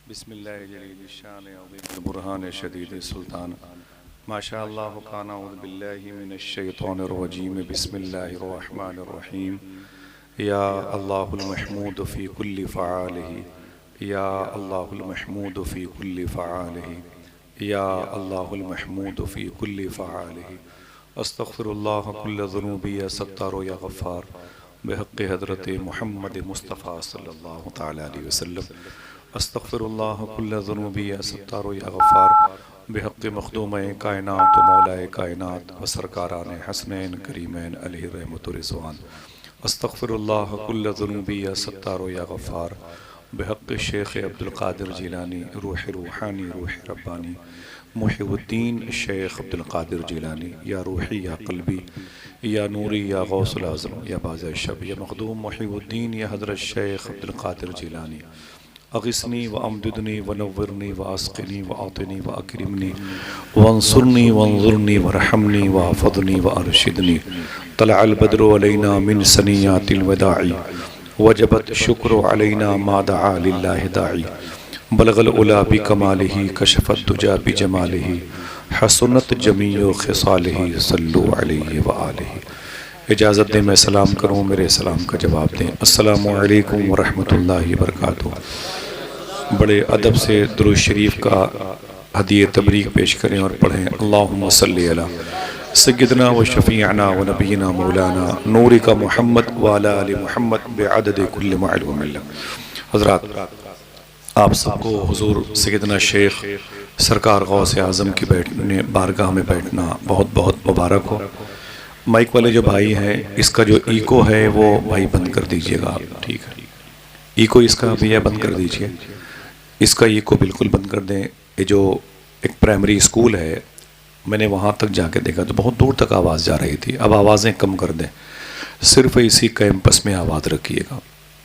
بسم اللہ جلیل الشان عظیم البرہان شدید السلطان ما شاء اللہ کان اعوذ باللہ من الشیطان الرجیم بسم اللہ الرحمن الرحیم یا اللہ المحمود فی کل فعالہ یا اللہ المحمود فی کل فعالہ یا اللہ المحمود فی کل فعالہ استغفر اللہ کل ذنوبی یا ستار یا غفار بحق حضرت محمد مصطفیٰ صلی اللہ تعالی علیہ وسلم استغفر اللہ کل ذنوبی یا ستار یا غفار بحق مخدوم کائنات و مولا کائنات و سرکاران حسنین کریمین علیہ رحمت و رضوان استغفر اللہ کل ذنوبی یا ستار یا غفار بحق شیخ عبدالقادر جیلانی روح روحانی روح ربانی محی الدین شیخ عبدالقادر جیلانی یا روحی یا قلبی یا نوری یا غوث العظم یا باز شب یا مخدوم محی الدین یا حضرت شیخ عبدالقادر جیلانی اغثنی و امددنی و نورنی و اسقنی و اعطنی و اکرمنی وانصرنی وانظرنی ورحمنی وافضنی و ارشدنی طلع البدر علینا من سنیات الوداعی وجبت شکر علینا ما دعا للہ داعی بلغ العلا بکمالہ کشف الدجا بجمالہ حسنت جمیع خصالہ صلو علیہ وآلہ۔ اجازت دیں میں سلام کروں، میرے سلام کا جواب دیں۔ السلام علیکم ورحمۃ اللہ وبرکاتہ۔ بڑے ادب سے درود شریف کا ہدیہ تبریک پیش کریں اور پڑھیں اللہم صلی علی سیدنا و شفیعنا و نبینا مولانا نور کا محمد وعلی آل محمد بعدد کل معلوم اللہ۔ حضرات، آپ سب کو حضور سیدنا شیخ سرکار غوث اعظم کی بارگاہ میں بیٹھنا بہت بہت مبارک ہو۔ مائک والے جو بھائی ہیں، اس کا جو ایکو ہے وہ بھائی بند کر دیجئے گا، ٹھیک ہے؟ ایکو اس کا بھی بند کر دیجئے، اس کا ایکو بالکل بند کر دیں۔ یہ جو ایک پرائمری اسکول ہے، میں نے وہاں تک جا کے دیکھا تو بہت دور تک آواز جا رہی تھی۔ اب آوازیں کم کر دیں، صرف اسی کیمپس میں آواز رکھیے گا۔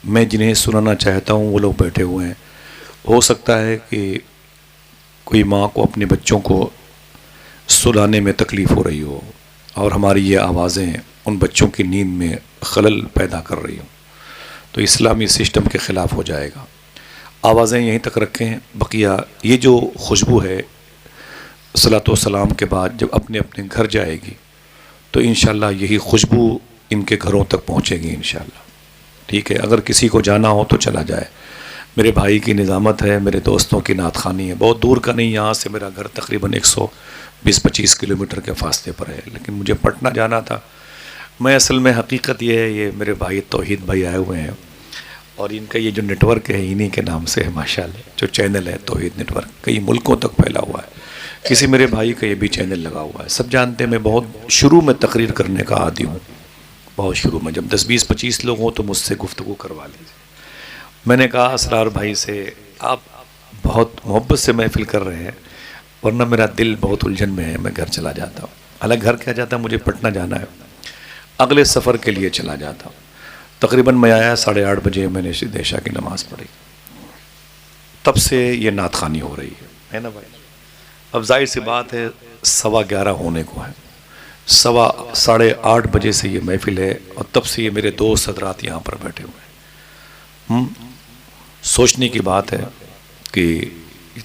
میں جنہیں سنانا چاہتا ہوں وہ لوگ بیٹھے ہوئے ہیں۔ ہو سکتا ہے کہ کوئی ماں کو اپنے بچوں کو سلانے میں تکلیف ہو رہی ہو اور ہماری یہ آوازیں ان بچوں کی نیند میں خلل پیدا کر رہی ہوں، تو اسلامی سسٹم کے خلاف ہو جائے گا۔ آوازیں یہیں تک رکھیں، بقیہ یہ جو خوشبو ہے صلاۃ و سلام کے بعد جب اپنے اپنے گھر جائے گی تو انشاءاللہ یہی خوشبو ان کے گھروں تک پہنچے گی انشاءاللہ، ٹھیک ہے؟ اگر کسی کو جانا ہو تو چلا جائے۔ میرے بھائی کی نظامت ہے، میرے دوستوں کی نعت خوانی ہے، بہت دور کا نہیں، یہاں سے میرا گھر تقریباً 120-25 کلومیٹر کے فاصلے پر ہے، لیکن مجھے پٹنہ جانا تھا۔ میں اصل میں حقیقت یہ ہے، یہ میرے بھائی توحید بھائی آئے ہوئے ہیں اور ان کا یہ جو نیٹ ورک ہے انہی کے نام سے ہے ماشاءاللہ، جو چینل ہے توحید نیٹ ورک کئی ملکوں تک پھیلا ہوا ہے۔ کسی میرے بھائی کا یہ بھی چینل لگا ہوا ہے۔ سب جانتے ہیں میں بہت شروع میں تقریر کرنے کا عادی ہوں، بہت شروع میں، جب 10-20-25 لوگ ہوں تو مجھ سے گفتگو کروا لیجیے۔ میں نے کہا اسرار بھائی سے، آپ بہت محبت سے محفل کر رہے ہیں ورنہ میرا دل بہت الجھن میں ہے، میں گھر چلا جاتا ہوں۔ حالانکہ گھر کیا جاتا ہے، مجھے پٹنہ جانا ہے، اگلے سفر کے لیے چلا جاتا ہوں۔ تقریباً میں آیا 8:30 بجے، میں نے عشاء کی نماز پڑھی، تب سے یہ نعت خوانی ہو رہی ہے نا بھائی؟ اب ظاہر سی بات ہے 11:15 ہونے کو ہے، 8:30 بجے سے یہ محفل ہے اور تب سے یہ میرے دوست حضرات یہاں پر بیٹھے ہوئے ہیں۔ سوچنے کی بات ہے کہ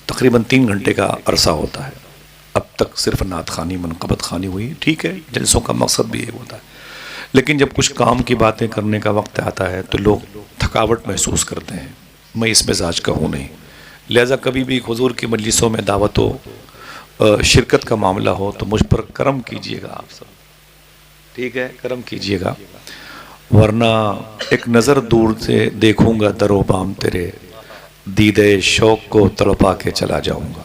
تقریباً 3 گھنٹے کا عرصہ ہوتا ہے، اب تک صرف نعت خوانی منقبت خوانی ہوئی، ٹھیک ہے، جلسوں کا مقصد بھی یہ ہوتا ہے، لیکن جب کچھ کام کی باتیں کرنے کا وقت آتا ہے تو لوگ تھکاوٹ محسوس کرتے ہیں۔ میں اس مزاج کا ہوں نہیں، لہذا کبھی بھی حضور کی مجلسوں میں دعوت ہو، شرکت کا معاملہ ہو تو مجھ پر کرم کیجئے گا آپ سب، ٹھیک ہے؟ کرم کیجئے گا، ورنہ ایک نظر دور سے دیکھوں گا در و بام تیرے، دیدے شوق کو تڑپا کے چلا جاؤں گا۔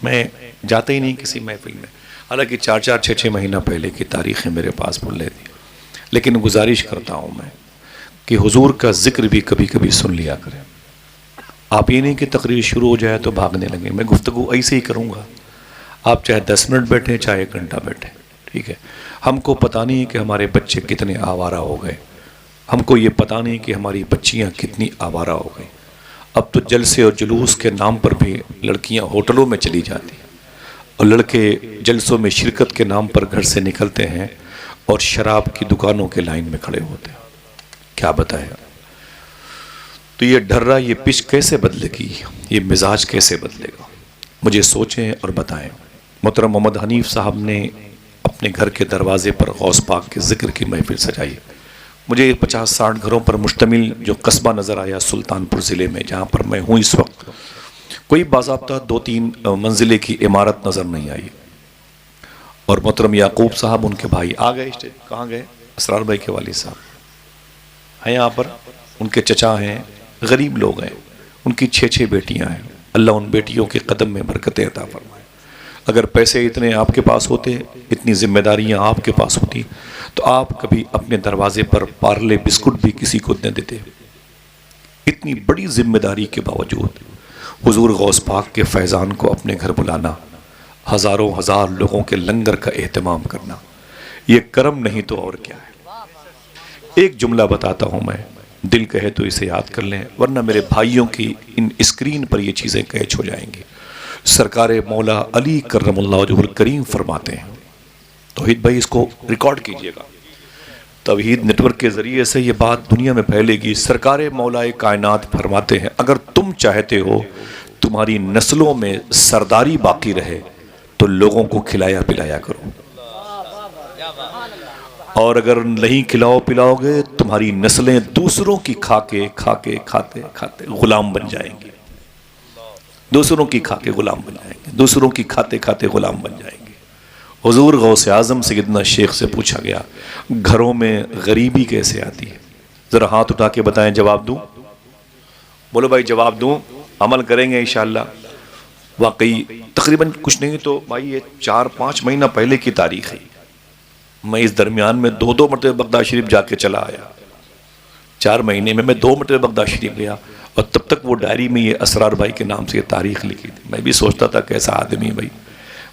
میں جاتا ہی نہیں کسی محفل میں، حالانکہ 4-4 6-6 مہینہ پہلے کی تاریخیں میرے پاس بھول لیتی، لیکن گزارش کرتا ہوں میں کہ حضور کا ذکر بھی کبھی کبھی سن لیا کریں۔ آپ یہ نہیں کہ تقریر شروع ہو جائے تو بھاگنے لگیں، میں گفتگو ایسے ہی کروں گا، آپ چاہے 10 منٹ بیٹھیں چاہے 1 گھنٹہ بیٹھیں، ٹھیک ہے؟ ہم کو پتہ نہیں کہ ہمارے بچے کتنے آوارہ ہو گئے، ہم کو یہ پتہ نہیں کہ ہماری بچیاں کتنی آوارہ ہو گئی۔ اب تو جلسے اور جلوس کے نام پر بھی لڑکیاں ہوٹلوں میں چلی جاتی ہیں اور لڑکے جلسوں میں شرکت کے نام پر گھر سے نکلتے ہیں اور شراب کی دکانوں کے لائن میں کھڑے ہوتے ہیں۔ کیا بتائیں؟ تو یہ ڈھرا یہ پچ کیسے بدلے گی، یہ مزاج کیسے بدلے گا؟ مجھے سوچیں اور بتائیں۔ محترم محمد حنیف صاحب نے اپنے گھر کے دروازے پر غوث پاک کے ذکر کی محفل سجائی۔ مجھے 50-60 گھروں پر مشتمل جو قصبہ نظر آیا سلطان پور ضلع میں، جہاں پر میں ہوں اس وقت، کوئی باضابطہ 2-3 منزلے کی عمارت نظر نہیں آئی۔ اور محترم یعقوب صاحب ان کے بھائی آ گئے، کہاں گئے؟ اسرار بھائی کے والد صاحب ہیں یہاں پر، ان کے چچا ہیں، غریب لوگ ہیں، ان کی 6 بیٹیاں ہیں۔ اللہ ان بیٹیوں کے قدم میں برکتیں عطا فرمائے۔ اگر پیسے اتنے آپ کے پاس ہوتے، اتنی ذمہ داریاں آپ کے پاس ہوتی، تو آپ کبھی اپنے دروازے پر پارلے بسکٹ بھی کسی کو نہ دیتے۔ اتنی بڑی ذمہ داری کے باوجود حضور غوث پاک کے فیضان کو اپنے گھر بلانا، ہزاروں ہزار لوگوں کے لنگر کا اہتمام کرنا، یہ کرم نہیں تو اور کیا ہے؟ ایک جملہ بتاتا ہوں میں، دل کہے تو اسے یاد کر لیں، ورنہ میرے بھائیوں کی ان اسکرین پر یہ چیزیں کیچ ہو جائیں گی۔ سرکار مولا علی کرم اللہ وجہہ الکریم فرماتے ہیں، توحید بھائی اس کو ریکارڈ کیجئے گا، توحید نیٹ ورک کے ذریعے سے یہ بات دنیا میں پھیلے گی۔ سرکار مولا کائنات فرماتے ہیں، اگر تم چاہتے ہو تمہاری نسلوں میں سرداری باقی رہے تو لوگوں کو کھلایا پلایا کرو، اور اگر نہیں کھلاؤ پلاؤ گے تمہاری نسلیں دوسروں کی کھاتے کھاتے غلام بن جائیں گی، دوسروں کی کھا کے غلام بن جائیں گے، دوسروں کی کھاتے کھاتے غلام بن جائیں گے۔ حضور غوث اعظم سیدنا شیخ سے پوچھا گیا، گھروں میں غریبی کیسے آتی ہے؟ ذرا ہاتھ اٹھا کے بتائیں، جواب دوں؟ بولو بھائی جواب دوں؟ عمل کریں گے انشاءاللہ؟ واقعی تقریباً کچھ نہیں تو بھائی یہ 4-5 مہینہ پہلے کی تاریخ ہے، میں اس درمیان میں 2 مرتبہ بغداد شریف جا کے چلا آیا۔ 4 مہینے میں 2 مرتبہ بغداد شریف گیا، اور تب تک وہ ڈائری میں یہ اسرار بھائی کے نام سے یہ تاریخ لکھی تھی۔ میں بھی سوچتا تھا کیسا آدمی بھائی،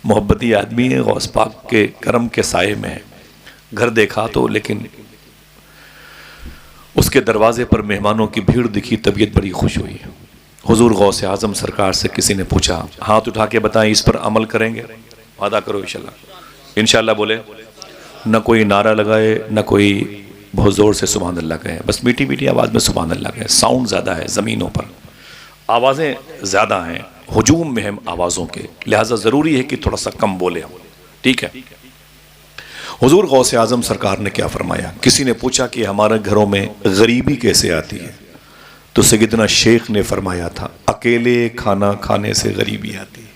محبتی آدمی ہے، غوث پاک کے کرم کے سائے میں ہے۔ گھر دیکھا تو لیکن اس کے دروازے پر مہمانوں کی بھیڑ دکھی، طبیعت بڑی خوش ہوئی۔ حضور غوث اعظم سرکار سے کسی نے پوچھا، ہاتھ اٹھا کے بتائیں اس پر عمل کریں گے؟ وعدہ کرو انشاءاللہ۔ انشاءاللہ بولے، نہ کوئی نعرہ لگائے، نہ کوئی بہت زور سے سبحان اللہ کہے، بس میٹھی میٹھی آواز میں سبحان اللہ کہے۔ ساؤنڈ زیادہ ہے زمینوں پر، آوازیں زیادہ ہیں، ہجوم میں ہم آوازوں کے، لہٰذا ضروری ہے کہ تھوڑا سا کم بولے ہم، ٹھیک ہے؟ حضور غوث اعظم سرکار نے کیا فرمایا؟ کسی نے پوچھا کہ ہمارے گھروں میں غریبی کیسے آتی ہے؟ تو سیدنا شیخ نے فرمایا تھا، اکیلے کھانا کھانے سے غریبی آتی ہے۔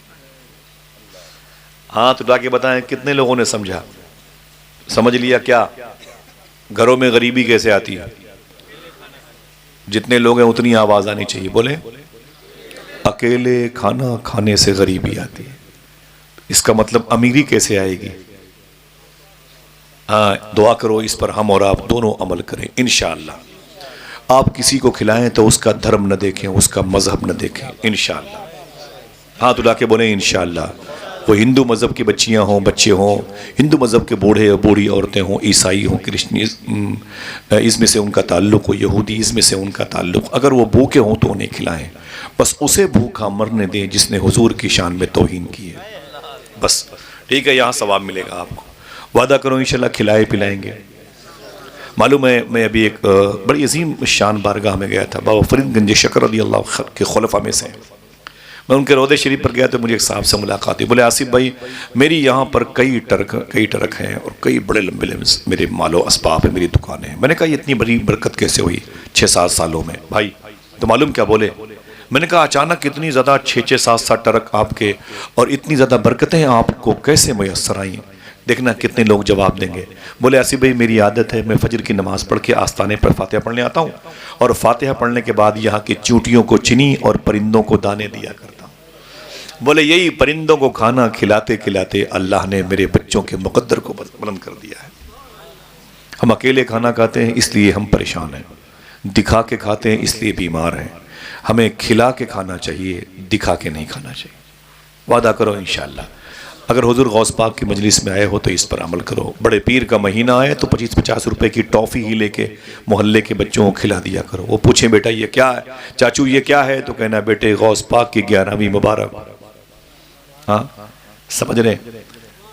ہاتھ اٹھا کے بتائیں کتنے لوگوں نے سمجھا؟ سمجھ لیا کیا؟ گھروں میں غریبی کیسے آتی ہے؟ جتنے لوگ ہیں اتنی آواز آنی چاہیے، بولے اکیلے کھانا کھانے سے غریبی آتی ہے۔ اس کا مطلب امیری کیسے آئے گی؟ ہاں دعا کرو اس پر ہم اور آپ دونوں عمل کریں انشاءاللہ۔ آپ کسی کو کھلائیں تو اس کا دھرم نہ دیکھیں، اس کا مذہب نہ دیکھیں انشاءاللہ۔ ہاتھ اٹھا کے بولیں انشاءاللہ۔ وہ ہندو مذہب کی بچیاں ہوں، بچے ہوں، ہندو مذہب کے بوڑھے اور بوڑھی عورتیں ہوں، عیسائی ہوں، کرسچنی اس میں سے ان کا تعلق ہو، یہودی اس میں سے ان کا تعلق، اگر وہ بھوکے ہوں تو انہیں کھلائیں، بس اسے بھوکا مرنے دیں جس نے حضور کی شان میں توہین کی ہے، بس ٹھیک ہے؟ یہاں ثواب ملے گا آپ کو، وعدہ کرو انشاءاللہ کھلائے پلائیں گے۔ معلوم ہے میں ابھی ایک بڑی عظیم شان بارگاہ میں گیا تھا، بابا فرید گنج شکر رضی اللہ کے خلفاء میں سے، میں ان کے روضے شریف پر گیا تو مجھے ایک صاحب سے ملاقات ہوئی، بولے آصف بھائی میری یہاں پر کئی ٹرک ہیں اور کئی بڑے لمبے میرے مال و اسباب ہیں، میری دکانیں ہیں۔ میں نے کہا یہ اتنی بڑی برکت کیسے ہوئی 6-7 سالوں میں؟ بھائی تو معلوم کیا بولے؟ میں نے کہا اچانک اتنی زیادہ 6-7 ٹرک آپ کے اور اتنی زیادہ برکتیں آپ کو کیسے میسر آئیں؟ دیکھنا کتنے لوگ جواب دیں گے۔ بولے آصف بھائی میری عادت ہے، میں فجر کی نماز پڑھ کے آستانے پر فاتحہ پڑھنے آتا ہوں، اور فاتحہ پڑھنے کے بعد یہاں کی چونٹیوں کو چنی اور پرندوں کو دانے دیا کرتا ہوں۔ بولے یہی پرندوں کو کھانا کھلاتے کھلاتے اللہ نے میرے بچوں کے مقدر کو بلند کر دیا ہے۔ ہم اکیلے کھانا کھاتے ہیں اس لیے ہم پریشان ہیں، دکھا کے کھاتے ہیں اس لیے بیمار ہیں۔ ہمیں کھلا کے کھانا چاہیے، دکھا کے نہیں کھانا چاہیے۔ وعدہ کرو انشاءاللہ۔ اگر حضور غوث پاک کی مجلس میں آئے ہو تو اس پر عمل کرو۔ بڑے پیر کا مہینہ آئے تو 25-50 روپے کی ٹافی ہی لے کے محلے کے بچوں کو کھلا دیا کرو۔ وہ پوچھیں بیٹا یہ کیا ہے؟ چاچو یہ کیا ہے؟ تو کہنا بیٹے غوث پاک کی 11ویں مبارک۔ ہاں سمجھ رہے ہیں؟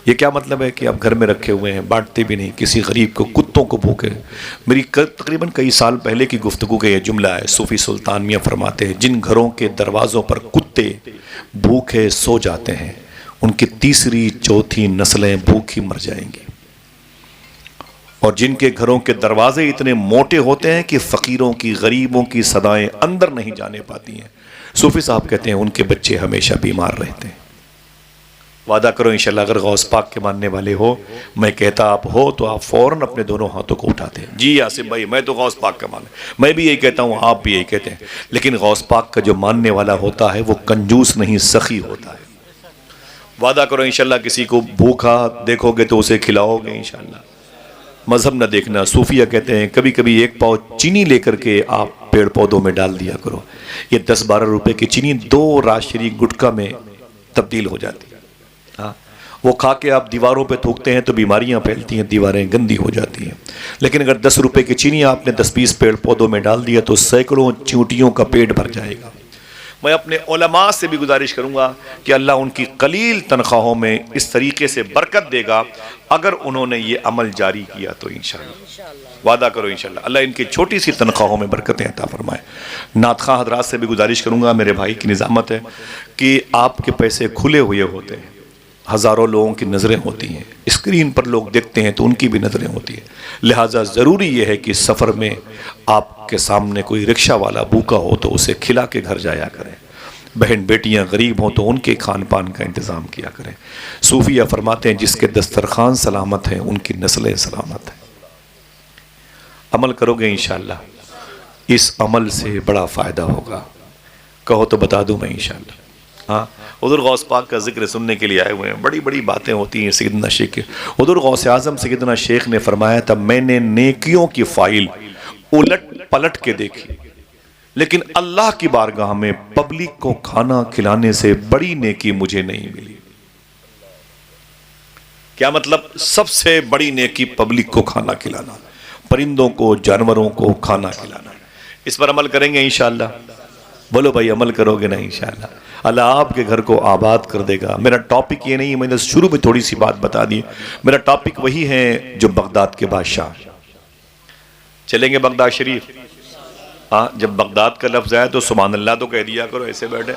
یہ کیا مطلب ہے کہ آپ گھر میں رکھے ہوئے ہیں، بانٹتے بھی نہیں، کسی غریب کو، کتوں کو بھوکے؟ میری تقریباً کئی سال پہلے کی گفتگو کا یہ جملہ ہے۔ صوفی سلطان میاں فرماتے ہیں جن گھروں کے دروازوں پر کتے بھوکے سو جاتے ہیں ان کی تیسری چوتھی نسلیں بھوکی مر جائیں گی، اور جن کے گھروں کے دروازے اتنے موٹے ہوتے ہیں کہ فقیروں کی، غریبوں کی صدائیں اندر نہیں جانے پاتی ہیں، صوفی صاحب کہتے ہیں ان کے بچے ہمیشہ بیمار رہتے ہیں۔ وعدہ کرو انشاءاللہ اگر غوث پاک کے ماننے والے ہو، میں کہتا آپ ہو تو آپ فوراً اپنے دونوں ہاتھوں کو اٹھاتے ہیں، جی عاصم بھائی میں تو غوث پاک کا ماننے، میں بھی یہی کہتا ہوں، آپ بھی یہی کہتے ہیں، لیکن غوث پاک کا جو ماننے والا ہوتا ہے وہ کنجوس نہیں، سخی ہوتا ہے۔ وعدہ کرو انشاءاللہ کسی کو بھوکا دیکھو گے تو اسے کھلاؤ گے انشاءاللہ، مذہب نہ دیکھنا۔ صوفیہ کہتے ہیں کبھی کبھی ایک پاؤ چینی لے کر کے آپ پیڑ پودوں میں ڈال دیا کرو، یہ 10-12 روپے کی چینی 2 راشری گٹکا میں تبدیل ہو جاتی ہے۔ وہ کھا کے آپ دیواروں پہ تھوکتے ہیں تو بیماریاں پھیلتی ہیں، دیواریں گندی ہو جاتی ہیں، لیکن اگر 10 روپے کی چینی آپ نے 10-20 پیڑ پودوں میں ڈال دیا تو سینکڑوں چیونٹیوں کا پیٹ بھر جائے گا۔ میں اپنے علماء سے بھی گزارش کروں گا کہ اللہ ان کی قلیل تنخواہوں میں اس طریقے سے برکت دے گا اگر انہوں نے یہ عمل جاری کیا تو انشاءاللہ۔ وعدہ کرو انشاءاللہ اللہ ان کی چھوٹی سی تنخواہوں میں برکتیں عطا فرمائے۔ نعت خواہ حضرات سے بھی گزارش کروں گا، میرے بھائی کی نظامت ہے کہ آپ کے پیسے کھلے ہوئے ہوتے ہیں، ہزاروں لوگوں کی نظریں ہوتی ہیں، اسکرین پر لوگ دیکھتے ہیں تو ان کی بھی نظریں ہوتی ہیں، لہٰذا ضروری یہ ہے کہ سفر میں آپ کے سامنے کوئی رکشہ والا بھوکا ہو تو اسے کھلا کے گھر جایا کریں، بہن بیٹیاں غریب ہوں تو ان کے کھان پان کا انتظام کیا کریں۔ صوفیہ فرماتے ہیں جس کے دسترخوان سلامت ہیں ان کی نسلیں سلامت ہیں۔ عمل کرو گے انشاءاللہ، اس عمل سے بڑا فائدہ ہوگا، کہو تو بتا دوں میں انشاءاللہ۔ ہاں حضور غوث پاک کا ذکر سننے کے لیے آئے ہوئے ہیں، بڑی بڑی باتیں ہوتی ہیں سیدنا شیخ کے۔ حضور غوث اعظم سیدنا شیخ نے فرمایا تھا میں نے نیکیوں کی فائل الٹ پلٹ کے دیکھی، لیکن اللہ کی بارگاہ میں پبلک کو کھانا کھلانے سے بڑی نیکی مجھے نہیں ملی۔ کیا مطلب؟ سب سے بڑی نیکی پبلک کو کھانا کھلانا، پرندوں کو، جانوروں کو کھانا کھلانا۔ اس پر عمل کریں گے انشاءاللہ؟ بولو بھائی عمل کرو گے نا انشاءاللہ؟ اللہ آپ کے گھر کو آباد کر دے گا۔ میرا ٹاپک یہ نہیں، میں نے شروع میں تھوڑی سی بات بتا دی، میرا ٹاپک وہی ہے جو بغداد کے بادشاہ۔ چلیں گے بغداد شریف؟ ہاں جب بغداد کا لفظ آیا تو سبحان اللہ تو کہہ دیا کرو، ایسے بیٹھے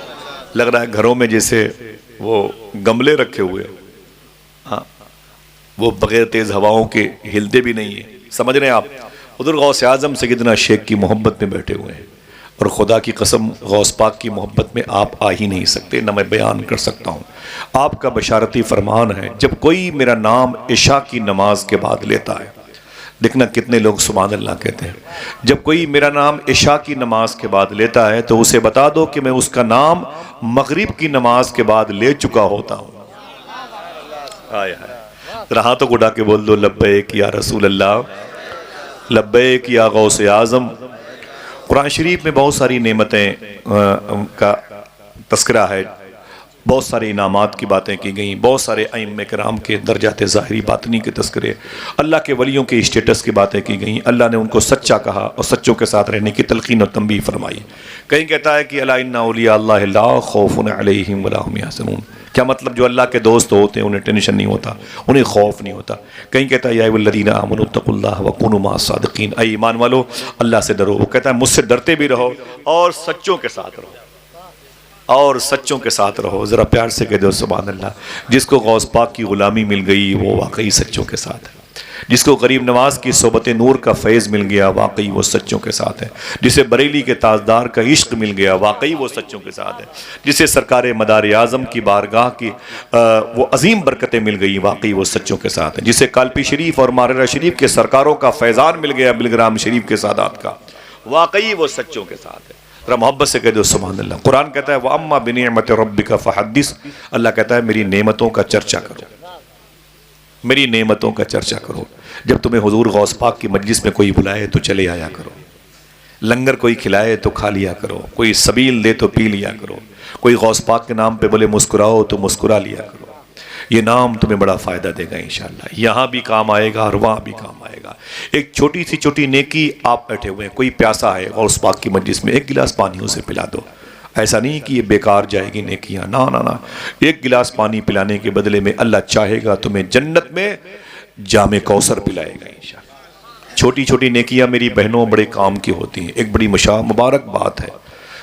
لگ رہا ہے گھروں میں جیسے وہ گملے رکھے ہوئے، ہاں وہ بغیر تیز ہواؤں کے ہلتے بھی نہیں ہیں، سمجھ رہے ہیں آپ؟ حضور غوث اعظم سیدنا شیخ کی محبت میں بیٹھے ہوئے ہیں، اور خدا کی قسم غوث پاک کی محبت میں آپ آ ہی نہیں سکتے، نہ میں بیان کر سکتا ہوں۔ آپ کا بشارتی فرمان ہے جب کوئی میرا نام عشاء کی نماز کے بعد لیتا ہے، دیکھنا کتنے لوگ سبحان اللہ کہتے ہیں، جب کوئی میرا نام عشاء کی نماز کے بعد لیتا ہے تو اسے بتا دو کہ میں اس کا نام مغرب کی نماز کے بعد لے چکا ہوتا ہوں۔ آئے ہائے، ذرا ہاتھوں کو اٹھا کے بول دو لبیک یا رسول اللہ، لبیک یا غوث اعظم۔ قرآن شریف میں بہت ساری نعمتیں کا تذکرہ ہے، بہت سارے انعامات کی باتیں کی گئیں، بہت سارے ائمہ کرام کے درجات ظاہری باطنی کے تذکرے، اللہ کے ولیوں کے اسٹیٹس کی باتیں کی گئیں، اللہ نے ان کو سچا کہا اور سچوں کے ساتھ رہنے کی تلقین و تنبیہ فرمائی۔ کہیں کہتا ہے کہ الا ان اولیاء اللہ لا خوف علیہم ولا هم یحزنون، کیا مطلب؟ جو اللہ کے دوست ہوتے ہیں انہیں ٹینشن نہیں ہوتا، انہیں خوف نہیں ہوتا۔ کہیں کہتا ہے یا ایھا الذین آمنوا اتقوا اللہ وکونوا مع الصادقین، اے ایمان والو اللہ سے ڈرو، وہ کہتا ہے مجھ سے ڈرتے بھی رہو اور سچوں کے ساتھ رہو، اور سچوں کے ساتھ رہو۔ ذرا پیار سے کہہ دو سبحان اللہ۔ جس کو غوث پاک کی غلامی مل گئی وہ واقعی سچوں کے ساتھ ہے، جس کو غریب نواز کی صحبت نور کا فیض مل گیا واقعی وہ سچوں کے ساتھ ہے، جسے بریلی کے تاجدار کا عشق مل گیا واقعی وہ سچوں کے ساتھ ہے، جسے سرکار مدار اعظم کی بارگاہ کی وہ عظیم برکتیں مل گئی واقعی وہ سچوں کے ساتھ ہے، جسے کالپی شریف اور ماررہ شریف کے سرکاروں کا فیضان مل گیا بلگرام شریف کے سادات کا واقعی وہ سچوں کے ساتھ ہے۔ ذرا محبت سے کہہ دو سبحان اللہ۔ قرآن کہتا ہے وَأَمَّا بِنِعْمَةِ رَبِّكَ فَحَدِّثْ، اللہ کہتا ہے میری نعمتوں کا چرچا کرو، میری نعمتوں کا چرچا کرو۔ جب تمہیں حضور غوث پاک کی مجلس میں کوئی بلائے تو چلے آیا کرو، لنگر کوئی کھلائے تو کھا لیا کرو، کوئی سبیل دے تو پی لیا کرو، کوئی غوث پاک کے نام پہ بولے مسکراؤ تو مسکرا لیا کرو، یہ نام تمہیں بڑا فائدہ دے گا انشاءاللہ، یہاں بھی کام آئے گا اور وہاں بھی کام آئے گا۔ ایک چھوٹی سی چھوٹی نیکی، آپ بیٹھے ہوئے ہیں، کوئی پیاسا ہے غوث پاک کی مجلس میں، ایک گلاس پانی اسے پلا دو، ایسا نہیں کہ یہ بیکار جائے گی نیکیاں، نا نا نا، ایک گلاس پانی پلانے کے بدلے میں اللہ چاہے گا تمہیں جنت میں جام کوثر پلائے گا انشاءاللہ۔ چھوٹی چھوٹی نیکیاں میری بہنوں بڑے کام کی ہوتی ہیں۔ ایک بڑی مبارک بات ہے،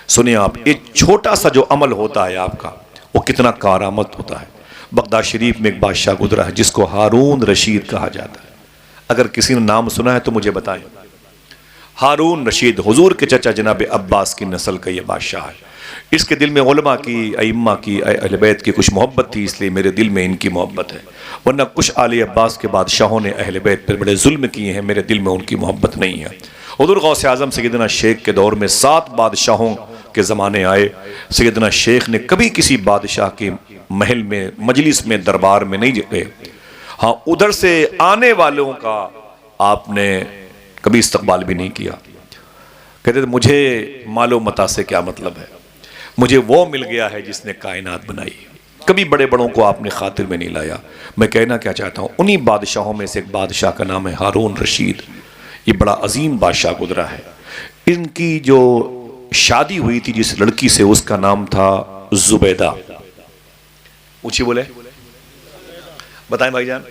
سنیں آپ، ایک چھوٹا سا جو عمل ہوتا ہے آپ کا، وہ کتنا کارآمد ہوتا ہے۔ بغداد شریف میں ایک بادشاہ گزرا ہے جس کو ہارون رشید کہا جاتا ہے، اگر کسی نے نام سنا ہے تو مجھے بتائیں۔ ہارون رشید حضور کے چچا جناب عباس کی نسل کا یہ بادشاہ ہے۔ اس کے دل میں علماء کی، ائمہ کی، اہل بیت کی کچھ محبت تھی، اس لیے میرے دل میں ان کی محبت ہے، ورنہ کچھ آل عباس کے بادشاہوں نے اہل بیت پر بڑے ظلم کیے ہیں، میرے دل میں ان کی محبت نہیں ہے۔ حضور غوث اعظم سیدنا شیخ کے دور میں 7 بادشاہوں کے زمانے آئے، سیدنا شیخ نے کبھی کسی بادشاہ کے محل میں، مجلس میں، دربار میں نہیں گئے، ہاں ادھر سے آنے والوں کا آپ نے کبھی استقبال بھی نہیں کیا۔ کہتے تھے مجھے مال و متاع سے کیا مطلب ہے، مجھے وہ مل گیا ہے جس نے کائنات بنائی۔ کبھی بڑے بڑوں کو آپ نے خاطر میں نہیں لایا۔ میں کہنا کیا چاہتا ہوں، انہی بادشاہوں میں سے ایک بادشاہ کا نام ہے ہارون رشید۔ یہ بڑا عظیم بادشاہ گزرا ہے۔ ان کی جو شادی ہوئی تھی جس لڑکی سے، اس کا نام تھا زبیدہ۔ اونچی بولے، بتائیں بھائی جان۔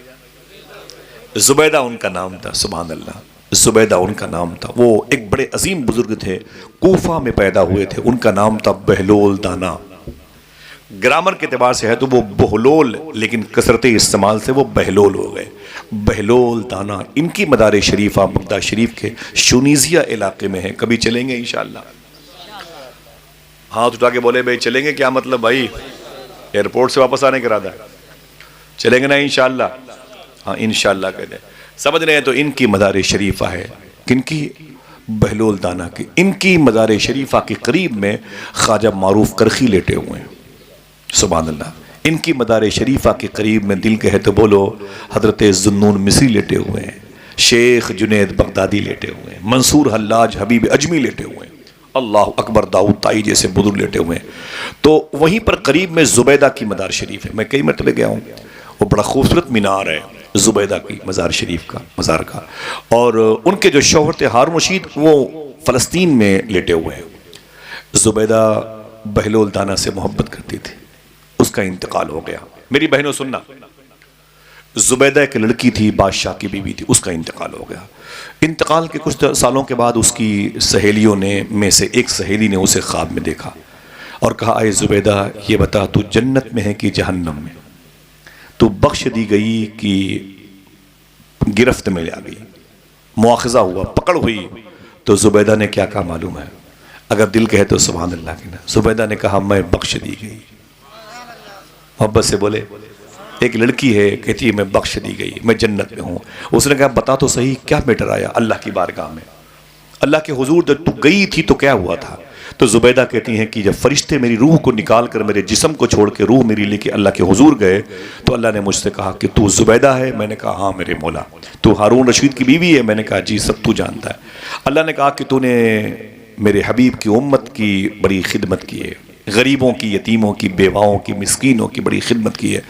زبیدہ ان کا نام تھا، سبحان اللہ، زبیدہ ان کا نام تھا۔ وہ ایک بڑے عظیم بزرگ تھے، کوفہ میں پیدا ہوئے تھے، ان کا نام تھا بہلول دانا۔ گرامر کے اعتبار سے ہے تو وہ بہلول، لیکن کثرت استعمال سے وہ بہلول ہو گئے، بہلول دانا۔ ان کی مدار شریفہ بغداد شریف کے شونیزیہ علاقے میں ہے، کبھی چلیں گے انشاءاللہ؟ ہاں اٹھا کے بولے بھائی چلیں گے، کیا مطلب بھائی ایئرپورٹ سے واپس آنے کا ارادہ ہے؟ چلیں گے نا انشاءاللہ؟ ہاں انشاءاللہ کہتے ہیں، سمجھ رہے ہیں؟ تو ان کی مدار شریفہ ہے، کن کی؟ بہلول دانا کی۔ ان کی مدار شریفہ کے قریب میں خواجہ معروف کرخی لیٹے ہوئے ہیں، سبحان اللہ۔ ان کی مدار شریفہ کے قریب میں دل کہے تو بولو حضرت ذوالنون مصری لیٹے ہوئے ہیں، شیخ جنید بغدادی لیٹے ہوئے ہیں، منصور حلاج حبیب اجمی لیٹے ہوئے ہیں، اللہ اکبر داؤد تائی جیسے بزرگ لیٹے ہوئے ہیں۔ تو وہیں پر قریب میں زبیدہ کی مدار شریف ہے، میں کئی مرتبہ گیا ہوں، وہ بڑا خوبصورت مینار ہے زبیدہ کی مزار شریف کا، مزار کا۔ اور ان کے جو شوہر تھے ہارون رشید، وہ فلسطین میں لیٹے ہوئے ہیں۔ زبیدہ بہلول دانا سے محبت کرتی تھی، اس کا انتقال ہو گیا۔ میری بہنوں سننا، زبیدہ ایک لڑکی تھی، بادشاہ کی بیوی تھی، اس کا انتقال ہو گیا۔ انتقال کے کچھ سالوں کے بعد اس کی سہیلیوں میں سے ایک سہیلی نے اسے خواب میں دیکھا اور کہا اے زبیدہ یہ بتا تو جنت میں ہے کہ جہنم میں، تو بخش دی گئی کہ گرفت میں آ گئی، مواخذہ ہوا، پکڑ ہوئی؟ تو زبیدہ نے کیا کہا معلوم ہے؟ اگر دل کہے تو سبحان اللہ کہنا۔ زبیدہ نے کہا میں بخش دی گئی۔ محبت سے بولے، ایک لڑکی ہے کہتی ہے میں بخش دی گئی، میں جنت میں ہوں۔ اس نے کہا بتا تو صحیح کیا میٹر آیا اللہ کی بارگاہ میں، اللہ کے حضور جب تو گئی تھی تو کیا ہوا تھا؟ تو زبیدہ کہتی ہیں کہ جب فرشتے میری روح کو نکال کر میرے جسم کو چھوڑ کے روح میری لے کے اللہ کے حضور گئے تو اللہ نے مجھ سے کہا کہ تو زبیدہ ہے؟ میں نے کہا ہاں میرے مولا۔ تو ہارون رشید کی بیوی ہے؟ میں نے کہا جی سب تو جانتا ہے۔ اللہ نے کہا کہ تو نے میرے حبیب کی امت کی بڑی خدمت کی ہے، غریبوں کی، یتیموں کی، بیواؤں کی، مسکینوں کی بڑی خدمت کی ہے۔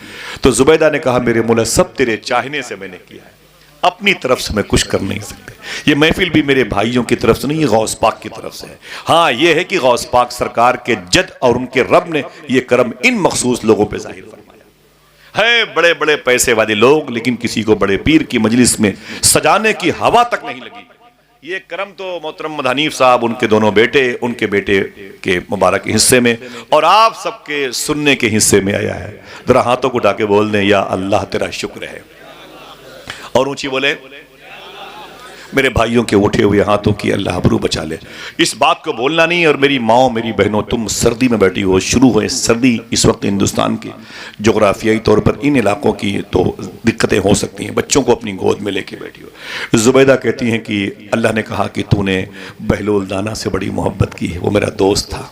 تو زبیدہ نے کہا میرے مولا سب تیرے چاہنے سے میں نے کیا ہے، اپنی طرف سے میں کچھ کر نہیں سکتے۔ یہ محفل بھی میرے بھائیوں کی طرف سے نہیں، یہ غوث پاک کی طرف سے ہے۔ ہاں یہ ہے کہ غوث پاک سرکار کے جد اور ان کے رب نے یہ کرم ان مخصوص لوگوں پہ ظاہر فرمایا ہے۔ بڑے بڑے پیسے والے لوگ، لیکن کسی کو بڑے پیر کی مجلس میں سجانے کی ہوا تک نہیں لگی۔ یہ کرم تو محترم مدنی حنیف صاحب، ان کے دونوں بیٹے، ان کے بیٹے کے مبارک حصے میں اور آپ سب کے سننے کے حصے میں آیا ہے۔ ذرا ہاتھوں کو اٹھا کے بول دیں یا اللہ تیرا شکر ہے، اور اونچی بولے میرے بھائیوں کے اٹھے ہوئے ہاتھوں کی اللہ ابرو بچا لے۔ اس بات کو بولنا نہیں۔ اور میری ماں، میری بہنوں، تم سردی میں بیٹھی ہو، شروع ہوئے سردی اس وقت ہندوستان کی جغرافیائی طور پر ان علاقوں کی تو دقتیں ہو سکتی ہیں، بچوں کو اپنی گود میں لے کے بیٹھی ہو۔ زبیدہ کہتی ہیں کہ اللہ نے کہا کہ تو نے بہلول دانا سے بڑی محبت کی ہے، وہ میرا دوست تھا۔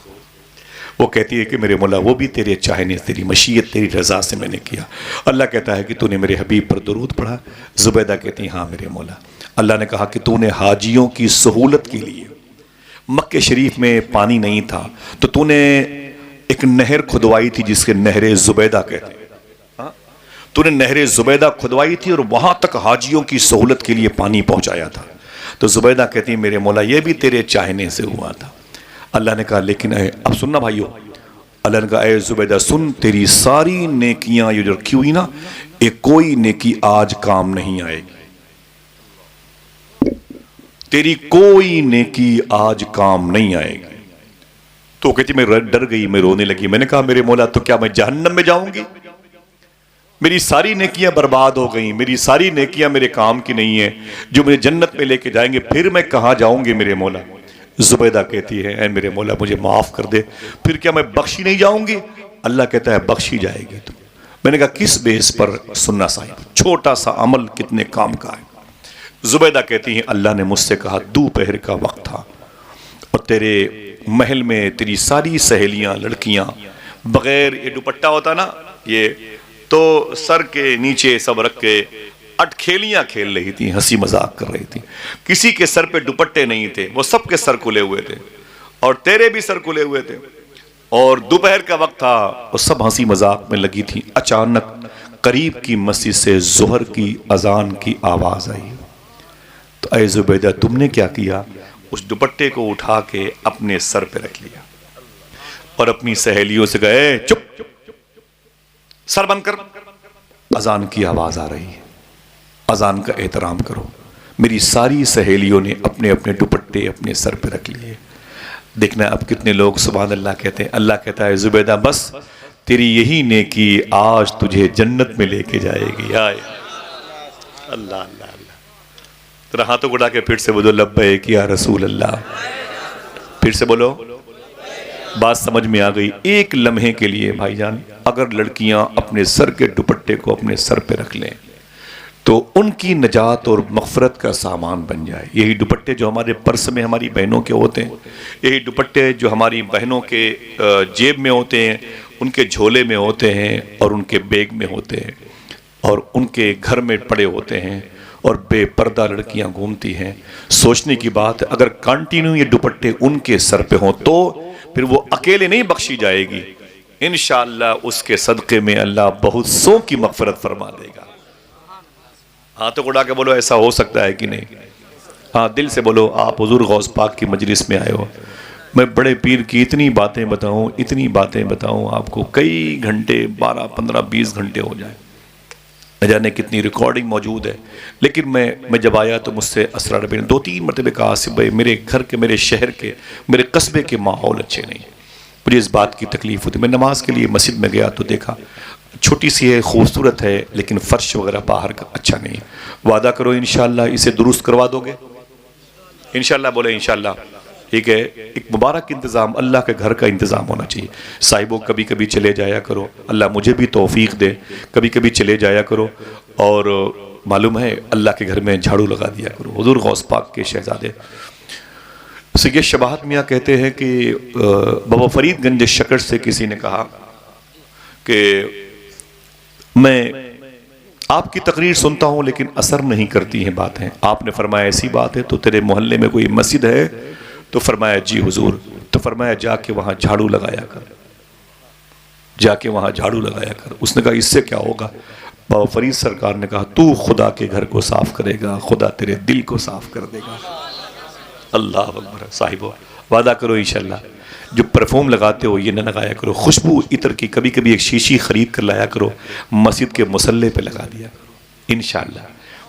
وہ کہتی ہے کہ میرے مولا وہ بھی تیرے چاہنے، تیری مشیت، تیری رضا سے میں نے کیا۔ اللہ کہتا ہے کہ تو نے میرے حبیب پر درود پڑھا؟ زبیدہ کہتی ہاں میرے مولا۔ اللہ نے کہا کہ تو نے حاجیوں کی سہولت کے لیے، مکہ شریف میں پانی نہیں تھا تو تو نے ایک نہر کھدوائی تھی جس کے نہر زبیدہ کہتے ہیں، تو نے نہر زبیدہ کھدوائی تھی اور وہاں تک حاجیوں کی سہولت کے لیے پانی پہنچایا تھا۔ تو زبیدہ کہتی ہیں میرے مولا یہ بھی تیرے چاہنے سے ہوا تھا۔ اللہ نے کہا لیکن اب سننا بھائیو، اللہ نے کہا اے زبیدہ سن، تیری ساری نیکیاں یہ جو رکھی ہوئی نا، ایک کوئی نیکی آج کام نہیں آئے گی، تیری کوئی نیکی آج کام نہیں آئے گی۔ تو کہتی میں ڈر گئی، میں رونے لگی، میں نے کہا میرے مولا تو کیا میں جہنم میں جاؤں گی؟ میری ساری نیکیاں برباد ہو گئیں، میری ساری نیکیاں میرے کام کی نہیں ہیں جو مجھے جنت میں لے کے جائیں گے، پھر میں کہاں جاؤں گی میرے مولا؟ زبیدہ کہتی ہے اے میرے مولا مجھے معاف کر دے، پھر کیا میں بخشی نہیں جاؤں گی؟ اللہ کہتا ہے بخشی جائے گی تو۔ میں نے کہا کس بیس پر؟ سننا صاحب، چھوٹا سا عمل کتنے کام کا ہے۔ زبیدہ کہتی ہیں اللہ نے مجھ سے کہا دوپہر کا وقت تھا اور تیرے محل میں تیری ساری سہیلیاں لڑکیاں بغیر یہ دوپٹہ ہوتا نا یہ تو سر کے نیچے سب رکھ کے اٹکھیلیاں کھیل رہی تھی، ہنسی مذاق کر رہی تھی، کسی کے سر پہ دوپٹے نہیں تھے، وہ سب کے سر کھلے ہوئے تھے اور تیرے بھی سر کھلے ہوئے تھے اور دوپہر کا وقت تھا اور سب ہنسی مذاق میں لگی تھی۔ اچانک قریب کی مسجد سے ظہر کی اذان کی آواز آئی تو اے زبیدہ تم نے کیا کیا؟ اس دوپٹے کو اٹھا کے اپنے سر پہ رکھ لیا اور اپنی سہیلیوں سے کہے چپ سر بند کر، اذان کی آواز آ رہی ہے، اذان کا احترام کرو۔ میری ساری سہیلیوں نے اپنے اپنے دوپٹے اپنے سر پہ رکھ لیے۔ دیکھنا اب کتنے لوگ سبحان اللہ کہتے ہیں۔ اللہ کہتا ہے زبیدہ بس تیری یہی نیکی آج تجھے جنت میں لے کے جائے گی۔ آئے اللہ اللہ اللہ، ذرا ہاتھوں کو اٹھا کے پھر سے بولو لبیک یا رسول اللہ، پھر سے بولو۔ بات سمجھ میں آ گئی؟ ایک لمحے کے لیے بھائی جان اگر لڑکیاں اپنے سر کے دوپٹے کو اپنے سر پہ رکھ لیں تو ان کی نجات اور مغفرت کا سامان بن جائے۔ یہی دوپٹے جو ہمارے پرس میں ہماری بہنوں کے ہوتے ہیں، یہی دوپٹے جو ہماری بہنوں کے جیب میں ہوتے ہیں، ان کے جھولے میں ہوتے ہیں اور ان کے بیگ میں ہوتے ہیں اور ان کے گھر میں پڑے ہوتے ہیں اور بے پردہ لڑکیاں گھومتی ہیں۔ سوچنے کی بات ہے اگر کنٹینیو یہ دوپٹے ان کے سر پہ ہوں تو پھر وہ اکیلے نہیں بخشی جائے گی، انشاءاللہ اس کے صدقے میں اللہ بہت سو کی مغفرت فرما دے گا۔ ہاتھوں کو اٹھا کے بولو ایسا ہو سکتا ہے کہ نہیں؟ ہاں دل سے بولو۔ آپ حضور غوث پاک کی مجلس میں آئے ہو، میں بڑے پیر کی اتنی باتیں بتاؤں آپ کو کئی گھنٹے 12 15 20 گھنٹے ہو جائیں، نہ جانے کتنی ریکارڈنگ موجود ہے، لیکن میں جب آیا تو مجھ سے اسرار ربی نے 2-3 مرتبہ کہا آصف بھائی میرے گھر کے، میرے شہر کے، میرے قصبے کے ماحول اچھے نہیں۔ مجھے اس بات کی تکلیف ہوتی۔ میں نماز کے لیے مسجد میں گیا تو دیکھا چھوٹی سی ہے، خوبصورت ہے، لیکن فرش وغیرہ باہر کا اچھا نہیں۔ وعدہ کرو انشاءاللہ اسے درست کروا دو گے؟ انشاءاللہ بولے انشاءاللہ۔ ٹھیک ہے، ایک مبارک انتظام، اللہ کے گھر کا انتظام ہونا چاہیے۔ صاحبوں کبھی کبھی چلے جایا کرو، اللہ مجھے بھی توفیق دے، کبھی کبھی چلے جایا کرو اور معلوم ہے اللہ کے گھر میں جھاڑو لگا دیا کرو۔ حضور غوث پاک کے شہزادے سید شباہت میاں کہتے ہیں کہ بابا فرید گنج شکر سے کسی نے کہا کہ میں آپ کی تقریر سنتا ہوں لیکن اثر نہیں کرتی ہیں باتیں۔ آپ نے فرمایا ایسی بات ہے تو تیرے محلے میں کوئی مسجد ہے؟ تو فرمایا جی حضور۔ تو فرمایا جا کے وہاں جھاڑو لگایا کر، جا کے وہاں جھاڑو لگایا کر۔ اس نے کہا اس سے کیا ہوگا؟ بابا فرید سرکار نے کہا تو خدا کے گھر کو صاف کرے گا، خدا تیرے دل کو صاف کر دے گا۔ اللہ اکبر۔ صاحبو وعدہ کرو انشاءاللہ جو پرفیوم لگاتے ہو یہ نہ لگایا کرو، خوشبو عطر کی کبھی کبھی ایک شیشی خرید کر لایا کرو، مسجد کے مصلے پہ لگا دیا کرو انشاءاللہ،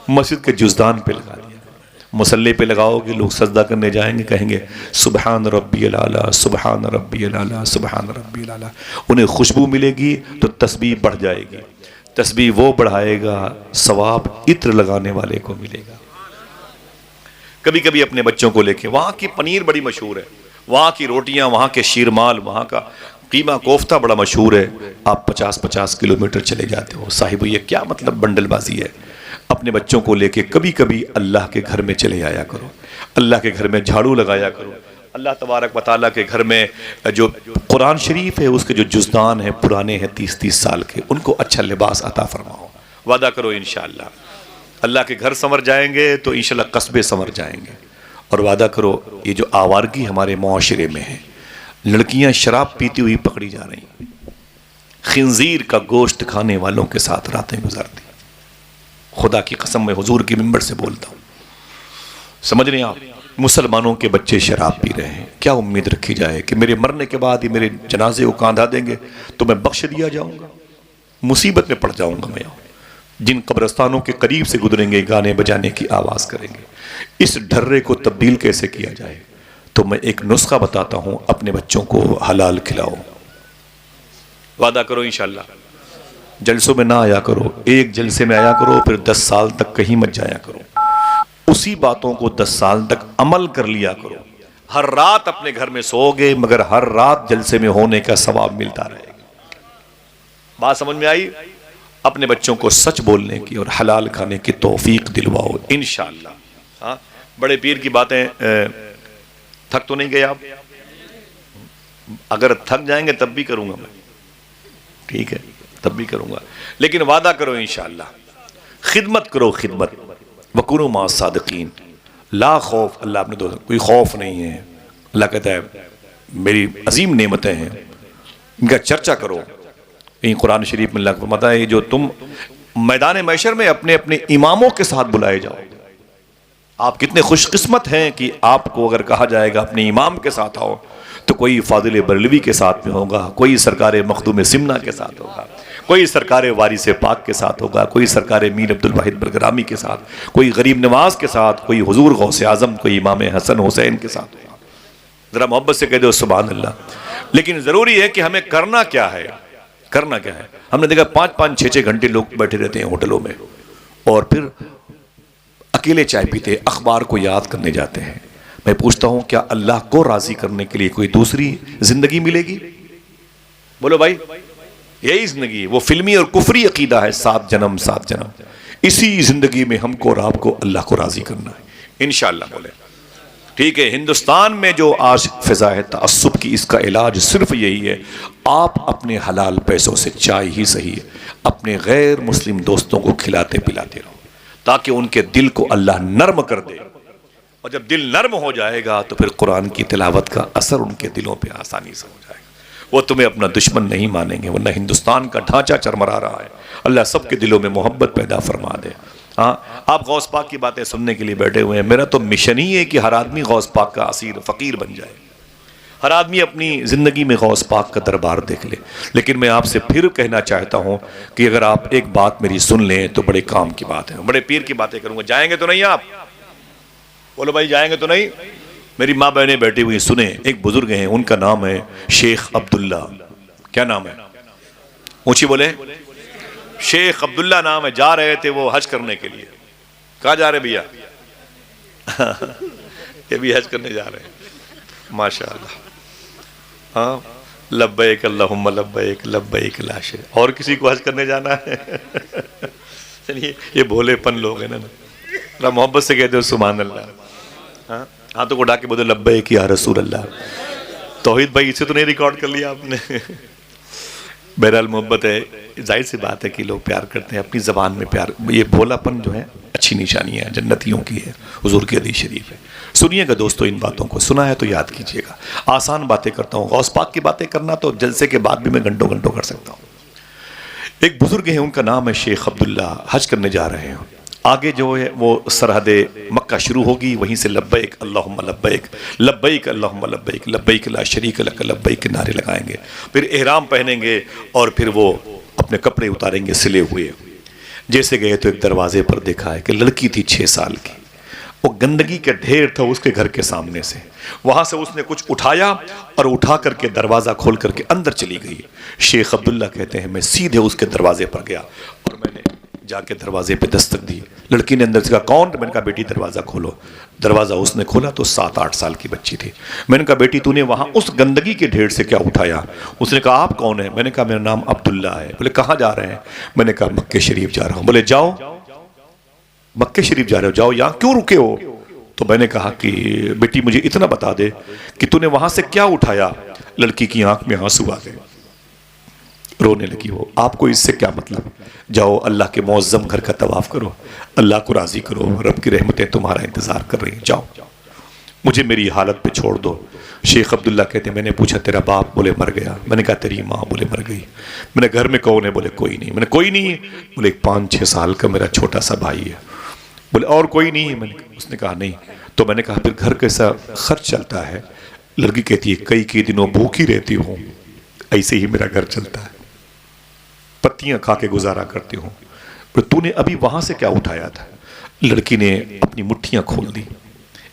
مسجد کے جزدان پہ لگا دیا کرو۔ مصلے پہ لگاؤ گے لوگ سجدہ کرنے جائیں گے کہیں گے سبحان ربی العلیٰ سبحان ربی العلیٰ سبحان ربی العلیٰ، انہیں خوشبو ملے گی تو تسبیح بڑھ جائے گی، تسبیح وہ بڑھائے گا ثواب عطر لگانے والے کو ملے گا۔ کبھی کبھی اپنے بچوں کو لے کے، وہاں کی پنیر بڑی مشہور ہے، وہاں کی روٹیاں، وہاں کے شیرمال، وہاں کا قیمہ کوفتہ بڑا مشہور ہے، آپ 50-50 کلومیٹر چلے جاتے ہو۔ صاحب یہ کیا مطلب بنڈل بازی ہے؟ اپنے بچوں کو لے کے کبھی کبھی اللہ کے گھر میں چلے آیا کرو، اللہ کے گھر میں جھاڑو لگایا کرو، اللہ تبارک و تعالیٰ کے گھر میں جو قرآن شریف ہے اس کے جو جزدان ہیں پرانے ہیں 30-30 سال کے، ان کو اچھا لباس عطا فرماؤ۔ وعدہ کرو انشاءاللہ اللہ کے گھر سنور جائیں گے تو انشاءاللہ قصبے سنور جائیں گے۔ اور وعدہ کرو یہ جو آوارگی ہمارے معاشرے میں ہے، لڑکیاں شراب پیتی ہوئی پکڑی جا رہی ہیں، خنزیر کا گوشت کھانے والوں کے ساتھ راتیں گزارتی، خدا کی قسم میں حضور کی منبر سے بولتا ہوں، سمجھ رہے ہیں آپ؟ مسلمانوں کے بچے شراب پی رہے ہیں، کیا امید رکھی جائے کہ میرے مرنے کے بعد ہی میرے جنازے کو کاندھا دیں گے تو میں بخش دیا جاؤں گا؟ مصیبت میں پڑ جاؤں گا میں۔ جن قبرستانوں کے قریب سے گزریں گے گانے بجانے کی آواز کریں گے، اس ڈھرے کو تبدیل کیسے کیا جائے؟ تو میں ایک نسخہ بتاتا ہوں، اپنے بچوں کو حلال کھلاؤ۔ وعدہ کرو انشاءاللہ جلسوں میں نہ آیا کرو، ایک جلسے میں آیا کرو، پھر 10 سال تک کہیں مت جایا کرو، اسی باتوں کو 10 سال تک عمل کر لیا کرو۔ ہر رات اپنے گھر میں سو گے مگر ہر رات جلسے میں ہونے کا ثواب ملتا رہے گا۔ بات سمجھ میں آئی؟ اپنے بچوں کو سچ بولنے کی اور حلال کھانے کی توفیق دلواؤ انشاءاللہ۔ ہاں بڑے پیر کی باتیں، تھک تو نہیں گئے آپ؟ اگر تھک جائیں گے تب بھی کروں گا میں، ٹھیک ہے تب بھی کروں گا، لیکن وعدہ کرو انشاءاللہ خدمت کرو، خدمت وَكُونُوا مَعَ الصَّادِقِينَ۔ لا خوف، اللہ اپنے دوست کوئی خوف نہیں ہے، اللہ کہتا ہے میری عظیم نعمتیں ہیں، ان کا چرچا کرو۔ قرآن شریف میں اللہ فرماتا ہے جو تم میدان محشر میں اپنے اپنے اماموں کے ساتھ بلائے جاؤ، آپ کتنے خوش قسمت ہیں کہ آپ کو اگر کہا جائے گا اپنے امام کے ساتھ آؤ تو کوئی فاضل بریلوی کے ساتھ میں ہوگا، کوئی سرکار مخدوم سمنا کے ساتھ ہوگا، کوئی سرکار وارث پاک کے ساتھ ہوگا، کوئی سرکار میر عبد الواحد برگرامی کے ساتھ، کوئی غریب نواز کے ساتھ، کوئی حضور غوث اعظم، کوئی امام حسن حسین کے ساتھ ہوگا۔ ذرا محبت سے کہہ دو سبحان اللہ۔ لیکن ضروری ہے کہ ہمیں کرنا کیا ہے، کرنا کیا ہے؟ ہم نے دیکھا 5-5 6-6 گھنٹے لوگ بیٹھے رہتے ہیں ہوٹلوں میں اور پھر اکیلے چائے پیتے، اخبار کو یاد کرنے جاتے ہیں۔ میں پوچھتا ہوں کیا اللہ کو راضی کرنے کے لیے کوئی دوسری زندگی ملے گی؟ بولو بھائی، یہی زندگی، وہ فلمی اور کفری عقیدہ ہے 7 جنم 7 جنم۔ اسی زندگی میں ہم کو اور آپ کو اللہ کو راضی کرنا ہے انشاءاللہ۔ بولے ٹھیک ہے۔ ہندوستان میں جو آج فضا ہے تعصب کی، اس کا علاج صرف یہی ہے، آپ اپنے حلال پیسوں سے چائے ہی صحیح اپنے غیر مسلم دوستوں کو کھلاتے پلاتے رہو تاکہ ان کے دل کو اللہ نرم کر دے، اور جب دل نرم ہو جائے گا تو پھر قرآن کی تلاوت کا اثر ان کے دلوں پہ آسانی سے ہو جائے گا، وہ تمہیں اپنا دشمن نہیں مانیں گے۔ ورنہ ہندوستان کا ڈھانچہ چرمرا رہا ہے، اللہ سب کے دلوں میں محبت پیدا فرما دے۔ ہاں آپ غوث پاک کی باتیں سننے کے لیے بیٹھے ہوئے ہیں، میرا تو مشن ہی ہے کہ ہر آدمی غوث پاک کا اسیر فقیر بن جائے، ہر آدمی اپنی زندگی میں غوث پاک کا دربار دیکھ لے۔ لیکن میں آپ سے پھر کہنا چاہتا ہوں کہ اگر آپ ایک بات میری سن لیں تو بڑے کام کی بات ہے۔ بڑے پیر کی باتیں کروں گا، جائیں گے تو نہیں آپ؟ بولو بھائی جائیں گے تو نہیں؟ میری ماں بہنیں بیٹھی ہوئی سنیں، ایک بزرگ ہیں ان کا نام ہے شیخ عبداللہ۔ کیا نام ہے؟ اونچی بولے۔ شیخ عبداللہ نام ہے، جا رہے تھے وہ حج کرنے کے لیے۔ کہاں جا رہے بھیا؟ یہ بھی حج کرنے جا رہے ہیں، ماشاءاللہ۔ ہاں لبیک اللہم لبیک لبیک لا شریک۔ اور کسی کو حج کرنے جانا ہے؟ چلیے یہ بھولے پن لوگ ہیں نا، محبت سے کہتے ہو سبحان اللہ۔ ہاتھوں کو اٹھا کے بولو لبیک یا رسول اللہ۔ توحید بھائی اسے تو نہیں ریکارڈ کر لیا آپ نے؟ بہرحال محبت ہے، ظاہر سی بات ہے کہ لوگ پیار کرتے ہیں اپنی زبان میں پیار۔ یہ بھولا پن جو ہے اچھی نشانی ہے، جنتیوں کی ہے، حضور کی حدیث شریف ہے۔ سنیے گا دوستو ان باتوں کو، سنا ہے تو یاد کیجئے گا۔ آسان باتیں کرتا ہوں، غوث پاک کی باتیں کرنا تو جلسے کے بعد بھی میں گھنٹوں گھنٹوں کر سکتا ہوں۔ ایک بزرگ ہیں ان کا نام ہے شیخ عبداللہ، حج کرنے جا رہے ہیں۔ آگے جو ہے وہ سرحد مکہ شروع ہوگی، وہیں سے لبیک اللہم لبیک لبیک اللہم لبیک لبیک لا شریک لک لبیک کے نعرے لگائیں گے، پھر احرام پہنیں گے اور پھر وہ اپنے کپڑے اتاریں گے سلے ہوئے۔ جیسے گئے تو ایک دروازے پر دیکھا ہے کہ لڑکی تھی 6 سال کی، وہ گندگی کا ڈھیر تھا اس کے گھر کے سامنے سے، وہاں سے اس نے کچھ اٹھایا اور اٹھا کر کے دروازہ کھول کر کے اندر چلی گئی۔ شیخ عبداللہ کہتے ہیں میں سیدھے اس کے دروازے پر گیا اور میں نے جا کے دروازے پہ دستک دی۔ لڑکی نے اندر سے کہا کون؟ میں نے کہا بیٹی دروازہ کھولو۔ دروازہ اس نے کھولا تو 7-8 سال کی بچی تھی۔ میں نے کہا بیٹی تو نے وہاں اس گندگی کے ڈھیر سے کیا اٹھایا؟ اس نے کہا آپ کون ہیں؟ میں نے کہا میرا نام عبداللہ ہے۔ بولے کہاں جا رہے ہیں؟ میں نے کہا مکہ شریف جا رہا ہوں۔ بولے جاؤ، مکہ شریف جا رہے ہو، جاؤ، یہاں کیوں رکے ہو؟ تو میں نے کہا کہ بیٹی مجھے اتنا بتا دے کہ تو نے وہاں سے کیا اٹھایا؟ لڑکی کی آنکھ میں آنسو آ گئے، رونے لگی وہ۔ آپ کو اس سے کیا مطلب؟ جاؤ اللہ کے معظم گھر کا طواف کرو، اللہ کو راضی کرو، رب کی رحمتیں تمہارا انتظار کر رہی ہیں، جاؤ مجھے میری حالت پہ چھوڑ دو۔ شیخ عبداللہ کہتے ہیں میں نے پوچھا تیرا باپ؟ بولے مر گیا۔ میں نے کہا تیری ماں؟ بولے مر گئی۔ میں نے گھر میں کون ہے؟ بولے کوئی نہیں۔ میں نے کوئی نہیں؟ بولے 5-6 سال کا میرا چھوٹا سا بھائی ہے۔ بولے اور کوئی نہیں؟ میں نے اس نے کہا نہیں۔ تو میں نے کہا پھر گھر کیسا خرچ چلتا ہے؟ لڑکی کہتی ہے کئی دنوں بھوکی رہتی ہوں، ایسے ہی میرا گھر چلتا ہے، پتیاں کھا کے گزارا کرتی ہوں۔ پر تو نے ابھی وہاں سے کیا اٹھایا تھا؟ لڑکی نے اپنی مٹھیاں کھول دی،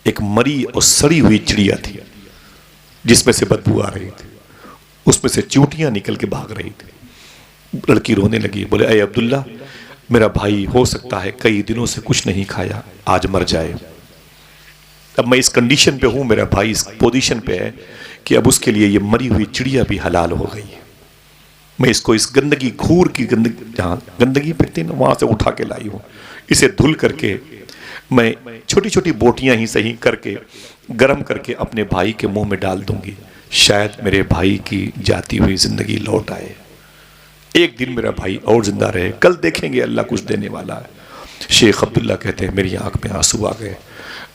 ایک مری اور سڑی ہوئی چڑیا تھی جس میں سے بدبو آ رہی تھی، اس میں سے چیونٹیاں نکل کے بھاگ رہی تھی۔ لڑکی رونے لگی، بولے اے عبداللہ میرا بھائی ہو سکتا ہے کئی دنوں سے کچھ نہیں کھایا، آج مر جائے۔ اب میں اس کنڈیشن پہ ہوں، میرا بھائی اس پوزیشن پہ ہے کہ اب اس کے لیے یہ مری ہوئی چڑیا بھی حلال ہو گئی ہے، میں اس کو اس گندگی گھور کی گندگی جہاں گندگی پھرتی نا وہاں سے اٹھا کے لائی ہوں، اسے دھل کر کے میں چھوٹی چھوٹی بوٹیاں ہی صحیح کر کے گرم کر کے اپنے بھائی کے منہ میں ڈال دوں گی، شاید میرے بھائی کی جاتی ہوئی زندگی لوٹ آئے، ایک دن میرا بھائی اور زندہ رہے، کل دیکھیں گے اللہ کچھ دینے والا ہے۔ شیخ عبداللہ کہتے ہیں میری آنکھ میں آنسو آ گئے،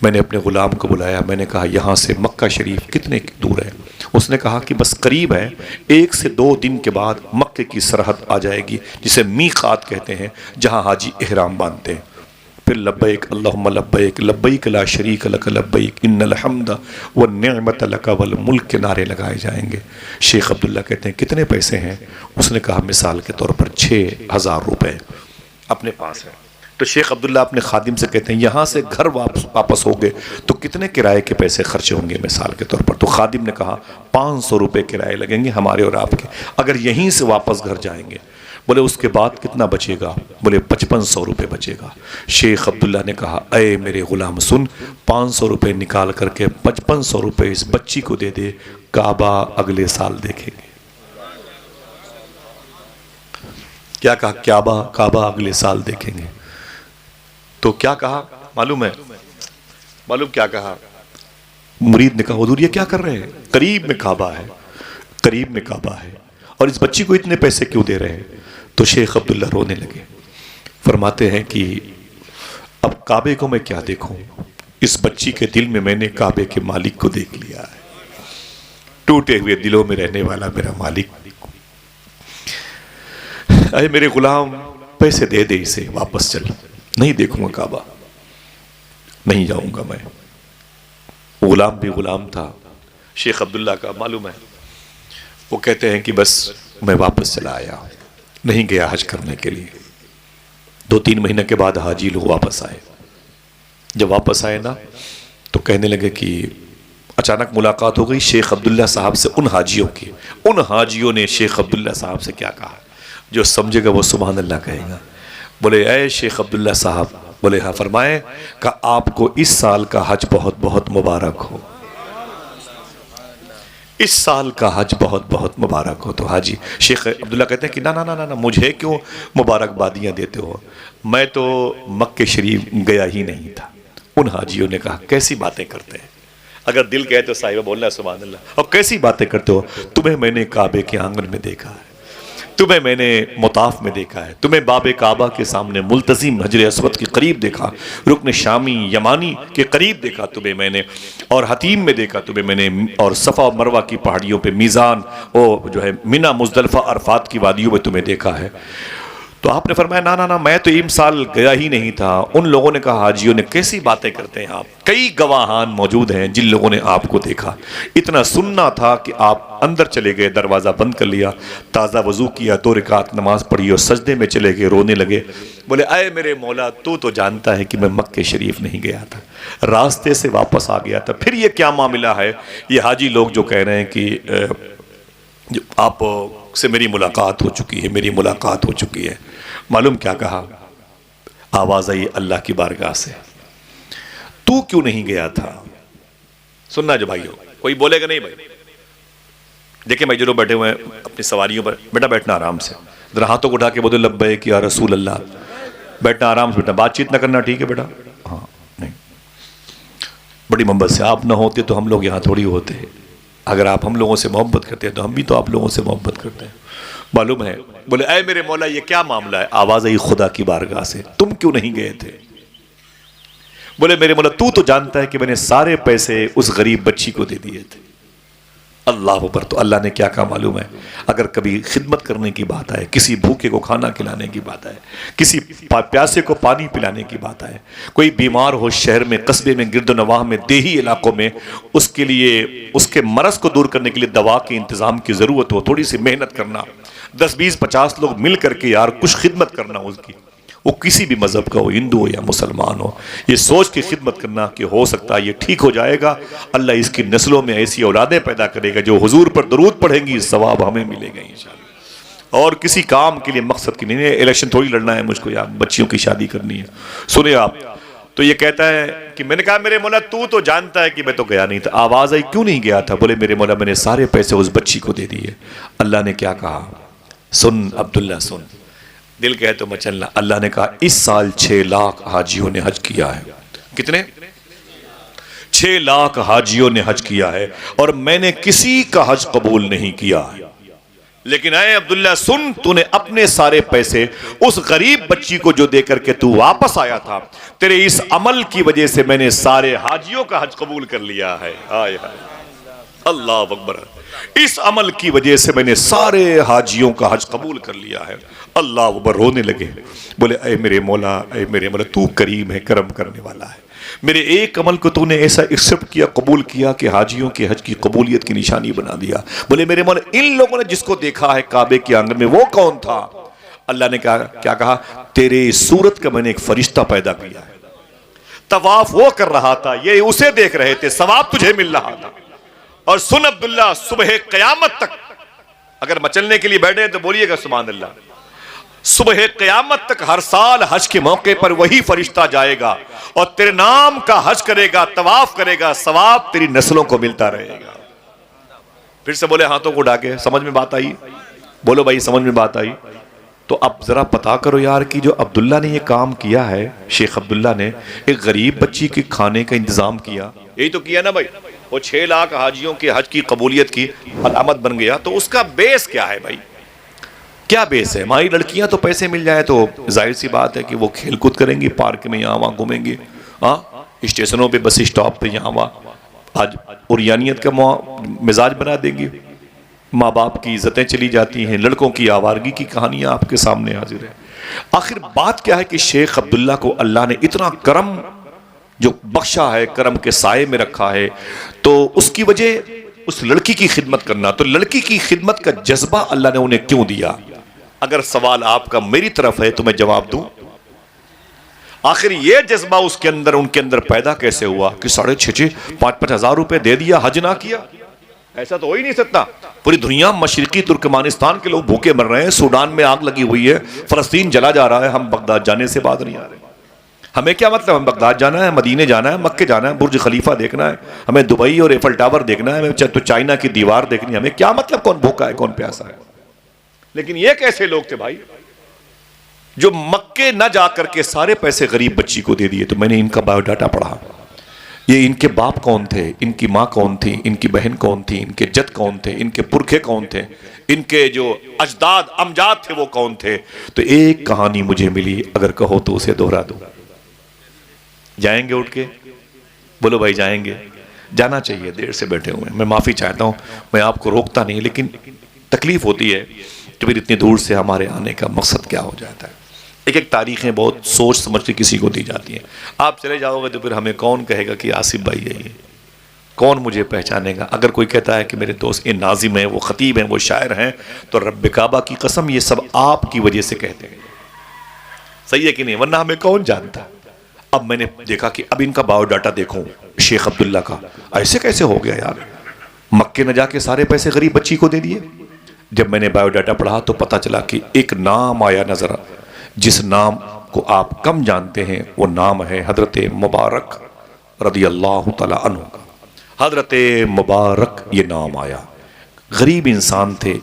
میں نے اپنے غلام کو بلایا، میں نے کہا یہاں سے مکہ شریف کتنے دور ہے؟ اس نے کہا کہ بس قریب ہے، 1 سے 2 دن کے بعد مکہ کی سرحد آ جائے گی جسے میقات کہتے ہیں، جہاں حاجی احرام باندھتے ہیں۔ پھر لبیک اللہم لبیک لبیک لا شریک لک لبیک ان الحمد والنعمت لک والملک کے نعرے لگائے جائیں گے۔ شیخ عبداللہ کہتے ہیں کتنے پیسے ہیں؟ اس نے کہا مثال کے طور پر 6000 روپے اپنے پاس ہے۔ تو شیخ عبداللہ اپنے خادم سے کہتے ہیں یہاں سے گھر واپس ہو گئے تو کتنے کرائے کے پیسے خرچ ہوں گے مثال کے طور پر؟ تو خادم نے کہا 500 روپے کرائے لگیں گے ہمارے اور آپ کے، اگر یہیں سے واپس گھر جائیں گے۔ بولے اس کے بعد کتنا بچے گا؟ بولے 5500 روپے بچے گا۔ شیخ عبداللہ نے کہا اے میرے غلام سن، 500 روپے نکال کر کے 5500 روپے اس بچی کو دے دے، کعبہ اگلے سال دیکھیں گے۔ کیا کہا؟ کعبہ اگلے سال دیکھیں گے۔ تو کیا کہا معلوم ہے؟ معلوم کیا کہا؟ مرید نے کہا حضور یہ کیا کر رہے ہیں؟ قریب میں کعبہ ہے، قریب میں کعبہ ہے، اور اس بچی کو اتنے پیسے کیوں دے رہے ہیں؟ تو شیخ عبداللہ رونے لگے، فرماتے ہیں کہ اب کعبے کو میں کیا دیکھوں، اس بچی کے دل میں نے کعبے کے مالک کو دیکھ لیا ہے، ٹوٹے ہوئے دلوں میں رہنے والا میرا مالک۔ اے میرے غلام پیسے دے دے اسے، واپس چل، نہیں دیکھوں گا کعبہ، نہیں جاؤں گا میں۔ غلام بھی غلام تھا شیخ عبداللہ کا، معلوم ہے وہ کہتے ہیں کہ بس میں واپس چلا آیا، نہیں گیا حج کرنے کے لیے۔ 2-3 مہینے کے بعد حاجی لوگ واپس آئے، جب واپس آئے نا تو کہنے لگے کہ اچانک ملاقات ہو گئی شیخ عبداللہ صاحب سے، ان حاجیوں کی، ان حاجیوں نے شیخ عبداللہ صاحب سے کیا کہا، جو سمجھے گا وہ سبحان اللہ کہے گا۔ بولے اے شیخ عبداللہ صاحب، بولے ہاں فرمائے، کہ آپ کو اس سال کا حج بہت بہت مبارک ہو، اس سال کا حج بہت بہت مبارک ہو۔ تو حاجی شیخ عبداللہ کہتے ہیں کہ نا مجھے کیوں مبارکبادیاں دیتے ہو، میں تو مکہ شریف گیا ہی نہیں تھا۔ ان حاجیوں نے کہا کیسی باتیں کرتے ہیں، اگر دل کہے تو صاحبہ بولنا ہے سبحان اللہ، اور کیسی باتیں کرتے ہو، تمہیں میں نے کعبے کے آنگن میں دیکھا ہے، تمہیں میں نے مطاف میں دیکھا ہے، تمہیں باب کعبہ کے سامنے ملتزم حجر اسود کے قریب دیکھا، رکن شامی یمانی کے قریب دیکھا تمہیں میں نے، اور حتیم میں دیکھا تمہیں میں نے، اور صفا و مروہ کی پہاڑیوں پہ میزان اور جو ہے منی مزدلفہ عرفات کی وادیوں میں تمہیں دیکھا ہے۔ تو آپ نے فرمایا نا میں تو ان سال گیا ہی نہیں تھا۔ ان لوگوں نے کہا حاجیوں نے کیسی باتیں کرتے ہیں آپ، کئی گواہان موجود ہیں جن لوگوں نے آپ کو دیکھا، اتنا سننا تھا کہ آپ اندر چلے گئے، دروازہ بند کر لیا، تازہ وضو کیا، 2 رکعت نماز پڑھی اور سجدے میں چلے گئے، رونے لگے۔ بولے اے میرے مولا تو جانتا ہے کہ میں مکہ شریف نہیں گیا تھا، راستے سے واپس آ گیا تھا، پھر یہ کیا معاملہ ہے؟ یہ حاجی لوگ جو کہہ رہے ہیں کہ آپ سے میری ملاقات ہو چکی ہے، میری ملاقات ہو چکی ہے۔ معلوم کیا کہا؟ آواز آئی اللہ کی بارگاہ سے، تو کیوں نہیں گیا تھا؟ سننا جو بھائیو، کوئی بولے گا نہیں بھائی؟ دیکھیں بھائی جو لوگ بیٹھے ہوئے ہیں اپنی سواریوں پر، بیٹا بیٹھنا آرام سے، ذرا ہاتھوں کو اٹھا کے بولے لبیک یا رسول اللہ، بیٹھنا آرام سے، بیٹھنا، بات چیت نہ کرنا، ٹھیک ہے بیٹا؟ ہاں نہیں، بڑی محبت سے، آپ نہ ہوتے تو ہم لوگ یہاں تھوڑی ہوتے، اگر آپ ہم لوگوں سے محبت کرتے ہیں تو ہم بھی تو آپ لوگوں سے محبت کرتے ہیں، معلوم ہے؟ بولے اے میرے مولا یہ کیا معاملہ ہے؟ آواز آئی خدا کی بارگاہ سے، تم کیوں نہیں گئے تھے؟ بولے میرے مولا تو جانتا ہے کہ میں نے سارے پیسے اس غریب بچی کو دے دیے تھے، اللہ اکبر. تو اللہ نے کیا کہا معلوم ہے؟ اگر کبھی خدمت کرنے کی بات آئے، کسی بھوکے کو کھانا کھلانے کی بات آئے، کسی پیاسے کو پانی پلانے کی بات آئے، کوئی بیمار ہو شہر میں، قصبے میں، گرد و نواح میں، دیہی علاقوں میں، اس کے لیے اس کے مرض کو دور کرنے کے لیے دوا کے انتظام کی ضرورت ہو، تھوڑی سی محنت کرنا، 10 20 50 لوگ مل کر کے یار کچھ خدمت کرنا اس کی، وہ کسی بھی مذہب کا ہو، ہندو ہو یا مسلمان ہو، یہ سوچ کے خدمت کرنا کہ ہو سکتا ہے یہ ٹھیک ہو جائے گا، اللہ اس کی نسلوں میں ایسی اولادیں پیدا کرے گا جو حضور پر درود پڑھیں گی، ثواب ہمیں ملے گا انشاءاللہ. اور کسی کام کے لیے مقصد کی نہیں ہے، الیکشن تھوڑی لڑنا ہے مجھ کو یا بچیوں کی شادی کرنی ہے. سنیں آپ، تو یہ کہتا ہے کہ میں نے کہا میرے مولا تو جانتا ہے کہ میں تو گیا نہیں تھا. آواز آئی کیوں نہیں گیا تھا؟ بولے میرے مولا میں نے سارے پیسے اس بچی کو دے دیے. اللہ نے کیا کہا؟ سن عبداللہ سن، دل کہے تو مچلنا. اللہ نے کہا اس سال 6 لاکھ حاجیوں نے حج کیا ہے. کتنے؟ 6 لاکھ حاجیوں نے حج کیا ہے اور میں نے کسی کا حج قبول نہیں کیا. لیکن اے عبداللہ سن، تو نے اپنے سارے پیسے اس غریب بچی کو جو دے کر کے تو واپس آیا تھا، تیرے اس عمل کی وجہ سے میں نے سارے حاجیوں کا حج قبول کر لیا ہے. آئے اللہ اکبر. اس عمل کی وجہ سے میں نے سارے حاجیوں کا حج قبول کر لیا ہے. اللہ اکبر. رونے لگے، بولے اے میرے مولا تو کریم ہے، کرم کرنے والا ہے. میرے ایک عمل کو تو نے ایسا ایکسپٹ کیا، قبول کیا کہ حاجیوں کے حج کی قبولیت کی نشانی بنا دیا. بولے میرے مولا ان لوگوں نے جس کو دیکھا ہے کعبے کے آنگن میں وہ کون تھا؟ اللہ نے کیا کہا؟ تیرے صورت کا میں نے ایک فرشتہ پیدا کیا ہے، طواف وہ کر رہا تھا، یہ اسے دیکھ رہے تھے، ثواب تجھے مل رہا تھا. اور سن عبداللہ، صبح قیامت تک اگر مچلنے کے لیے بیٹھے تو بولیے گا سبحان اللہ، صبح قیامت تک ہر سال حج کے موقع پر وہی فرشتہ جائے گا اور تیرے نام کا حج کرے گا، طواف کرے گا، ثواب تیری نسلوں کو ملتا رہے گا. پھر سے بولے ہاتھوں کو اٹھا کے. سمجھ میں بات آئی؟ بولو بھائی سمجھ میں بات آئی؟ تو اب ذرا پتا کرو یار کہ جو عبداللہ نے یہ کام کیا ہے، شیخ عبداللہ نے ایک غریب بچی کے کھانے کا انتظام کیا، یہی تو کیا نا بھائی. وہ 6 لاکھ حاجیوں کے حج کی قبولیت کی علامت بن گیا. تو اس کا بیس کیا ہے بھائی؟ کیا بیس ہے؟ ہماری لڑکیاں تو پیسے مل جائے تو ظاہر سی بات ہے کہ وہ کھیل کود کریں گی، پارک میں یہاں وہاں گھومیں گی، اسٹیشنوں پہ بس اسٹاپ پہ یہاں وہاں، آج اوریانیت کا مزاج بنا دیں گی. ماں باپ کی عزتیں چلی جاتی ہیں، لڑکوں کی آوارگی کی کہانیاں آپ کے سامنے حاضر ہیں. آخر بات کیا ہے کہ شیخ عبداللہ کو اللہ نے اتنا کرم جو بخشا ہے، کرم کے سائے میں رکھا ہے، تو اس کی وجہ اس لڑکی کی خدمت کرنا. تو لڑکی کی خدمت کا جذبہ اللہ نے انہیں کیوں دیا؟ اگر سوال آپ کا میری طرف ہے تو میں جواب دوں. آخر یہ جذبہ ان کے اندر پیدا کیسے ہوا کہ 6.5 5 ہزار روپے دے دیا، حج نہ کیا؟ ایسا تو ہو ہی نہیں سکتا. پوری دنیا مشرقی ترکمانستان کے لوگ بھوکے مر رہے ہیں، سوڈان میں آگ لگی ہوئی ہے، فلسطین جلا جا رہا ہے، ہم بغداد جانے سے بعد نہیں آ رہے. ہمیں کیا مطلب؟ ہم بغداد جانا ہے، مدینے جانا ہے، مکے جانا ہے، برج خلیفہ دیکھنا ہے، ہمیں دبئی اور ایفل ٹاور دیکھنا ہے، ہمیں تو چائنا کی دیوار دیکھنی ہے. ہمیں کیا مطلب کون بھوکا ہے کون پیاسا ہے؟ لیکن یہ کیسے لوگ تھے بھائی جو مکے نہ جا کر کے سارے پیسے غریب بچی کو دے دیے؟ تو میں نے ان کا بایو ڈاٹا پڑھا. یہ ان کے باپ کون تھے، ان کی ماں کون تھی، ان کی بہن کون تھی، ان کے جد کون تھے، ان کے پرکھے کون تھے، ان کے جو اجداد امجاد تھے وہ کون تھے. تو ایک کہانی مجھے ملی، اگر کہو تو اسے دوہرا دوں. جائیں گے اٹھ کے؟ بولو بھائی جائیں گے؟ جانا چاہیے. دیر سے بیٹھے ہوئے ہیں، میں معافی چاہتا ہوں، میں آپ کو روکتا نہیں، لیکن تکلیف ہوتی ہے کہ پھر اتنی دور سے ہمارے آنے کا مقصد کیا ہو جاتا ہے. ایک تاریخیں بہت سوچ سمجھ کے کسی کو دی جاتی ہیں. آپ چلے جاؤ گے تو پھر ہمیں کون کہے گا کہ آصف بھائی ہے یہ؟ کون مجھے پہچانے گا؟ اگر کوئی کہتا ہے کہ میرے دوست یہ ناظم ہیں، وہ خطیب ہیں، وہ شاعر ہیں، تو رب کعبہ کی قسم یہ سب آپ کی وجہ سے کہتے ہیں. صحیح ہے کہ نہیں؟ ورنہ ہمیں کون جانتا. اب میں نے دیکھا کہ اب ان کا بایو ڈاٹا دیکھوں شیخ عبداللہ کا، ایسے کیسے ہو گیا یار؟ مکے نہ جا کے سارے پیسے غریب بچی کو دے دیے. جب میں نے بایو ڈاٹا پڑھا تو پتا چلا کہ ایک نام آیا نظر، جس نام کو آپ کم جانتے ہیں، وہ نام ہے حضرت مبارک رضی اللہ تعالی عنہ کا. حضرت مبارک یہ نام آیا. غریب انسان تھے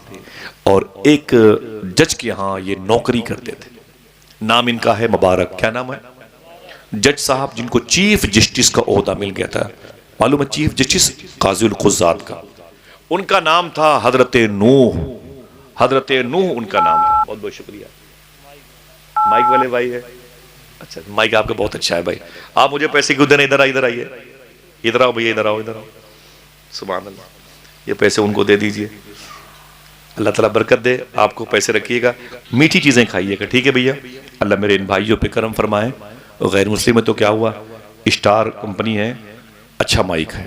اور ایک جج کے ہاں یہ نوکری کرتے تھے. نام ان کا ہے مبارک. کیا نام ہے؟ جج صاحب جن کو چیف جسٹس کا عہدہ مل گیا تھا، معلوم ہے چیف جسٹس قاضی القضات کا، ان کا نام تھا حضرت نوح. حضرت نوح ان کا نام ہے. بہت بہت شکریہ. مائک والے بھائی ہے؟ اچھا مائک آپ کا بہت اچھا ہے بھائی. آپ مجھے پیسے کیوں دینا؟ ادھر آئیے، ادھر آئیے، ادھر آؤ بھیا، ادھر آؤ، ادھر آؤ. سبحان اللہ. یہ پیسے ان کو دے دیجئے، اللہ تعالیٰ برکت دے، آپ کو پیسے رکھیے گا، میٹھی چیزیں کھائیے گا، ٹھیک ہے بھیا؟ اللہ میرے ان بھائیوں پہ کرم فرمائے۔ غیر مسلم ہے تو کیا ہوا، اسٹار کمپنی ہے، اچھا مائک ہے،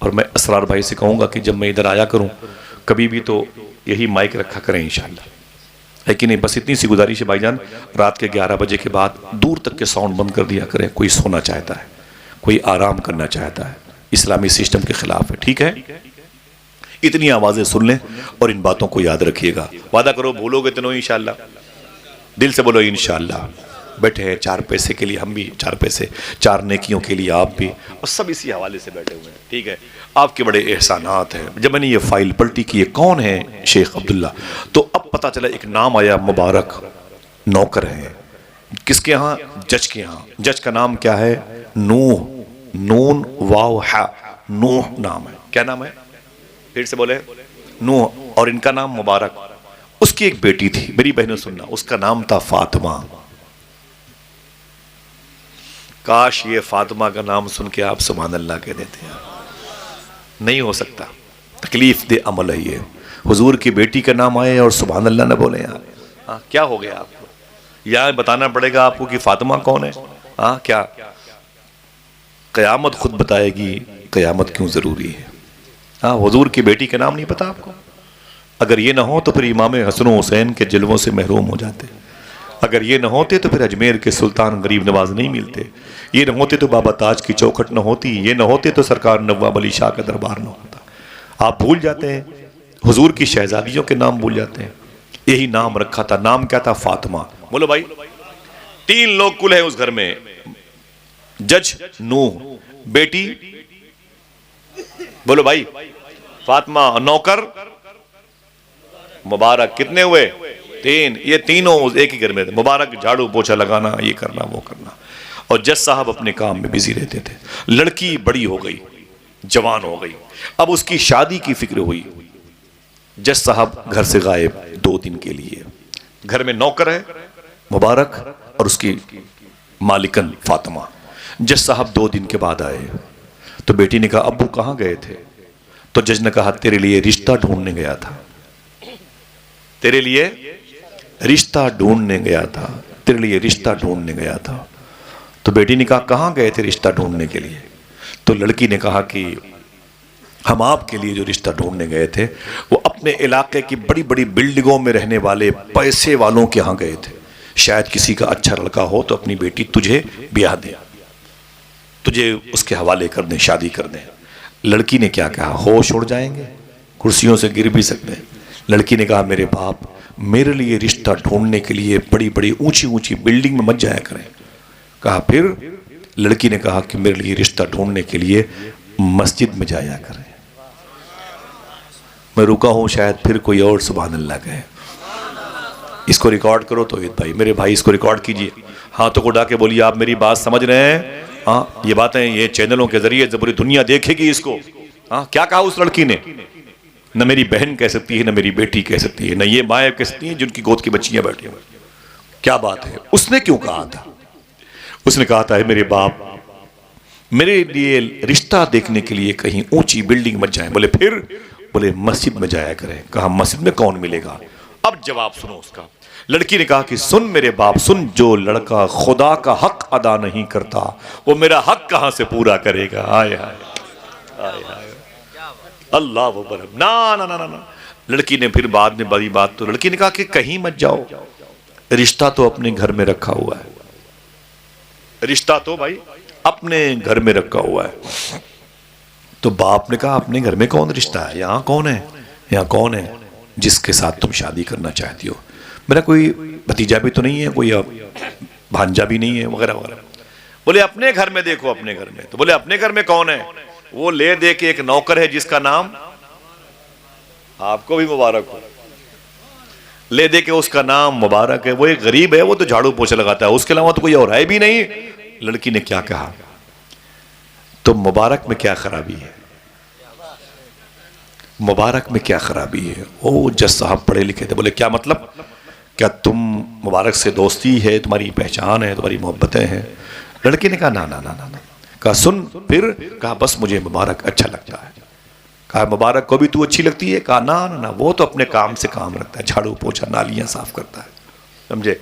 اور میں اسرار بھائی سے کہوں گا کہ جب میں ادھر آیا کروں کبھی بھی تو یہی مائک رکھا کریں انشاءاللہ، ہے کہ نہیں؟ بس اتنی سی گزارش ہے بھائی جان، رات کے 11 بجے کے بعد دور تک کے ساؤنڈ بند کر دیا کریں، کوئی سونا چاہتا ہے، کوئی آرام کرنا چاہتا ہے، اسلامی سسٹم کے خلاف ہے، ٹھیک ہے؟ اتنی آوازیں سن لیں اور ان باتوں کو یاد رکھیے گا، وعدہ کرو بھولو گے تو نہیں انشاءاللہ، دل سے بولو انشاءاللہ۔ بیٹھے ہیں 4 پیسے کے لیے ہم بھی، 4 پیسے 4 نیکیوں کے لیے آپ بھی، اور سب اسی حوالے سے بیٹھے ہوئے ہیں، ٹھیک ہے؟ آپ کے بڑے احسانات ہیں۔ جب میں نے یہ فائل پلٹی کی، یہ کون ہے شیخ عبداللہ، تو اب پتہ چلا ایک نام آیا، مبارک نوکر ہیں، کس کے ہاں؟ جج کے ہاں۔ جج کا نام کیا ہے؟ نوح، نون واو ہا، نوح نام ہے۔ کیا نام ہے؟ پھر سے بولے، نوح، اور ان کا نام مبارک۔ اس کی ایک بیٹی تھی، میری بہنوں سننا، اس کا نام تھا فاطمہ۔ کاش یہ فاطمہ کا نام سن کے آپ سبحان اللہ کہہ دیتے ہیں، نہیں ہو سکتا، تکلیف دہ عمل ہے یہ، حضور کی بیٹی کا نام آئے اور سبحان اللہ نہ بولیں آپ، کیا ہو گیا آپ کو؟ یا بتانا پڑے گا آپ کو کہ فاطمہ کون ہے؟ کیا قیامت خود بتائے گی قیامت کیوں ضروری ہے؟ حضور کی بیٹی کا نام نہیں پتا آپ کو؟ اگر یہ نہ ہو تو پھر امام حسن و حسین کے جلووں سے محروم ہو جاتے، اگر یہ نہ ہوتے تو پھر اجمیر کے سلطان غریب نواز نہیں ملتے، یہ نہ ہوتے تو بابا تاج کی چوکھٹ نہ ہوتی، یہ نہ ہوتے تو سرکار نواب علی شاہ کا دربار نہ ہوتا۔ آپ بھول جاتے ہیں، حضور کی شہزادیوں کے نام بھول جاتے ہیں، یہی نام رکھا تھا، نام کیا تھا؟ فاطمہ۔ بولو بھائی، 3 لوگ کل ہیں اس گھر میں، جج نوح، بیٹی بولو بھائی فاطمہ، نوکر مبارک۔ کتنے ہوئے؟ 3۔ یہ تینوں ایک ہی گھر میں تھے، مبارک جھاڑو پوچھا لگانا، یہ کرنا وہ کرنا، اور جج صاحب اپنے کام میں بزی رہتے تھے۔ لڑکی بڑی ہو گئی، جوان ہو گئی، اب اس کی شادی کی فکر ہوئی۔ جج صاحب گھر سے غائب 2 دن کے لیے، گھر میں نوکر ہے مبارک اور اس کی مالکن فاطمہ۔ جج صاحب 2 دن کے بعد آئے تو بیٹی نے کہا ابو کہاں گئے تھے؟ تو جج نے کہا تیرے لیے رشتہ ڈھونڈنے گیا تھا، تیرے لیے رشتہ ڈھونڈنے گیا تھا، تیرے لیے رشتہ ڈھونڈنے گیا تھا۔ تو بیٹی نے کہا کہاں گئے تھے رشتہ ڈھونڈنے کے لیے؟ تو لڑکی نے کہا کہ ہم آپ کے لیے جو رشتہ ڈھونڈنے گئے تھے وہ اپنے علاقے کی بڑی بڑی بلڈنگوں میں رہنے والے پیسے والوں کے ہاں گئے تھے، شاید کسی کا اچھا لڑکا ہو تو اپنی بیٹی تجھے بیاہ دے، تجھے اس کے حوالے کر دیں، شادی کر دیں۔ لڑکی نے کیا کہا؟ ہوش اڑ جائیں گے، کرسیوں سے گر بھی سکتے ہیں۔ لڑکی نے کہا میرے باپ میرے لیے رشتہ ڈھونڈنے کے لیے بڑی بڑی اونچی اونچی بلڈنگ میں مت جایا کریں۔ کہا پھر؟ لڑکی نے کہا کہ میرے لیے رشتہ ڈھونڈنے کے لیے مسجد میں جایا کریں۔ میں رکا ہوں، شاید پھر کوئی اور سبحان اللہ کہے۔ اس کو ریکارڈ کرو توحید بھائی، میرے بھائی اس کو ریکارڈ کیجئے، ہاتھوں کو اٹھا کے بولیے آپ میری بات سمجھ رہے ہیں؟ یہ باتیں یہ چینلوں کے ذریعے پوری دنیا دیکھے گی اس کو۔ کیا کہا اس لڑکی نے؟ نہ میری بہن کہہ سکتی ہے، نہ میری بیٹی کہہ سکتی ہے، نہ یہ مائیں کہہ سکتی ہیں جن کی گود کی بچیاں بیٹھی ہیں۔ کیا بات ہے؟ اس نے کیوں کہا تھا؟ اس نے کہا تھا میرے باپ میرے لیے رشتہ دیکھنے کے لیے کہیں اونچی بلڈنگ مت جائیں۔ بولے پھر؟ بولے مسجد میں جایا کریں۔ کہا مسجد میں کون ملے گا؟ اب جواب سنو اس کا۔ لڑکی نے کہا کہ سن میرے باپ سن، جو لڑکا خدا کا حق ادا نہیں کرتا وہ میرا حق کہاں سے پورا کرے گا؟ آئے آئے آئے اللہ اکبر۔ نا لڑکی نے پھر بعد میں بڑی بات، تو لڑکی نے کہا کہ کہیں مت جاؤ، رشتہ تو اپنے گھر میں رکھا ہوا ہے، رشتہ تو بھائی اپنے گھر میں رکھا ہوا ہے۔ تو باپ نے کہا اپنے گھر میں کون رشتہ ہے؟ یہاں کون ہے؟ یہاں کون ہے جس کے ساتھ تم شادی کرنا چاہتی ہو؟ میرا کوئی بھتیجا بھی تو نہیں ہے، کوئی بھانجا بھی نہیں ہے وغیرہ وغیرہ۔ بولے اپنے گھر میں دیکھو، اپنے گھر میں۔ تو بولے اپنے گھر میں کون ہے؟ وہ لے دے کے ایک نوکر ہے جس کا نام، آپ کو بھی مبارک ہو، لے دے کے اس کا نام مبارک ہے، وہ ایک غریب ہے، وہ تو جھاڑو پوچھا لگاتا ہے، اس کے علاوہ تو کوئی اور ہے بھی نہیں۔ لڑکی نے کیا کہا؟ تو مبارک میں کیا خرابی ہے؟ مبارک میں کیا خرابی ہے؟ او جج صاحب پڑھے لکھے تھے، بولے کیا مطلب؟ کیا تم مبارک سے دوستی ہے، تمہاری پہچان ہے، تمہاری محبتیں ہیں؟ لڑکی نے کہا نا نا نا نا۔ کہا سن پھر؟ کہا بس مجھے مبارک اچھا لگتا ہے، کہا مبارک کو بھی تو اچھی لگتی ہے؟ کہا نا وہ تو اپنے کام سے کام رکھتا ہے، جھاڑو پوچھا نالیاں صاف کرتا ہے، سمجھے؟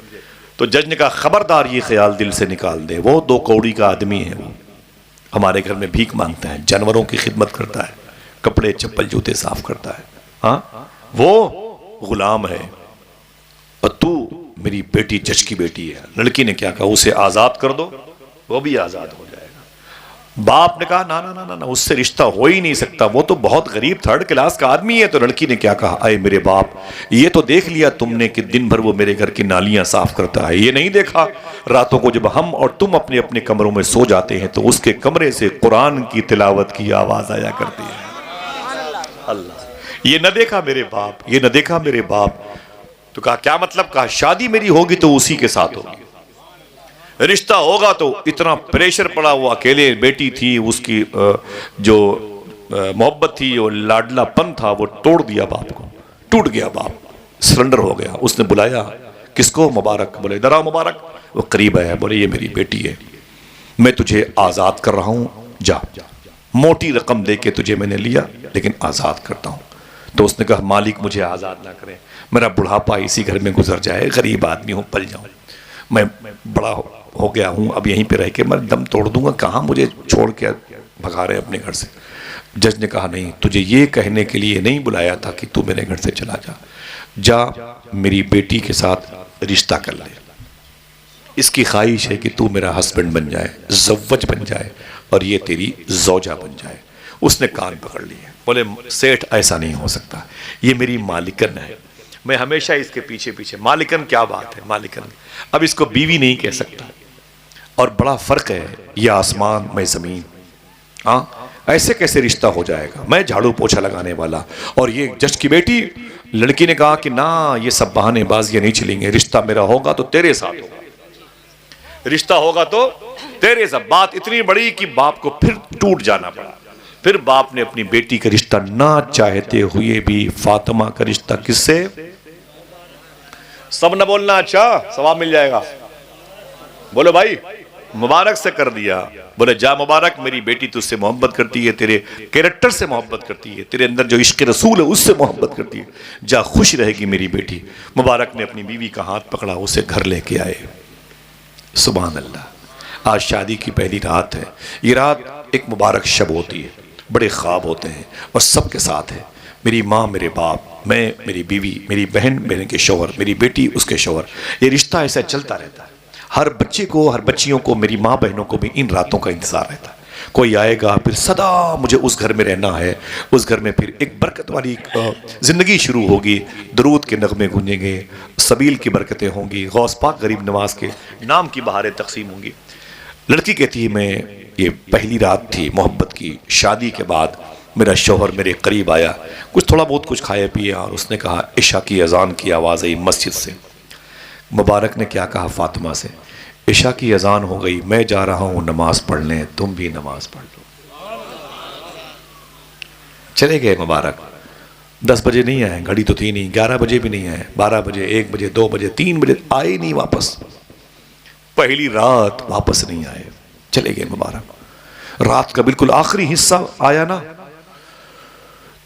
تو جج نے کہا خبردار یہ خیال دل سے نکال دے، وہ 2 کوڑی کا آدمی ہے، وہ ہمارے گھر میں بھیک مانگتا ہے، جانوروں کی خدمت کرتا ہے، کپڑے چپل جوتے صاف کرتا ہے، ہاں وہ غلام ہے، اور تو میری بیٹی جج کی بیٹی ہے۔ لڑکی نے کیا کہا اسے آزاد کر دو، وہ بھی آزاد ہو جائے گا۔ باپ نے کہا نا نا نا نا اس سے رشتہ ہو ہی نہیں سکتا، وہ تو بہت غریب 3rd کلاس کا آدمی ہے۔ تو لڑکی نے کیا کہا اے میرے باپ، یہ تو دیکھ لیا تم نے کہ دن بھر وہ میرے گھر کی نالیاں صاف کرتا ہے، یہ نہیں دیکھا راتوں کو جب ہم اور تم اپنے اپنے کمروں میں سو جاتے ہیں تو اس کے کمرے سے قرآن کی تلاوت کی آواز آیا کرتی ہے؟ اللہ، یہ نہ دیکھا میرے باپ، یہ نہ دیکھا میرے باپ۔ تو کہا کیا مطلب؟ کہا شادی میری ہوگی تو اسی کے ساتھ ہوگی، رشتہ ہوگا تو اتنا پریشر پڑا، وہ اکیلے بیٹی تھی، اس کی جو محبت تھی اور لاڈلا پن تھا وہ توڑ دیا باپ کو، ٹوٹ گیا، باپ سرنڈر ہو گیا۔ اس نے بلایا کس کو؟ مبارک۔ بولے ادھر آؤ مبارک۔ وہ قریب آیا، بولے یہ میری بیٹی ہے، میں تجھے آزاد کر رہا ہوں، جا، موٹی رقم دے کے تجھے میں نے لیا لیکن آزاد کرتا ہوں۔ تو اس نے کہا مالک مجھے آزاد نہ کرے، میرا بڑھاپا اسی گھر میں گزر جائے، غریب آدمی ہوں، پل جاؤں، میں بڑا ہو گیا ہوں، اب یہیں پہ رہ کے میں دم توڑ دوں گا، کہاں مجھے چھوڑ کے بھگا رہے اپنے گھر سے۔ جج نے کہا نہیں، تجھے یہ کہنے کے لیے نہیں بلایا تھا کہ تو میرے گھر سے چلا جا، جا میری بیٹی کے ساتھ رشتہ کر لے، اس کی خواہش ہے کہ تو میرا ہسبینڈ بن جائے، زوج بن جائے اور یہ تیری زوجہ بن جائے۔ اس نے کان پکڑ لیے، بولے سیٹھ ایسا نہیں ہو سکتا، یہ میری مالکن ہے، میں ہمیشہ اس کے پیچھے پیچھے، مالکن کیا بات ہے، مالکن، اب اس کو بیوی نہیں کہہ سکتا، اور بڑا فرق ہے، یہ آسمان میں زمین، ہاں ایسے کیسے رشتہ ہو جائے گا، میں جھاڑو پوچھا لگانے والا اور یہ جج کی بیٹی۔ لڑکی نے کہا کہ نہ یہ سب بہانے بازیاں نہیں چلیں گے، رشتہ میرا ہوگا تو تیرے ساتھ ہوگا، رشتہ ہوگا تو تیرے ساتھ۔ بات اتنی بڑی کہ باپ کو پھر ٹوٹ جانا پڑا، پھر باپ نے اپنی بیٹی کا رشتہ نہ چاہتے ہوئے بھی فاطمہ کا رشتہ کس سے؟ سب نہ بولنا، اچھا ثواب مل جائے گا، بولو بھائی، مبارک سے کر دیا۔ بولے جا مبارک، میری بیٹی تجھ سے محبت کرتی ہے، تیرے کیریکٹر سے محبت کرتی ہے، تیرے اندر جو عشق رسول ہے اس سے محبت کرتی ہے، جا خوش رہے گی میری بیٹی۔ مبارک نے اپنی بیوی کا ہاتھ پکڑا، اسے گھر لے کے آئے۔ سبحان اللہ، آج شادی کی پہلی رات ہے، یہ رات ایک مبارک شب ہوتی ہے، بڑے خواب ہوتے ہیں اور سب کے ساتھ ہے، میری ماں میرے باپ، میں میری بیوی، میری بہن بہن کے شوہر، میری بیٹی اس کے شوہر، یہ رشتہ ایسا چلتا رہتا ہے۔ ہر بچے کو، ہر بچیوں کو، میری ماں بہنوں کو بھی ان راتوں کا انتظار رہتا ہے، کوئی آئے گا پھر صدا مجھے اس گھر میں رہنا ہے، اس گھر میں پھر ایک برکت والی زندگی شروع ہوگی، درود کے نغمے گونجیں گے، سبیل کی برکتیں ہوں گی، غوث پاک غریب نواز کے نام کی بہاریں تقسیم ہوں گی۔ لڑکی کہتی ہے میں یہ پہلی رات تھی محبت کی، شادی کے بعد میرا شوہر میرے قریب آیا، کچھ تھوڑا بہت کچھ کھایا پیے، اور اس نے کہا عشاء کی اذان کی آواز آئی مسجد سے۔ مبارک نے کیا کہا فاطمہ سے؟ عشاء کی اذان ہو گئی، میں جا رہا ہوں نماز پڑھنے، تم بھی نماز پڑھ لو۔ چلے گئے مبارک، 10 بجے نہیں آئے، گھڑی تو تھی نہیں، 11 بجے بھی نہیں آئے، 12 بجے، 1 بجے، 2 بجے، 3 بجے، آئے نہیں واپس، پہلی رات واپس نہیں آئے، چلے گئے مبارک۔ رات کا بالکل آخری حصہ آیا نا،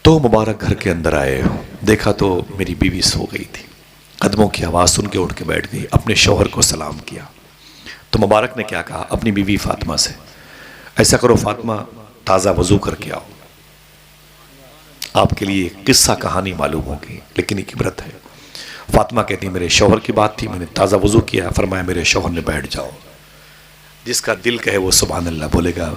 تو مبارک گھر کے اندر آئے، دیکھا تو میری بیوی سو گئی تھی، قدموں کی آواز سن کے اٹھ کے بیٹھ گئی، اپنے شوہر کو سلام کیا۔ تو مبارک نے کیا کہا اپنی بیوی فاطمہ سے؟ ایسا کرو فاطمہ، تازہ وضو کر کے آؤ، آپ کے لیے قصہ کہانی معلوم ہوگی لیکن ایک عبرت ہے۔ فاطمہ کہتی میرے شوہر کی بات تھی، میں نے تازہ وضو کیا، فرمایا میرے شوہر نے بیٹھ جاؤ، جس کا دل کہے وہ سبحان اللہ بولے گا۔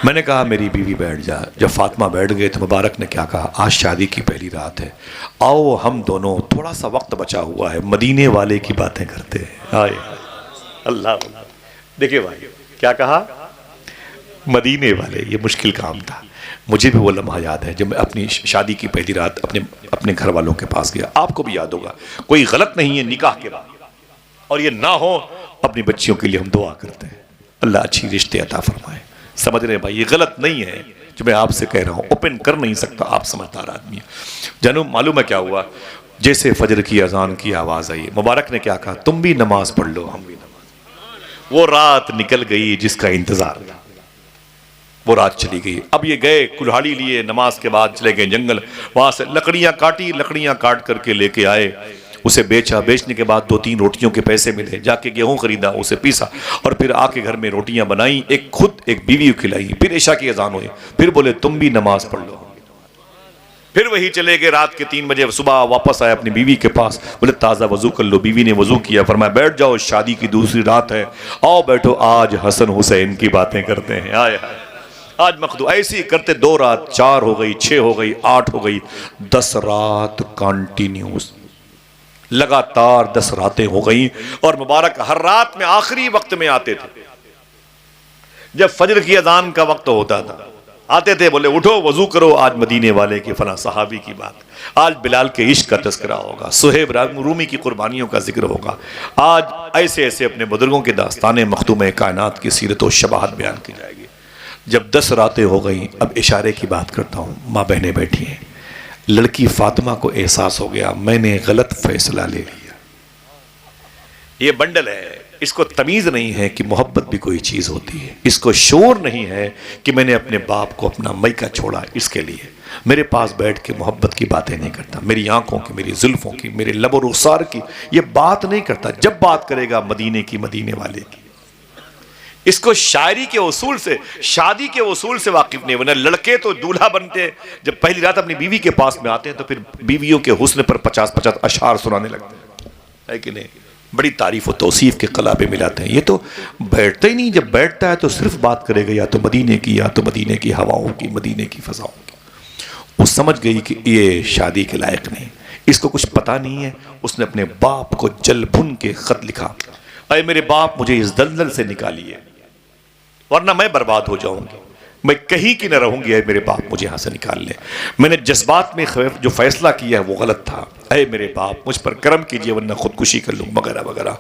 میں نے کہا میری بیوی بیٹھ جا، جب فاطمہ بیٹھ گئے تو مبارک نے کیا کہا آج شادی کی پہلی رات ہے، آؤ ہم دونوں تھوڑا سا وقت بچا ہوا ہے، مدینے والے کی باتیں کرتے ہیں۔ آئے اللہ، دیکھیں بھائی کیا کہا، مدینے والے، یہ مشکل کام تھا۔ مجھے بھی وہ لمحہ یاد ہے جب میں اپنی شادی کی پہلی رات اپنے گھر والوں کے پاس گیا، آپ کو بھی یاد ہوگا، کوئی غلط نہیں ہے نکاح کے بعد، اور یہ نہ ہو اپنی بچیوں کے لیے ہم دعا کرتے ہیں اللہ اچھی رشتے عطا فرمائے۔ سمجھ رہے ہیں بھائی، یہ غلط نہیں ہے جو میں آپ سے کہہ رہا ہوں، اوپن کر نہیں سکتا، آپ سمجھدار آدمی ہیں۔ جانو معلوم ہے کیا ہوا، جیسے فجر کی اذان کی آواز آئی، مبارک نے کیا کہا تم بھی نماز پڑھ لو، ہم بھی نماز۔ وہ رات نکل گئی جس کا انتظار تھا، وہ رات چلی گئی. اب یہ گئے کلہاڑی لیے, نماز کے بعد چلے گئے جنگل, وہاں سے لکڑیاں کاٹی, لکڑیاں کاٹ کر کے لے کے آئے, اسے بیچا, بیچنے کے بعد 2-3 روٹیوں کے پیسے ملے, جا کے گیہوں خریدا, اسے پیسا, اور پھر آ کے گھر میں روٹیاں بنائیں, ایک خود ایک بیوی کو کھلائی. پھر عشاء کی اذان ہوئی, پھر بولے تم بھی نماز پڑھ لو. پھر وہی چلے گئے رات کے 3 بجے, صبح واپس آئے اپنی بیوی کے پاس, بولے تازہ وضو کر لو. بیوی نے وضو کیا, فرمایا بیٹھ جاؤ, شادی کی دوسری رات ہے, آؤ بیٹھو, آج حسن حسین کی باتیں کرتے ہیں. آئے آج مخدو ایسی ہی کرتے 2 رات 4 ہو گئی, 6 ہو گئی, 8 ہو گئی, 10 رات کنٹینیوس, لگاتار 10 راتیں ہو گئیں. اور مبارک ہر رات میں آخری وقت میں آتے تھے, جب فجر کی اذان کا وقت ہوتا تھا آتے تھے, بولے اٹھو وضو کرو, آج مدینے والے کے فلاں صحابی کی بات, آج بلال کے عشق کا تذکرہ ہوگا, صہیب رومی کی قربانیوں کا ذکر ہوگا, آج ایسے ایسے اپنے بزرگوں کے داستانیں مختوم کائنات کی سیرت و شباہت بیان کی جائے گی. جب 10 راتیں ہو گئیں, اب اشارے کی بات کرتا ہوں, ماں بہنیں بیٹھی ہیں. لڑکی فاطمہ کو احساس ہو گیا میں نے غلط فیصلہ لے لیا. یہ بنڈل ہے, اس کو تمیز نہیں ہے کہ محبت بھی کوئی چیز ہوتی ہے, اس کو شعور نہیں ہے کہ میں نے اپنے باپ کو اپنا میکہ چھوڑا, اس کے لیے میرے پاس بیٹھ کے محبت کی باتیں نہیں کرتا, میری آنکھوں کی, میری زلفوں کی, میرے لب و رخسار کی یہ بات نہیں کرتا. جب بات کرے گا مدینے کی, مدینے والے کی. اس کو شاعری کے اصول سے, شادی کے اصول سے واقف نہیں. ورنہ لڑکے تو دولہا بنتے ہیں, جب پہلی رات اپنی بیوی کے پاس میں آتے ہیں تو پھر بیویوں کے حسن پر 50-50 اشعار سنانے لگتے ہیں, ہے کہ نہیں؟ بڑی تعریف و توصیف کے قلابے ملاتے ہیں. یہ تو بیٹھتا ہی نہیں, جب بیٹھتا ہے تو صرف بات کرے گا یا تو مدینے کی, یا تو مدینے کی ہواؤں کی, مدینے کی فضاؤں کی. وہ سمجھ گئی کہ یہ شادی کے لائق نہیں, اس کو کچھ پتا نہیں ہے. اس نے اپنے باپ کو جل بھن کے خط لکھا, اے میرے باپ مجھے اس دلدل سے نکالیے ورنہ میں برباد ہو جاؤں گی, میں کہیں کی نہ رہوں گی, اے میرے باپ مجھے یہاں سے نکال لے, میں نے جذبات میں جو فیصلہ کیا ہے وہ غلط تھا, اے میرے باپ مجھ پر کرم کیجئے ورنہ خودکشی کر لوں, وغیرہ وغیرہ.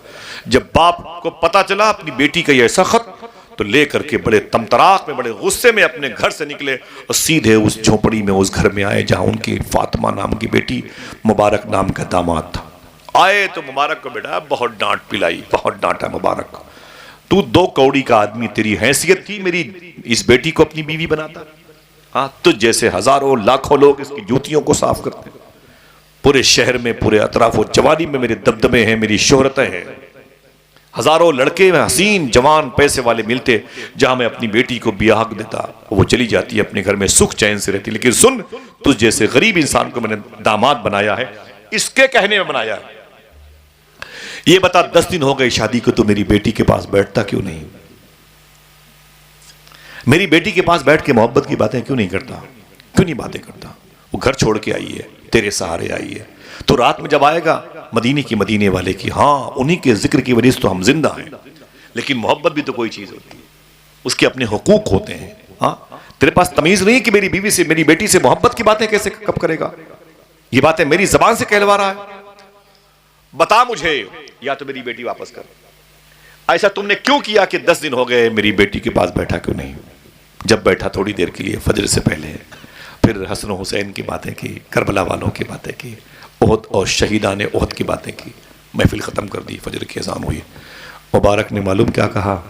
جب باپ کو پتا چلا اپنی بیٹی کا یہ ایسا خط, تو لے کر کے بڑے تمطراق میں, بڑے غصے میں اپنے گھر سے نکلے اور سیدھے اس جھونپڑی میں, اس گھر میں آئے جہاں ان کی فاطمہ نام کی بیٹی, مبارک نام کا داماد تھا. آئے تو مبارک کو بیٹا بہت ڈانٹ پلائی, بہت ڈانٹا مبارک کو, تو 2 کوڑی کا آدمی, تیری حیثیت تھی میری اس بیٹی کو اپنی بیوی بناتا؟ ہاں تجھ جیسے ہزاروں لاکھوں لوگ اس کی جوتیوں کو صاف کرتے, پورے شہر میں, پورے اطراف و جوانی میں میرے دبدبے ہیں, میری شہرتیں ہیں. ہزاروں لڑکے میں حسین جوان پیسے والے ملتے, جہاں میں اپنی بیٹی کو بیاہ دیتا, وہ چلی جاتی ہے اپنے گھر میں سکھ چین سے رہتی. لیکن سن, تجھ جیسے غریب انسان کو میں نے داماد بنایا ہے, اس کے کہنے میں بنایا ہے. یہ بتا 10 دن ہو گئے شادی کو, تو میری بیٹی کے پاس بیٹھتا کیوں نہیں؟ میری بیٹی کے پاس بیٹھ کے محبت کی باتیں کیوں نہیں کرتا, کیوں نہیں باتیں کرتا؟ وہ گھر چھوڑ کے آئی ہے, تیرے سہارے آئی ہے, تو رات میں جب آئے گا مدینے کی, مدینے والے کی, ہاں انہی کے ذکر کی وجہ سے تو ہم زندہ ہیں. لیکن محبت بھی تو کوئی چیز ہوتی ہے, اس کے اپنے حقوق ہوتے ہیں. ہاں تیرے پاس تمیز نہیں کہ میری بیوی سے, میری بیٹی سے محبت کی باتیں کیسے کب کرے گا؟ یہ باتیں میری زبان سے کہلوا رہا ہے. بتا مجھے, یا تو میری بیٹی واپس کر. ایسا تم نے کیوں کیا کہ 10 دن ہو گئے میری بیٹی کے پاس بیٹھا کیوں نہیں؟ جب بیٹھا تھوڑی دیر کے لیے فجر سے پہلے, پھر حسن و حسین کی باتیں کی, کربلا والوں کی باتیں کی, احد اور شہیدان احد کی باتیں کی, محفل ختم کر دی, فجر کی اذان ہوئی. مبارک نے معلوم کیا کہا؟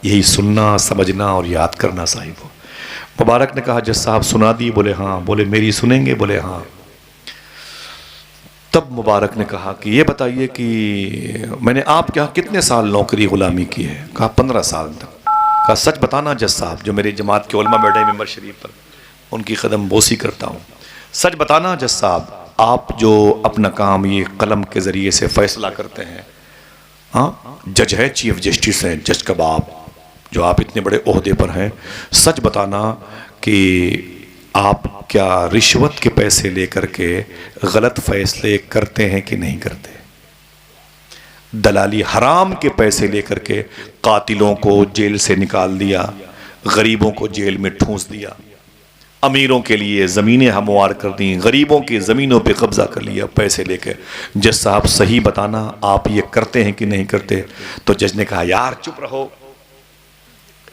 یہی سننا, سمجھنا اور یاد کرنا صاحب ہو. مبارک نے کہا جج صاحب سنا دی؟ بولے ہاں. بولے میری سنیں گے؟ بولے ہاں. تب مبارک نے کہا کہ یہ بتائیے کہ میں نے آپ کے یہاں کتنے سال نوکری غلامی کی ہے؟ کہا 15 سال تک. کہا سچ بتانا جج صاحب, جو میری جماعت کے علماء بیٹھے ممبر شریف پر, ان کی قدم بوسی کرتا ہوں, سچ بتانا جج صاحب, آپ جو اپنا کام یہ قلم کے ذریعے سے فیصلہ کرتے ہیں, ہاں جج ہے, چیف جسٹس ہیں, جج کا باپ, جو آپ اتنے بڑے عہدے پر ہیں, سچ بتانا کہ آپ کیا رشوت کے پیسے لے کر کے غلط فیصلے کرتے ہیں کہ نہیں کرتے؟ دلالی حرام کے پیسے لے کر کے قاتلوں کو جیل سے نکال دیا, غریبوں کو جیل میں ٹھونس دیا, امیروں کے لیے زمینیں ہموار کر دیں, غریبوں کی زمینوں پہ قبضہ کر لیا پیسے لے کے. جج صاحب صحیح بتانا آپ یہ کرتے ہیں کہ نہیں کرتے؟ تو جج نے کہا یار چپ رہو,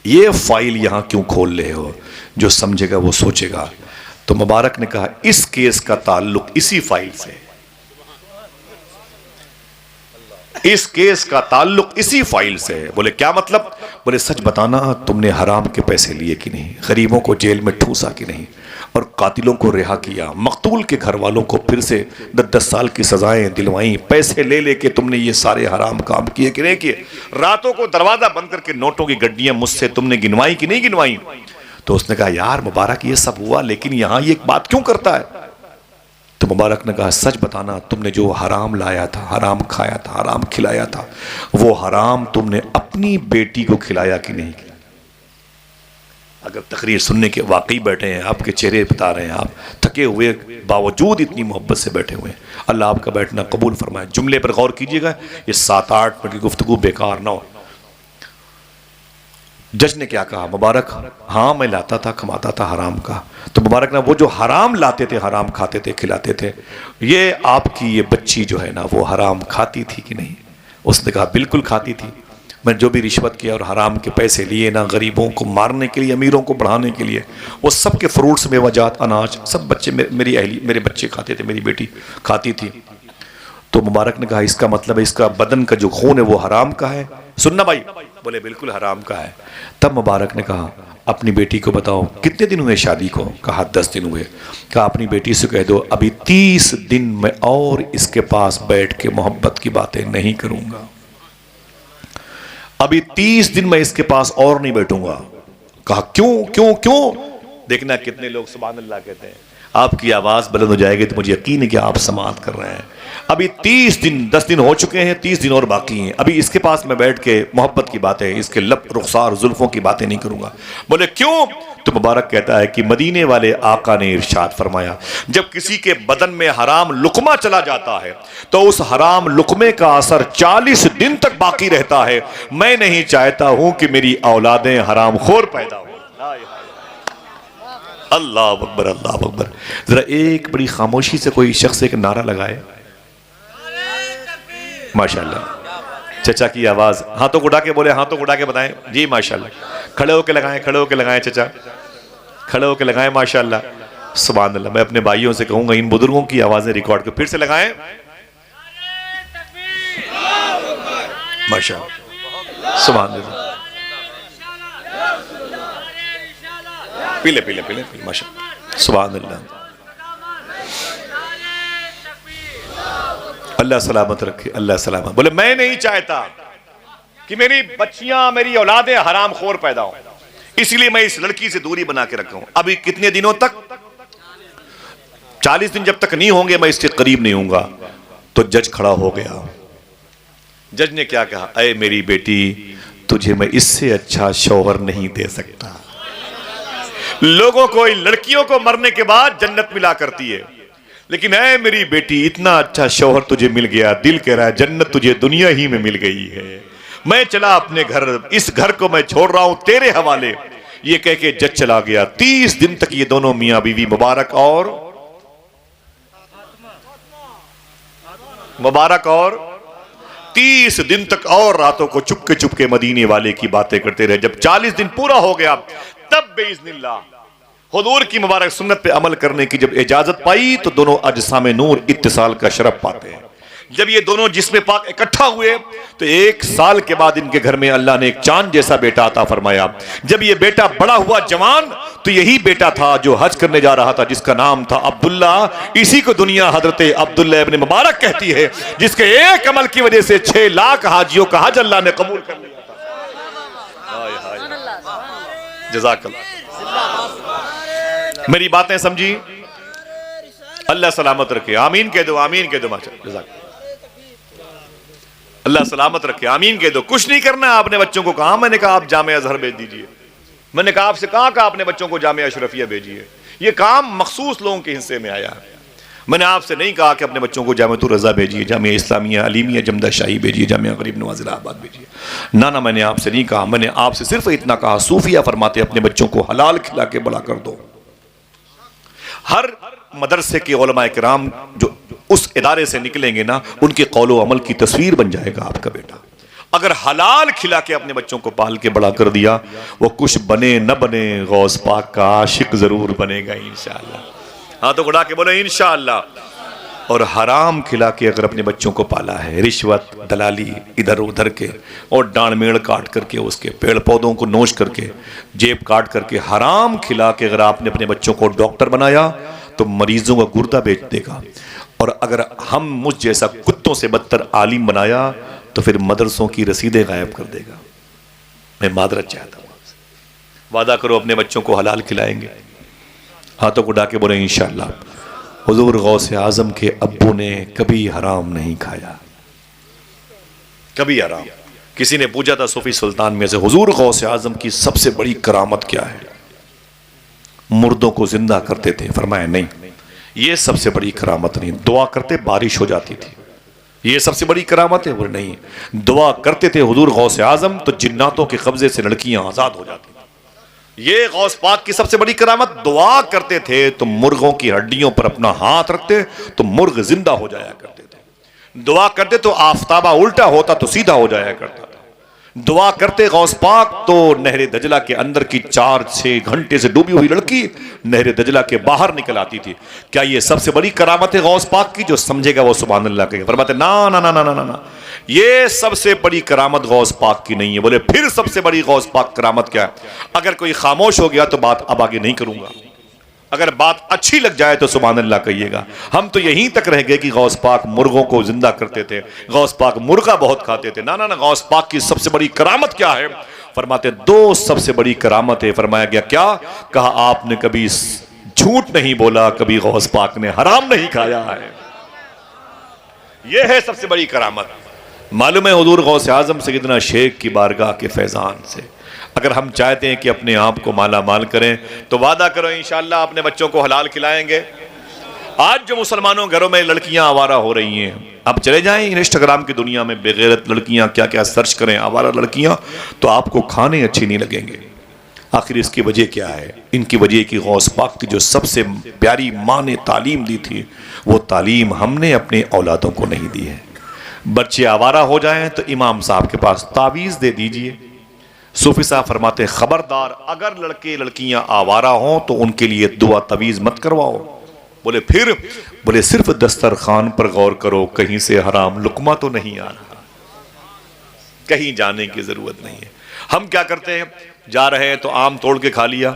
یہ فائل یہاں کیوں کھول رہے ہو, جو سمجھے گا وہ سوچے گا. تو مبارک نے کہا اس کیس کا تعلق اسی فائل سے, اس کیس کا تعلق اسی فائل سے ہے. بولے کیا مطلب؟ بولے سچ بتانا تم نے حرام کے پیسے لیے کہ نہیں، غریبوں کو جیل میں ٹھوسا کہ نہیں، اور قاتلوں کو رہا کیا، مقتول کے گھر والوں کو پھر سے 10 سال کی سزائیں دلوائیں، پیسے لے لے کے تم نے یہ سارے حرام کام کیے کہ نہیں کیے، راتوں کو دروازہ بند کر کے نوٹوں کی گڈیاں مجھ سے تم نے گنوائی کہ نہیں گنوائی؟ تو اس نے کہا یار مبارک یہ سب ہوا لیکن یہاں یہ ایک بات کیوں کرتا ہے؟ تو مبارک نے کہا سچ بتانا تم نے جو حرام لایا تھا، حرام کھایا تھا، حرام کھلایا تھا، وہ حرام تم نے اپنی بیٹی کو کھلایا کہ نہیں کھلایا؟ اگر تقریر سننے کے واقعی بیٹھے ہیں، آپ کے چہرے بتا رہے ہیں، آپ تھکے ہوئے باوجود اتنی محبت سے بیٹھے ہوئے ہیں، اللہ آپ کا بیٹھنا قبول فرمائے۔ جملے پر غور کیجئے گا، یہ 7-8 منٹ کی گفتگو بیکار نہ ہو۔ جج نے کیا کہا؟ مبارک ہاں میں لاتا تھا، کماتا تھا حرام کا۔ تو مبارک نے وہ جو حرام لاتے تھے، حرام کھاتے تھے، کھلاتے تھے، یہ آپ کی یہ بچی جو ہے نا وہ حرام کھاتی تھی کہ نہیں؟ اس نے کہا بالکل کھاتی تھی، میں جو بھی رشوت کیا اور حرام کے پیسے لیے نا، غریبوں کو مارنے کے لیے، امیروں کو بڑھانے کے لیے، وہ سب کے فروٹس، میوہ اناج سب بچے میرے بچے کھاتے تھے، میری بیٹی کھاتی تھی۔ تو مبارک نے کہا اس کا مطلب ہے اس کا بدن کا جو خون ہے وہ حرام کا ہے؟ سننا بھائی، بولے بالکل حرام کا ہے۔ تب مبارک نے کہا اپنی بیٹی کو بتاؤ کتنے دن ہوئے شادی کو؟ کہا 10 دن ہوئے۔ کہا اپنی بیٹی سے کہہ دو ابھی 30 دن میں اور اس کے پاس بیٹھ کے محبت کی باتیں نہیں کروں گا، ابھی 30 دن میں اس کے پاس اور نہیں بیٹھوں گا۔ کہا کیوں کیوں کیوں؟ دیکھنا کتنے لوگ سبحان اللہ کہتے ہیں۔ آپ کی آواز بلند ہو جائے گی تو مجھے یقین ہے کہ آپ سماعت کر رہے ہیں۔ ابھی 30 دن، 10 دن ہو چکے ہیں، 30 دن اور باقی ہیں، ابھی اس کے پاس میں بیٹھ کے محبت کی باتیں، اس کے لب، رخسار، زلفوں کی باتیں نہیں کروں گا۔ بولے کیوں؟ تو مبارک کہتا ہے کہ مدینے والے آقا نے ارشاد فرمایا جب کسی کے بدن میں حرام لقمہ چلا جاتا ہے تو اس حرام لقمے کا اثر 40 دن تک باقی رہتا ہے۔ میں نہیں چاہتا ہوں کہ میری اولادیں حرام خور پیدا ہوں۔ اللہ اکبر، اللہ اکبر۔ ذرا ایک بڑی خاموشی سے کوئی شخص ایک نعرہ لگائے۔ ماشاءاللہ چچا کی آواز، ہاتھوں کو اٹھا کے بولے، ہاتھوں کو اٹھا کے بتائیں جی ماشاءاللہ، کھڑے ہو کے لگائیں، کھڑے ہو کے لگائیں چچا، کھڑے ہو کے لگائیں ماشاءاللہ، سبحان اللہ۔ میں اپنے بھائیوں سے کہوں گا ان بزرگوں کی آوازیں ریکارڈ کو پھر سے لگائیں، ماشاءاللہ، سبحان اللہ، پیلے پیلے پیلے پیلے، ماشاءاللہ، سبحان اللہ۔ اللہ سلامت رکھے، اللہ سلامت۔ بولے میں نہیں چاہتا کہ میری بچیاں، میری اولادیں حرام خور پیدا ہوں، اس لیے میں اس لڑکی سے دوری بنا کے رکھا ہوں۔ ابھی کتنے دنوں تک؟ 40 دن جب تک نہیں ہوں گے میں اس کے قریب نہیں ہوں گا۔ تو جج کھڑا ہو گیا۔ جج نے کیا کہا؟ اے میری بیٹی تجھے میں اس سے اچھا شوہر نہیں دے سکتا۔ لوگوں کو لڑکیوں کو مرنے کے بعد جنت ملا کرتی ہے، لیکن اے میری بیٹی اتنا اچھا شوہر تجھے مل گیا، دل کہہ رہا ہے جنت تجھے دنیا ہی میں مل گئی ہے۔ میں چلا اپنے گھر، اس گھر کو میں چھوڑ رہا ہوں تیرے حوالے۔ یہ کہہ کے جج چلا گیا۔ 30 دن تک یہ دونوں میاں بیوی مبارک اور 30 دن تک اور راتوں کو چپ کے مدینے والے کی باتیں کرتے رہے۔ جب 40 دن پورا ہو گیا تب باذن اللہ حضور کی مبارک سنت پہ عمل کرنے کی جب اجازت پائی تو دونوں اجسام نور اتصال کا شرف پاتے ہیں۔ جب یہ دونوں جسم پاک اکٹھا ہوئے تو 1 سال کے بعد ان کے گھر میں اللہ نے ایک چاند جیسا بیٹا عطا فرمایا۔ جب یہ بیٹا بڑا ہوا جوان تو یہی بیٹا تھا جو حج کرنے جا رہا تھا، جس کا نام تھا عبداللہ۔ اسی کو دنیا حضرت عبداللہ ابن مبارک کہتی ہے، جس کے ایک عمل کی وجہ سے 6 لاکھ حاجیوں کا حج اللہ نے قبول کر لیا تھا۔ جزاک اللہ۔ میری باتیں سمجھی؟ اللہ سلامت رکھے، آمین کہہ دو، آمین کہہ دو، جزاک اللہ سلامت رکھے، آمین کہہ دو۔ کچھ نہیں کرنا، آپ نے بچوں کو کہا، میں نے کہا آپ جامعہ ازہر بھیج دیجئے، میں نے کہا آپ سے کہا کہ آپ نے بچوں کو جامعہ اشرفیہ بھیجیے، یہ کام مخصوص لوگوں کے حصے میں آیا ہے۔ میں نے آپ سے نہیں کہا کہ اپنے بچوں کو جامعہ الرضا بھیجیے، جامعہ اسلامیہ علیمیہ جمدہ شاہی بھیجیے، جامعہ غریب نواز الہ آباد بھیجیے، نہ میں نے آپ سے نہیں کہا۔ میں نے آپ سے صرف اتنا کہا صوفیہ فرماتے اپنے بچوں کو حلال کھلا کے بڑا کر دو۔ ہر مدرسے کے علماء کرام جو اس ادارے سے نکلیں گے نا، ان کے قول و عمل کی تصویر بن جائے گا آپ کا بیٹا۔ اگر حلال کھلا کے اپنے بچوں کو پال کے بڑا کر دیا، وہ کچھ بنے نہ بنے غوث پاک کا عاشق ضرور بنے گا انشاءاللہ۔ ہاں تو گڑا کے بولے انشاءاللہ۔ اور حرام کھلا کے اگر اپنے بچوں کو پالا ہے، رشوت، دلالی، ادھر ادھر کے، اور ڈانڈ میڑ کاٹ کر کے، اس کے پیڑ پودوں کو نوچ کر کے، جیب کاٹ کر کے، حرام کھلا کے اگر آپ نے اپنے بچوں کو ڈاکٹر بنایا تو مریضوں کا گردہ بیچ دے گا، اور اگر ہم مجھ جیسا کتوں سے بدتر عالم بنایا تو پھر مدرسوں کی رسیدیں غائب کر دے گا۔ میں معذرت چاہتا ہوں آپ سے، وعدہ کرو اپنے بچوں کو حلال کھلائیں گے، ہاتھوں کو ڈاکے بولیں انشاءاللہ۔ حضور غوث اعظم کے ابو نے کبھی حرام نہیں کھایا، کبھی حرام۔ کسی نے پوچھا تھا صوفی سلطان میں سے، حضور غوث اعظم کی سب سے بڑی کرامت کیا ہے؟ مردوں کو زندہ کرتے تھے۔ فرمایا نہیں، یہ سب سے بڑی کرامت نہیں، دعا کرتے بارش ہو جاتی تھی، یہ سب سے بڑی کرامت ہے؟ وہ نہیں، دعا کرتے تھے حضور غوث اعظم تو جناتوں کے قبضے سے لڑکیاں آزاد ہو جاتی تھی۔ یہ غوث پاک کی سب سے بڑی کرامت، دعا کرتے تھے تو مرغوں کی ہڈیوں پر اپنا ہاتھ رکھتے تو مرغ زندہ ہو جایا کرتے تھے، دعا کرتے تو آفتابہ الٹا ہوتا تو سیدھا ہو جایا کرتا تھا، دعا کرتے غوث پاک تو نہر دجلہ کے اندر کی 4-6 گھنٹے سے ڈوبی ہوئی لڑکی نہر دجلہ کے باہر نکل آتی تھی۔ کیا یہ سب سے بڑی کرامت ہے غوث پاک کی؟ جو سمجھے گا وہ سبحان اللہ کہے گا۔ فرماتے نا نا نا نا نا نا، یہ سب سے بڑی کرامت غوث پاک کی نہیں ہے۔ بولے پھر سب سے بڑی غوث پاک کرامت کیا ہے؟ اگر کوئی خاموش ہو گیا تو بات اب آگے نہیں کروں گا، اگر بات اچھی لگ جائے تو سبحان اللہ کہیے گا۔ ہم تو یہیں تک رہ گئے کہ غوث پاک مرغوں کو زندہ کرتے تھے، غوث پاک مرغہ بہت کھاتے تھے۔ نا نا نا، غوث پاک کی سب سے بڑی کرامت کیا ہے؟ فرماتے دو سب سے بڑی کرامت ہے۔ فرمایا گیا کیا؟ کہا آپ نے کبھی جھوٹ نہیں بولا، کبھی غوث پاک نے حرام نہیں کھایا ہے، یہ ہے سب سے بڑی کرامت۔ معلوم ہے حضور غوث اعظم سیدنا شیخ کی بارگاہ کے فیضان سے اگر ہم چاہتے ہیں کہ اپنے آپ کو مالا مال کریں تو وعدہ کرو انشاءاللہ اپنے بچوں کو حلال کھلائیں گے۔ آج جو مسلمانوں گھروں میں لڑکیاں آوارہ ہو رہی ہیں، اب چلے جائیں انسٹاگرام کی دنیا میں، بے غیرت لڑکیاں کیا کیا سرچ کریں، آوارہ لڑکیاں، تو آپ کو کھانے اچھی نہیں لگیں گے۔ آخر اس کی وجہ کیا ہے؟ ان کی وجہ کہ غوث پاک کی جو سب سے پیاری ماں نے تعلیم دی تھی، وہ تعلیم ہم نے اپنے اولادوں کو نہیں دی ہے۔ بچے آوارہ ہو جائیں تو امام صاحب کے پاس تعویذ دے دیجئے۔ صوفی صاحب فرماتے ہیں خبردار اگر لڑکے لڑکیاں آوارہ ہوں تو ان کے لیے دعا تعویذ مت کرواؤ۔ بولے پھر؟ بولے صرف دسترخوان پر غور کرو، کہیں سے حرام لقمہ تو نہیں آ رہا، کہیں جانے کی ضرورت نہیں ہے۔ ہم کیا کرتے ہیں؟ جا رہے ہیں تو آم توڑ کے کھا لیا،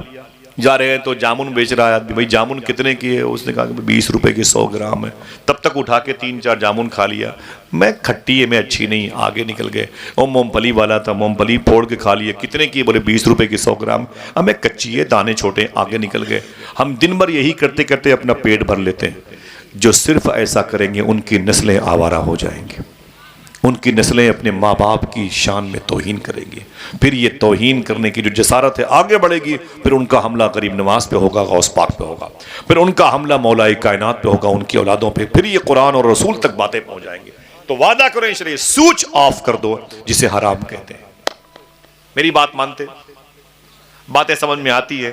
جا رہے ہیں تو جامن بیچ رہا ہے آدمی، بھائی جامن کتنے کی ہے؟ اس نے کہا کہ 20 روپے کی 100 گرام ہے، تب تک اٹھا کے 3-4 جامن کھا لیا، میں کھٹی ہے، میں اچھی نہیں، آگے نکل گئے۔ وہ مونگ پھلی والا تھا، مونگ پھلی پھوڑ کے کھا لیے، کتنے کی؟ بولے 20 روپے کی 100 گرام، ہمیں کچی ہے، دانے چھوٹے، آگے نکل گئے۔ ہم دن بھر یہی کرتے کرتے اپنا پیٹ بھر لیتے ہیں۔ جو صرف ایسا کریں گے ان کی نسلیں آوارہ ہو جائیں گے، ان کی نسلیں اپنے ماں باپ کی شان میں توہین کریں گی، پھر یہ توہین کرنے کی جو جسارت ہے آگے بڑھے گی، پھر ان کا حملہ غریب نواز پہ ہوگا، غوث پاک پہ ہوگا، پھر ان کا حملہ مولا کائنات پہ ہوگا، ان کی اولادوں پہ، پھر یہ قرآن اور رسول تک باتیں پہنچ جائیں گے۔ تو وعدہ کرو انشاءاللہ سوئچ آف کر دو جسے حرام کہتے ہیں۔ میری بات مانتے؟ باتیں سمجھ میں آتی ہے؟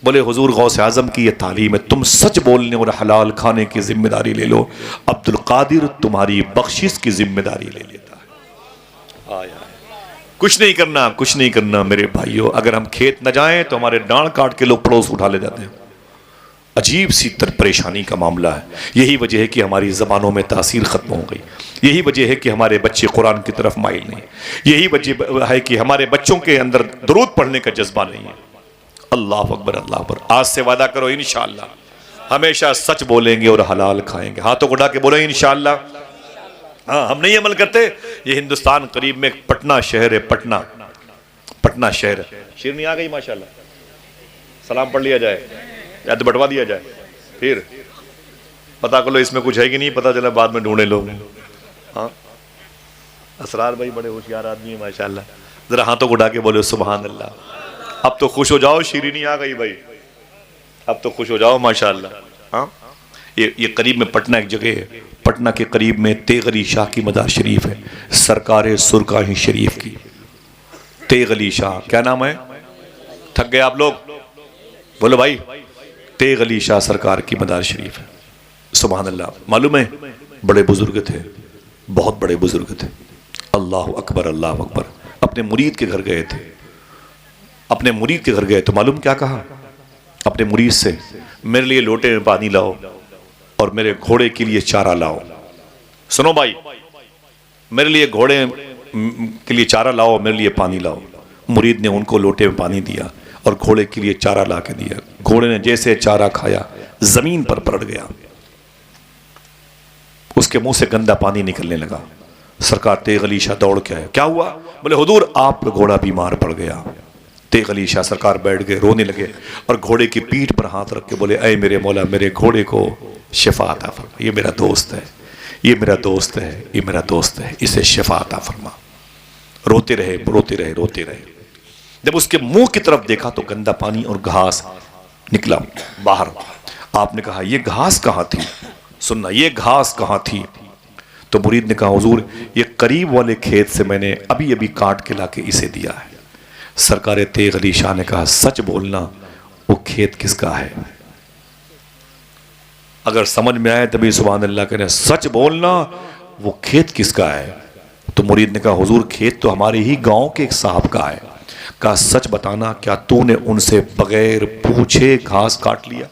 بولے حضور غوث اعظم کی یہ تعلیم ہے، تم سچ بولنے اور حلال کھانے کی ذمہ داری لے لو، عبد القادر تمہاری بخشش کی ذمہ داری لے لیتا ہے۔ کچھ نہیں کرنا، کچھ نہیں کرنا میرے بھائیوں، اگر ہم کھیت نہ جائیں تو ہمارے ڈانڈ کاٹ کے لوگ پڑوس اٹھا لے جاتے ہیں، عجیب سی پریشانی کا معاملہ ہے۔ یہی وجہ ہے کہ ہماری زبانوں میں تاثیر ختم ہو گئی، یہی وجہ ہے کہ ہمارے بچے قرآن کی طرف مائل نہیں، یہی وجہ ہے کہ ہمارے بچوں کے اندر درود پڑھنے کا جذبہ نہیں ہے۔ اللہ اکبر، اللہ اکبر۔ آج سے وعدہ کرو انشاءاللہ ہمیشہ سچ بولیں گے اور حلال کھائیں گے۔ ہاتھوں کو اٹھا کے بولیں انشاءاللہ۔ ہاں ہم نہیں عمل کرتے۔ یہ ہندوستان قریب میں پٹنہ شہر ہے، پٹنہ شہر۔ شیرنی آ گئی ماشاءاللہ، سلام پڑھ لیا جائے یا تو بٹوا دیا جائے، پھر پتا کر لو اس میں کچھ ہے کہ نہیں، پتا چلا بعد میں ڈھونڈے لوگ۔ ہاں اسرار بھائی بڑے ہوشیار آدمی ہیں ماشاءاللہ، ذرا ہاتھوں کو اٹھا کے بولے سبحان اللہ۔ اب تو خوش ہو جاؤ، شیرینی آ گئی بھائی، اب تو خوش ہو جاؤ ماشاءاللہ۔ ہاں یہ قریب میں پٹنہ ایک جگہ ہے، پٹنہ کے قریب میں تیغ علی شاہ کی مزار شریف ہے، سرکار سرکاہی شریف کی۔ تیغ علی شاہ کیا نام ہے؟ تھک گئے آپ لوگ؟ بولو بھائی، تیغ علی شاہ سرکار کی مزار شریف ہے۔ سبحان اللہ۔ معلوم ہے بڑے بزرگ تھے، بہت بڑے بزرگ تھے۔ اللہ اکبر، اللہ اکبر۔ اپنے مرید کے گھر گئے تھے، اپنے مرید کے گھر گئے تو معلوم کیا کہا اپنے مرید سے؟ میرے لیے لوٹے میں پانی لاؤ اور اور میرے گھوڑے کے لیے چارہ لاؤ۔ سنو بھائی، میرے لیے گھوڑے کے لیے چارہ لاؤ، میرے لیے پانی لاؤ۔ مرید نے ان کو لوٹے میں پانی دیا اور گھوڑے کے لیے چارہ لا کے دیا۔ گھوڑے نے جیسے چارہ کھایا زمین پر پلٹ گیا، اس کے منہ سے گندا پانی نکلنے لگا۔ سرکار تیغ علی شاہ دوڑ کے آئے، کیا ہوا؟ بولے حضور آپ کا گھوڑا بیمار پڑ گیا۔ تیغ علی شاہ سرکار بیٹھ گئے، رونے لگے اور گھوڑے کی پیٹھ پر ہاتھ رکھ کے بولے، اے میرے مولا، میرے گھوڑے کو شفا عطا فرما، یہ میرا دوست ہے، یہ میرا دوست ہے، یہ میرا دوست ہے، اسے شفا عطا فرما۔ روتے رہے روتے رہے روتے رہے۔ جب اس کے منہ کی طرف دیکھا تو گندا پانی اور گھاس نکلا باہر۔ آپ نے کہا یہ گھاس کہاں تھی؟ سننا، یہ گھاس کہاں تھی؟ تو مرید نے کہا حضور یہ قریب والے کھیت سے میں نے ابھی ابھی کاٹ کے لا کے اسے دیا ہے۔ سرکار تیغ علی شاہ نے کہا سچ بولنا، وہ کھیت کس کا ہے؟ اگر سمجھ میں آئے تبھی سبحان اللہ کہنے، سچ بولنا وہ کھیت کس کا ہے؟ تو مرید نے کہا حضور کھیت تو ہمارے ہی گاؤں کے ایک صاحب کا ہے۔ کہا سچ بتانا، کیا تو نے ان سے بغیر پوچھے گھاس کاٹ لیا؟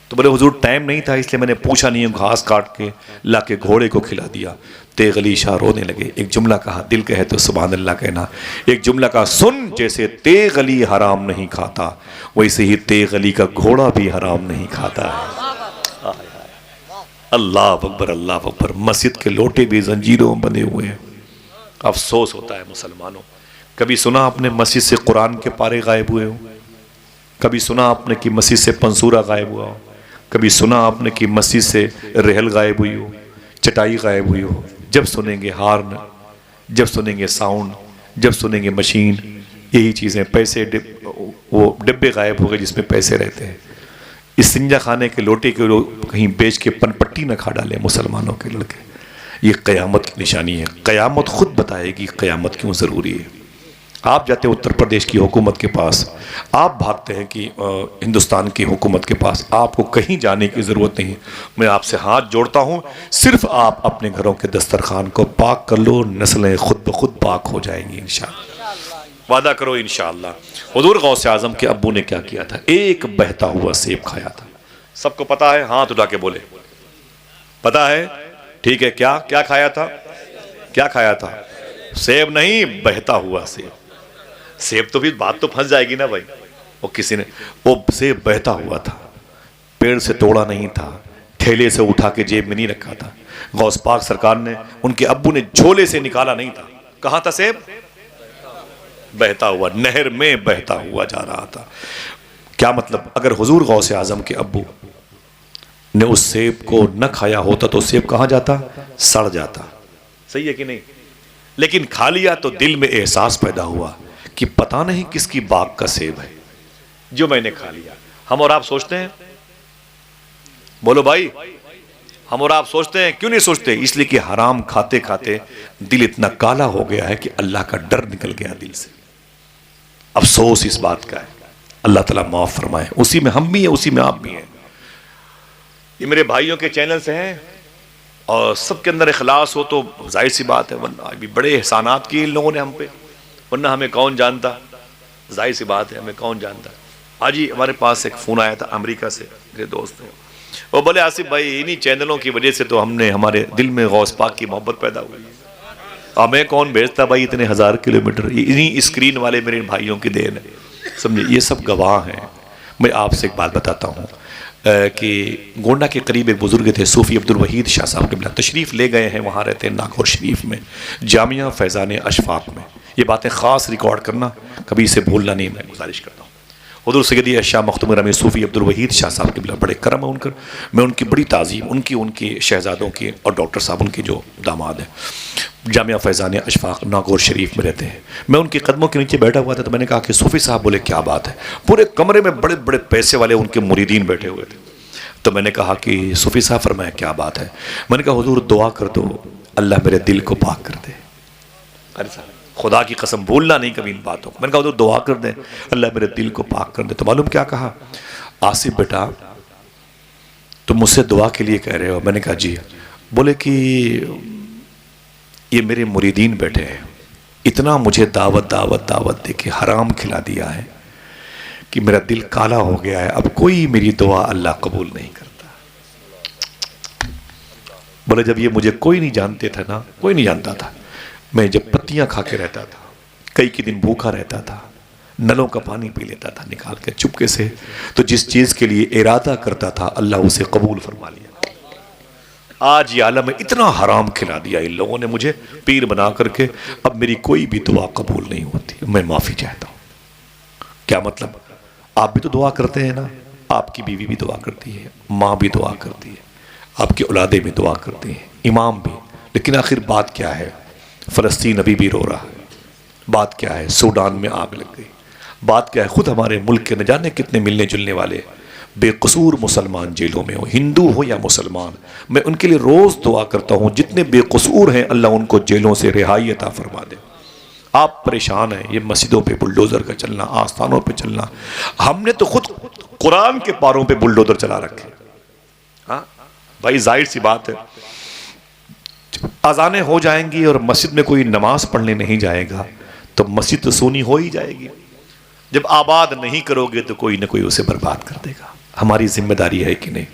تو بولے حضور ٹائم نہیں تھا اس لیے میں نے پوچھا نہیں، گھاس کاٹ کے لا کے گھوڑے کو کھلا دیا۔ تیغ علی شاہ رونے لگے۔ ایک جملہ کہا، دل کہے تو سبحان اللہ کہنا۔ ایک جملہ کہا، سن جیسے تیغ علی حرام نہیں کھاتا ویسے ہی تیغ علی کا گھوڑا بھی حرام نہیں کھاتا ہے۔ اللہ اکبر، اللہ اکبر۔ مسجد کے لوٹے بھی زنجیروں بندے ہوئے ہیں۔ افسوس ہوتا ہے مسلمانوں، کبھی سنا آپ نے مسجد سے قرآن کے پارے غائب ہوئے ہو؟ کبھی سنا آپ نے کہ مسجد سے پنسورہ غائب ہوا ہو؟ کبھی سنا آپ نے کہ مسجد سے رحل غائب ہوئی ہو، چٹائی غائب ہوئی ہو؟ جب سنیں گے ہارن، جب سنیں گے ساؤنڈ، جب سنیں گے مشین، یہی چیزیں، پیسے وہ ڈبے غائب ہو گئے جس میں پیسے رہتے ہیں۔ اس سنجا خانے کے لوٹے کے لوگ کہیں بیچ کے پن پٹی نہ کھا ڈالیں مسلمانوں کے لڑکے۔ یہ قیامت کی نشانی ہے، قیامت خود بتائے گی قیامت کیوں ضروری ہے۔ آپ جاتے ہیں اتر پردیش کی حکومت کے پاس، آپ بھاگتے ہیں کہ ہندوستان کی حکومت کے پاس، آپ کو کہیں جانے کی ضرورت نہیں۔ میں آپ سے ہاتھ جوڑتا ہوں، صرف آپ اپنے گھروں کے دسترخوان کو پاک کر لو، نسلیں خود بخود پاک ہو جائیں گی انشاءاللہ۔ وعدہ کرو انشاءاللہ۔ حضور غوث اعظم کے ابو نے کیا کیا تھا؟ ایک بہتا ہوا سیب کھایا تھا۔ سب کو پتا ہے؟ ہاتھ اٹھا کے بولے پتا ہے؟ ٹھیک ہے، کیا کیا کھایا تھا؟ کیا کھایا تھا؟ سیب نہیں، بہتا ہوا سیب۔ سیب تو بھی بات تو پھنس جائے گی نا بھائی۔ وہ کسی نے، وہ سیب بہتا ہوا تھا، پیڑ سے توڑا نہیں تھا، ٹھیلے سے اٹھا کے جیب میں نہیں رکھا تھا۔ غوث پاک سرکار نے، ان کے ابو نے جھولے سے نکالا نہیں تھا۔ کہاں تھا سیب؟ بہتا ہوا، نہر میں بہتا ہوا جا رہا تھا۔ کیا مطلب؟ اگر حضور غوث اعظم کے ابو نے اس سیب کو نہ کھایا ہوتا تو سیب کہاں جاتا؟ سڑ جاتا۔ صحیح ہے کہ نہیں؟ لیکن کھا لیا تو دل میں احساس پیدا ہوا کہ پتہ نہیں کس کی باغ کا سیب ہے جو میں نے کھا لیا۔ ہم اور آپ سوچتے ہیں؟ بولو بھائی، ہم اور آپ سوچتے ہیں؟ کیوں نہیں سوچتے؟ اس لیے کہ حرام کھاتے کھاتے دل اتنا کالا ہو گیا ہے کہ اللہ کا ڈر نکل گیا دل سے۔ افسوس اس بات کا ہے۔ اللہ تعالیٰ معاف فرمائے۔ اسی میں ہم بھی ہیں، اسی میں آپ بھی ہیں۔ یہ میرے بھائیوں کے چینل سے ہیں اور سب کے اندر اخلاص ہو تو ظاہر سی بات ہے، ورنہ بھی بڑے احسانات کیے ان لوگوں نے ہم پہ، ورنہ ہمیں کون جانتا؟ ظاہر سی بات ہے، ہمیں کون جانتا؟ آج ہی ہمارے پاس ایک فون آیا تھا امریکہ سے، میرے دوست ہیں، وہ بولے آصف بھائی انہی چینلوں کی وجہ سے تو ہم نے، ہمارے دل میں غوث پاک کی محبت پیدا ہوئی ہے۔ ہمیں کون بھیجتا بھائی اتنے 1000 کلومیٹر؟ انہی اسکرین والے میرے بھائیوں کی دین ہے، سمجھے؟ یہ سب گواہ ہیں۔ میں آپ سے ایک بات بتاتا ہوں کہ گونڈا کے قریب ایک بزرگ تھے صوفی عبدالوحید شاہ صاحب قبلہ، تشریف لے گئے ہیں، وہاں رہتے ہیں ناگور شریف میں، جامعہ فیضان اشفاق میں۔ یہ باتیں خاص ریکارڈ کرنا، کبھی اسے بھولنا نہیں، میں گزارش کرتا ہوں۔ حضور سیدی شاہ مختوم رمی صوفی عبدالوحید شاہ صاحب قبلہ، بڑے کرم ہے ان کا، میں ان کی بڑی تعظیم، ان کی شہزادوں کی، اور ڈاکٹر صاحب ان کے جو داماد ہیں، جامعہ فیضان اشفاق ناگور شریف میں رہتے ہیں۔ میں ان کے قدموں کے نیچے بیٹھا ہوا تھا تو میں نے کہا کہ صوفی صاحب، بولے کیا بات ہے؟ پورے کمرے میں بڑے بڑے پیسے والے ان کے مریدین بیٹھے ہوئے تھے۔ تو میں نے کہا کہ صوفی صاحب فرمایا کیا بات ہے؟ میں نے کہا حضور دعا کر دو اللہ میرے دل کو پاک کر دے۔ ارے صاحب خدا کی قسم بھولنا نہیں کبھی ان باتوں کو۔ میں نے کہا حضور دعا کر دیں اللہ میرے دل کو پاک کر دے۔ تو معلوم کیا کہا؟ آصف بیٹا تم مجھ سے دعا کے لیے کہہ رہے ہو؟ میں نے کہا جی۔ بولے کہ یہ میرے مریدین بیٹھے ہیں، اتنا مجھے دعوت دعوت دعوت دے کے حرام کھلا دیا ہے کہ میرا دل کالا ہو گیا ہے، اب کوئی میری دعا اللہ قبول نہیں کرتا۔ بولے جب یہ مجھے کوئی نہیں جانتے تھا نا، کوئی نہیں جانتا تھا، میں جب پتیاں کھا کے رہتا تھا، کئی دن بھوکا رہتا تھا، نلوں کا پانی پی لیتا تھا نکال کے چپکے سے، تو جس چیز کے لیے ارادہ کرتا تھا اللہ اسے قبول فرما لیا۔ آج یہ عالم میں اتنا حرام کھلا دیا ان لوگوں نے مجھے پیر بنا کر کے، اب میری کوئی بھی دعا قبول نہیں ہوتی، میں معافی چاہتا ہوں۔ کیا مطلب؟ آپ بھی تو دعا کرتے ہیں نا، آپ کی بیوی بھی دعا کرتی ہے، ماں بھی دعا کرتی ہے، آپ کی اولادیں بھی دعا کرتی ہیں، امام بھی، لیکن آخر بات کیا ہے؟ فلسطین ابھی بھی رو رہا ہے، بات کیا ہے؟ سوڈان میں آگ لگ گئی، بات کیا ہے؟ خود ہمارے ملک کے نہ جانے کتنے ملنے جلنے والے بے قصور مسلمان جیلوں میں ہو، ہندو ہو یا مسلمان، میں ان کے لیے روز دعا کرتا ہوں جتنے بے قصور ہیں اللہ ان کو جیلوں سے رہائی عطا فرما دے۔ آپ پریشان ہیں، یہ مسجدوں پہ بلڈوزر کا چلنا، آستانوں پہ چلنا، ہم نے تو خود قرآن کے پاروں پہ بلڈوزر چلا رکھے۔ ہاں بھائی ظاہر سی بات ہے، اذانیں ہو جائیں گی اور مسجد میں کوئی نماز پڑھنے نہیں جائے گا تو مسجد تو سونی ہو ہی جائے گی۔ جب آباد نہیں کرو گے تو کوئی نہ کوئی اسے برباد کر دے گا۔ ہماری ذمہ داری ہے کہ نہیں؟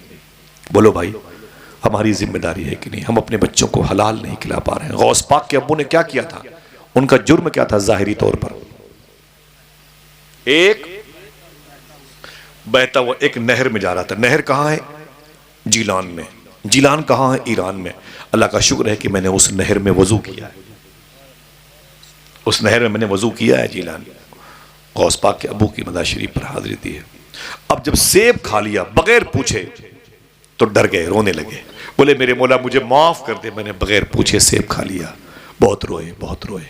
بولو بھائی، ہماری ذمہ داری ہے کہ نہیں؟ ہم اپنے بچوں کو حلال نہیں کھلا پا رہے ہیں۔ غوث پاک کے ابو نے کیا کیا تھا؟ ان کا جرم کیا تھا ظاہری طور پر؟ ایک بہتا ہوا ایک نہر میں جا رہا تھا۔ نہر کہاں ہے؟ جیلان میں۔ جیلان کہاں ہے؟ ایران میں۔ اللہ کا شکر ہے کہ میں نے اس نہر میں وضو کیا ہے، اس نہر میں نے وضو کیا ہے جیلان۔ غوث پاک کے ابو کی مزار شریف پر حاضری دی ہے۔ اب جب سیب کھا لیا بغیر پوچھے تو ڈر گئے، رونے لگے، بولے میرے مولا مجھے معاف کر دے، میں نے بغیر پوچھے سیب کھا لیا۔ بہت روئے، بہت روئے۔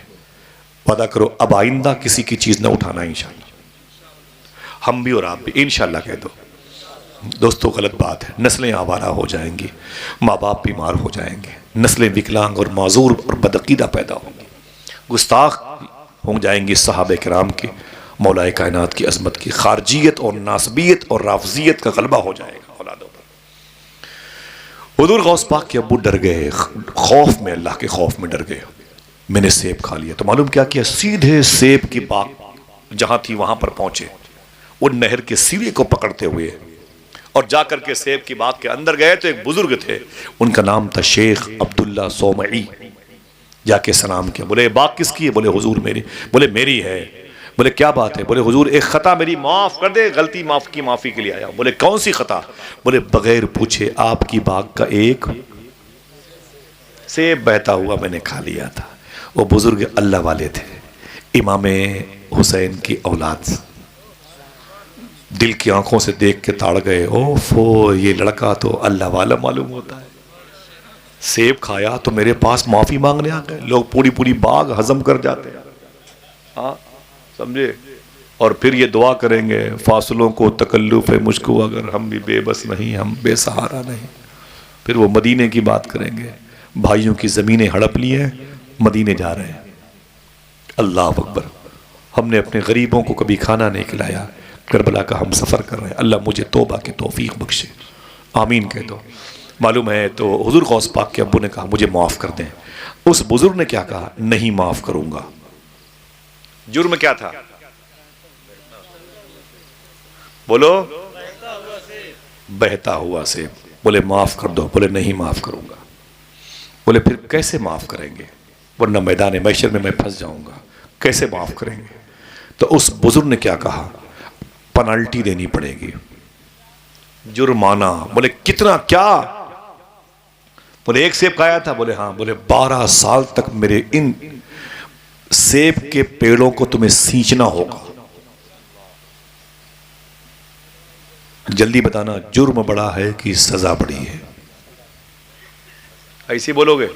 وعدہ کرو اب آئندہ کسی کی چیز نہ اٹھانا انشاءاللہ۔ ہم بھی اور آپ بھی انشاءاللہ کہہ دو۔ دوستو غلط بات ہے، نسلیں آوارہ ہو جائیں گی، ماں باپ بیمار ہو جائیں گے، نسلیں وکلانگ اور معذور اور بدعقیدہ پیدا ہوں گی، گستاخ ہو جائیں گی صحابہ کرام کی، مولا کائنات کی عظمت کی، خارجیت اور ناسبیت اور رافضیت کا غلبہ ہو جائے گا اولادوں پر۔ حضور غوث پاک کے ابو ڈر گئے، خوف میں، اللہ کے خوف میں ڈر گئے، میں نے سیب کھا لیا۔ تو معلوم کیا کیا؟ سیدھے سیب کی باغ جہاں تھی وہاں پر پہنچے، وہ نہر کے سیڑھی کو پکڑتے ہوئے، اور جا کر کے سیب کی باغ کے اندر گئے تو ایک بزرگ تھے، ان کا نام تھا شیخ عبداللہ صومعی۔ جا کے سلام کیا، بولے باغ کس کی ہے؟ بولے حضور میری۔ بولے میری ہے۔ بولے کیا بات ہے؟ بولے حضور ایک خطا میری معاف کر دے، غلطی معافی کے لیے آیا۔ بولے کون سی خطا؟ بولے بغیر پوچھے آپ کی باغ کا ایک سیب بہتا ہوا میں نے کھا لیا تھا۔ وہ بزرگ اللہ والے تھے، امام حسین کی اولاد، دل کی آنکھوں سے دیکھ کے تاڑ گئے، اوفو یہ لڑکا تو اللہ والا معلوم ہوتا ہے۔ سیب کھایا تو میرے پاس معافی مانگنے آ گئے۔ لوگ پوری باغ ہضم کر جاتے ہیں، ہاں سمجھے، اور پھر یہ دعا کریں گے فاصلوں کو تکلف ہے مجھ کو اگر، ہم بھی بے بس نہیں، ہم بے سہارا نہیں۔ پھر وہ مدینے کی بات کریں گے، بھائیوں کی زمینیں ہڑپ لی ہیں، مدینے جا رہے ہیں۔ اللہ اکبر۔ ہم نے اپنے غریبوں کو کبھی کھانا نہیں کھلایا، کربلا کا ہم سفر کر رہے ہیں، اللہ مجھے توبہ کی توفیق بخشے، آمین کہہ دو۔ معلوم ہے تو حضور غوث پاک کے ابو نے کہا مجھے معاف کر دیں۔ اس بزرگ نے کیا کہا؟ نہیں معاف کروں گا۔ جرم کیا تھا؟ بولو، بہتا ہوا سیب۔ بولے معاف کر دو، بولے نہیں معاف کروں گا۔ بولے پھر کیسے معاف کریں گے؟ ورنہ میدان محشر میں پھنس جاؤں گا، کیسے معاف کریں گے؟ تو اس بزرگ نے کیا کہا؟ پنالٹی دینی پڑے گی، جرمانہ۔ بولے کتنا؟ کیا؟ بولے ایک سیب کھایا تھا؟ بولے ہاں۔ بولے 12 سال تک میرے ان سیب کے پیڑوں کو تمہیں سینچنا ہوگا۔ جلدی بتانا، جرم بڑا ہے کہ سزا بڑی ہے؟ ایسی بولو گے؟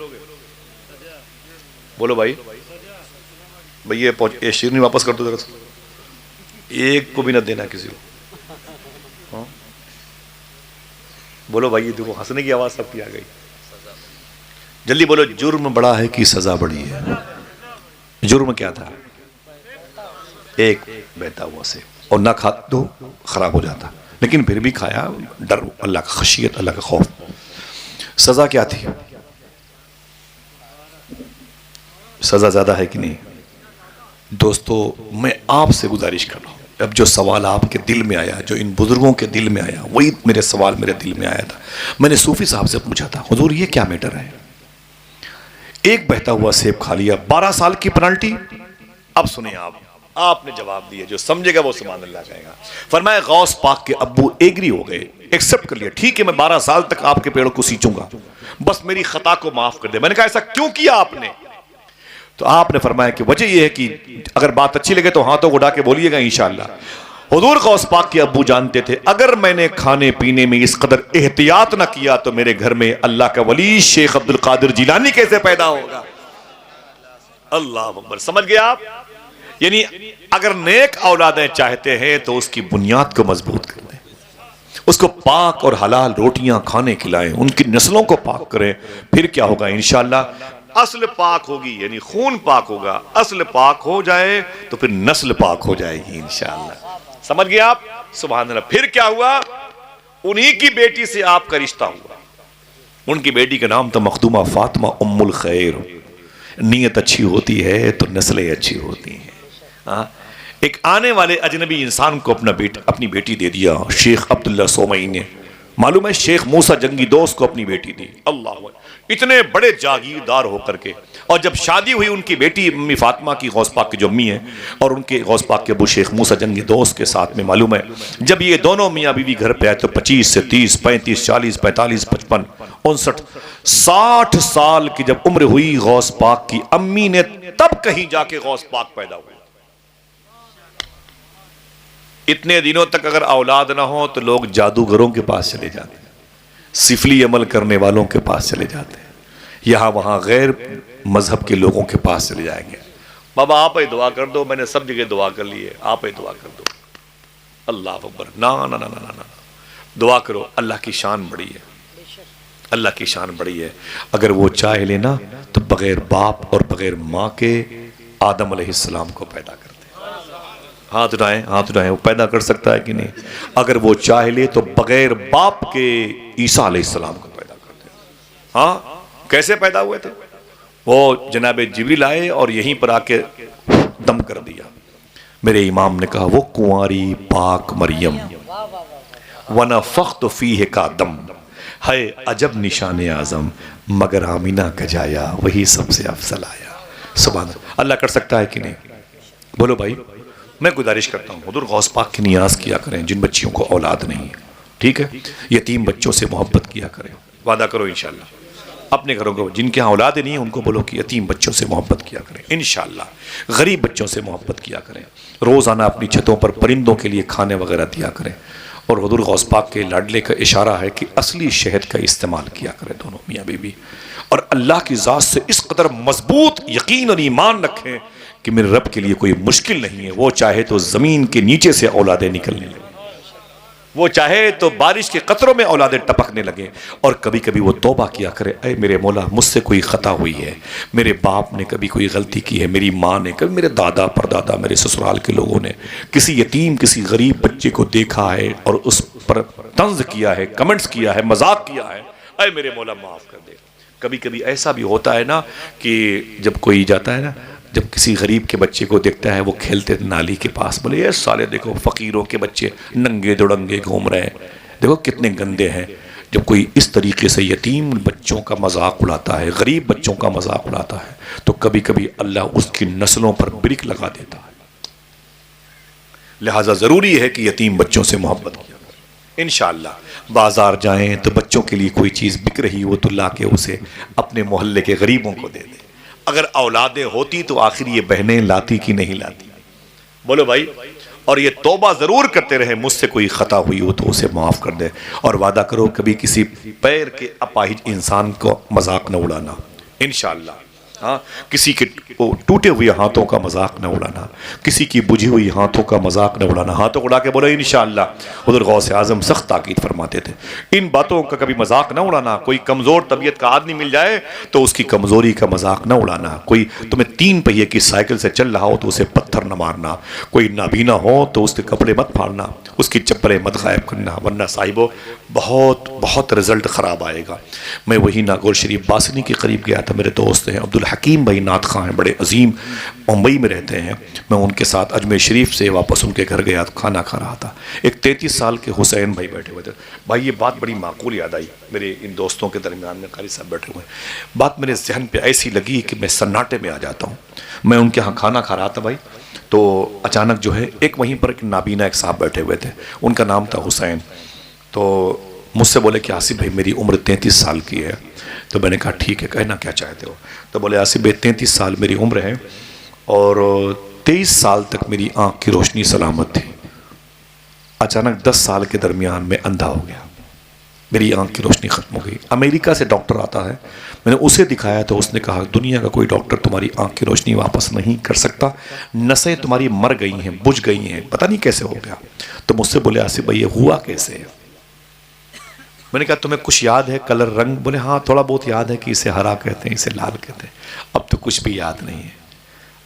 بولو بھائی، یہ شیرنی واپس کر دو ذرا، ایک کو بھی نہ دینا کسی کو۔ بولو بھائی، دیکھو ہنسنے کی آواز سب کی آ گئی، جلدی بولو، جرم بڑا ہے کہ سزا بڑی ہے؟ جرم کیا تھا؟ ایک بہتا ہوا سے، اور نہ کھا تو خراب ہو جاتا، لیکن پھر بھی کھایا، ڈر، اللہ کا خشیت، اللہ کا خوف۔ سزا کیا تھی؟ سزا زیادہ ہے کہ نہیں؟ دوستو میں آپ سے گزارش کر رہا ہوں، اب جو سوال آپ کے دل میں آیا، جو ان بزرگوں کے دل میں آیا، میرے سوال میرے دل میں آیا تھا. میں نے صوفی صاحب سے پوچھا تھا حضور یہ کیا میٹر ہے؟ ایک بہتا ہوا سیب کھا لیا 12 سال کی پنالٹی. اب سنیں آپ نے جواب دیا، جو سمجھے گا وہ سبحان اللہ کہے گا. فرمایا غوث پاک کے ابو ایگری ہو گئے، ایکسپٹ کر لیا، ٹھیک ہے میں 12 سال تک آپ کے پیڑوں کو سینچوں گا، بس میری خطا کو معاف کر دے. میں نے کہا ایسا کیوں کیا آپ نے؟ تو آپ نے فرمایا کہ وجہ یہ ہے کہ اگر بات اچھی لگے تو ہاتھوں کو اڑا کے بولیے گا انشاءاللہ. حضور غوث پاک کے ابو جانتے تھے اگر میں نے کھانے پینے میں اس قدر احتیاط نہ کیا تو میرے گھر میں اللہ کا ولی شیخ عبد القادر جیلانی کیسے پیدا ہوگا. اللہ اکبر. سمجھ گئے آپ؟ یعنی اگر نیک اولادیں چاہتے ہیں تو اس کی بنیاد کو مضبوط کر دیں، اس کو پاک اور حلال روٹیاں کھانے کھلائیں، ان کی نسلوں کو پاک کریں. پھر کیا ہوگا انشاءاللہ؟ اصل پاک ہوگی، یعنی خون پاک ہوگا. اصل پاک ہو جائے تو پھر نسل پاک ہو جائے گی انشاءاللہ. سمجھ گئے آپ؟ سبحان اللہ. پھر کیا ہوا؟ انہی کی بیٹی سے آپ کا رشتہ ہوا. ان کی بیٹی کا نام تھا مخدومہ فاطمہ ام الخیر. نیت اچھی ہوتی ہے تو نسلیں اچھی ہوتی ہیں. ایک آنے والے اجنبی انسان کو اپنی بیٹی دے دیا شیخ عبداللہ سومئی نے. معلوم ہے شیخ موسیٰ جنگی دوست کو اپنی بیٹی دی. اللہ اتنے بڑے جاگیردار ہو کر کے. اور جب شادی ہوئی ان کی بیٹی امی فاطمہ کی، غوث پاک کی جو امی ہیں، اور ان کے غوث پاک کے ابو شیخ موسیٰ جنگی دوست کے ساتھ میں، معلوم ہے جب یہ دونوں میاں بیوی گھر پہ آئے تو 25 سے 30 35 40 45 55 59 60 سال کی جب عمر ہوئی غوث پاک کی امی نے، تب کہیں جا کے غوث پاک پیدا ہوئے. اتنے دنوں تک اگر اولاد نہ ہو تو لوگ جادوگروں کے پاس چلے جاتے ہیں، سفلی عمل کرنے والوں کے پاس چلے جاتے ہیں، یہاں وہاں غیر مذہب کے لوگوں کے پاس چلے جائیں گے. بابا آپ ہی دعا کر دو، میں نے سب جگہ دعا کر لی ہے، آپ ہی دعا کر دو. اللہ اکبر. نا نا نا نا نا دعا کرو. اللہ کی شان بڑی ہے، اللہ کی شان بڑی ہے. اگر وہ چاہ لینا تو بغیر باپ اور بغیر ماں کے آدم علیہ السلام کو پیدا کرتے. ہاتھ اٹھائیں. وہ پیدا کر سکتا ہے کہ نہیں؟ اگر وہ چاہ لے تو بغیر باپ کے عیسیٰ علیہ السلام کو پیدا کرتے. ہاں کیسے پیدا ہوئے تھے؟ وہ جناب جبریل آئے اور یہیں پر آ کے دم کر دیا. میرے امام نے کہا وہ کنواری پاک مریم وَنَفَخْتُ فِيهِ کا دم ہے عجب نشان اعظم، مگر آمینہ کا جایا وہی سب سے افضل آیا. سبحان اللہ کر سکتا ہے کہ نہیں؟ بولو بھائی. میں گزارش کرتا ہوں حضور غوث پاک کی نیاز کیا کریں جن بچیوں کو اولاد نہیں ہے، ٹھیک ہے؟ یتیم بچوں سے محبت کیا کریں. وعدہ کرو انشاءاللہ. اپنے گھروں کو جن کے ہاں اولاد نہیں ہیں ان کو بولو کہ یتیم بچوں سے محبت کیا کریں انشاءاللہ. غریب بچوں سے محبت کیا کریں. روزانہ اپنی چھتوں پر پرندوں کے لیے کھانے وغیرہ دیا کریں. اور حضور غوث پاک کے لاڈلے کا اشارہ ہے کہ اصلی شہد کا استعمال کیا کریں دونوں میاں بیوی. اور اللہ کی ذات سے اس قدر مضبوط یقین اور ایمان رکھیں کہ میرے رب کے لیے کوئی مشکل نہیں ہے. وہ چاہے تو زمین کے نیچے سے اولادیں نکلنے لگیں، وہ چاہے تو بارش کے قطروں میں اولادیں ٹپکنے لگیں. اور کبھی کبھی وہ توبہ کیا کرے، اے میرے مولا مجھ سے کوئی خطا ہوئی ہے، میرے باپ نے کبھی کوئی غلطی کی ہے، میری ماں نے، کبھی میرے دادا پردادا، میرے سسرال کے لوگوں نے کسی یتیم کسی غریب بچے کو دیکھا ہے اور اس پر طنز کیا ہے، کمنٹس کیا ہے، مذاق کیا ہے، اے میرے مولا معاف کر دے. کبھی کبھی ایسا بھی ہوتا ہے نا کہ جب کوئی جاتا ہے نا، جب کسی غریب کے بچے کو دیکھتا ہے وہ کھیلتے نالی کے پاس، بولے یہ سالے دیکھو فقیروں کے بچے ننگے دڑنگے گھوم رہے ہیں، دیکھو کتنے گندے ہیں. جب کوئی اس طریقے سے یتیم بچوں کا مذاق اڑاتا ہے، غریب بچوں کا مذاق اڑاتا ہے، تو کبھی کبھی اللہ اس کی نسلوں پر بریک لگا دیتا ہے. لہٰذا ضروری ہے کہ یتیم بچوں سے محبت کیا کریں. انشاءاللہ بازار جائیں تو بچوں کے لیے کوئی چیز بک رہی ہو تو لا کے اسے اپنے محلے کے غریبوں کو دے دیں. اگر اولادیں ہوتی تو آخر یہ بہنیں لاتی کی نہیں لاتی؟ بولو بھائی. اور یہ توبہ ضرور کرتے رہے مجھ سے کوئی خطا ہوئی ہو تو اسے معاف کر دے. اور وعدہ کرو کبھی کسی پیر کے اپاہج انسان کو مذاق نہ اڑانا انشاءاللہ. ہاں کسی کے ٹوٹے ہوئے ہاتھوں کا مذاق نہ اڑانا، کسی کی بجھی ہوئی ہاتھوں کا مذاق نہ اڑانا. ہاتھوں اڑا کے بولو انشاءاللہ. حضور غوث اعظم سخت تاکید فرماتے تھے ان باتوں کا کبھی مذاق نہ اڑانا. کوئی کمزور طبیعت کا آدمی مل جائے تو اس کی کمزوری کا مذاق نہ اڑانا. کوئی تمہیں 3 پہیے کی سائیکل سے چل رہا ہو تو اسے پتھر نہ مارنا. کوئی نابینا ہو تو اس کے کپڑے مت پھاڑنا، اس کی چپلیں مت غائب کرنا، ورنہ صاحبو بہت رزلٹ خراب آئے گا. میں وہی ناگور شریف باسنی کے قریب گیا تھا. میرے دوست ہیں عبد الحکیم بھائی نعت خواں ہیں، بڑے عظیم ممبئی میں رہتے ہیں، میں ان کے ساتھ اجمیر شریف سے واپس ان کے گھر گیا تو کھانا کھا رہا تھا، ایک 33 سال کے حسین بھائی بیٹھے ہوئے تھے۔ بھائی یہ بات بڑی معقول یاد آئی میرے ان دوستوں کے درمیان میں، قاری صاحب بیٹھے ہوئے ہیں، بات میرے ذہن پہ ایسی لگی کہ میں سناٹے میں آ جاتا ہوں۔ میں ان کے ہاں کھانا کھا رہا تھا بھائی، تو اچانک جو ہے ایک وہیں پر ایک نابینا ایک صاحب بیٹھے ہوئے تھے، ان کا نام تھا حسین، تو مجھ سے بولے کہ آصف بھائی میری عمر 33 سال کی ہے۔ تو میں نے کہا ٹھیک ہے، کہنا کیا چاہتے ہو؟ تو بولے آصف بھائی 33 سال میری عمر ہے اور 23 سال تک میری آنکھ کی روشنی سلامت تھی، اچانک 10 سال کے درمیان میں اندھا ہو گیا، میری آنکھ کی روشنی ختم ہو گئی۔ امریکہ سے ڈاکٹر آتا ہے، میں نے اسے دکھایا تو اس نے کہا دنیا کا کوئی ڈاکٹر تمہاری آنکھ کی روشنی واپس نہیں کر سکتا، نسیں تمہاری مر گئی ہیں، بجھ گئی ہیں، پتہ نہیں کیسے ہو گیا۔ تو مجھ سے بولے آصف بھائی یہ ہوا کیسے؟ میں نے کہا تمہیں کچھ یاد ہے کلر رنگ؟ بولے ہاں تھوڑا بہت یاد ہے کہ اسے ہرا کہتے ہیں، اسے لال کہتے ہیں۔ اب تو کچھ بھی یاد نہیں ہے،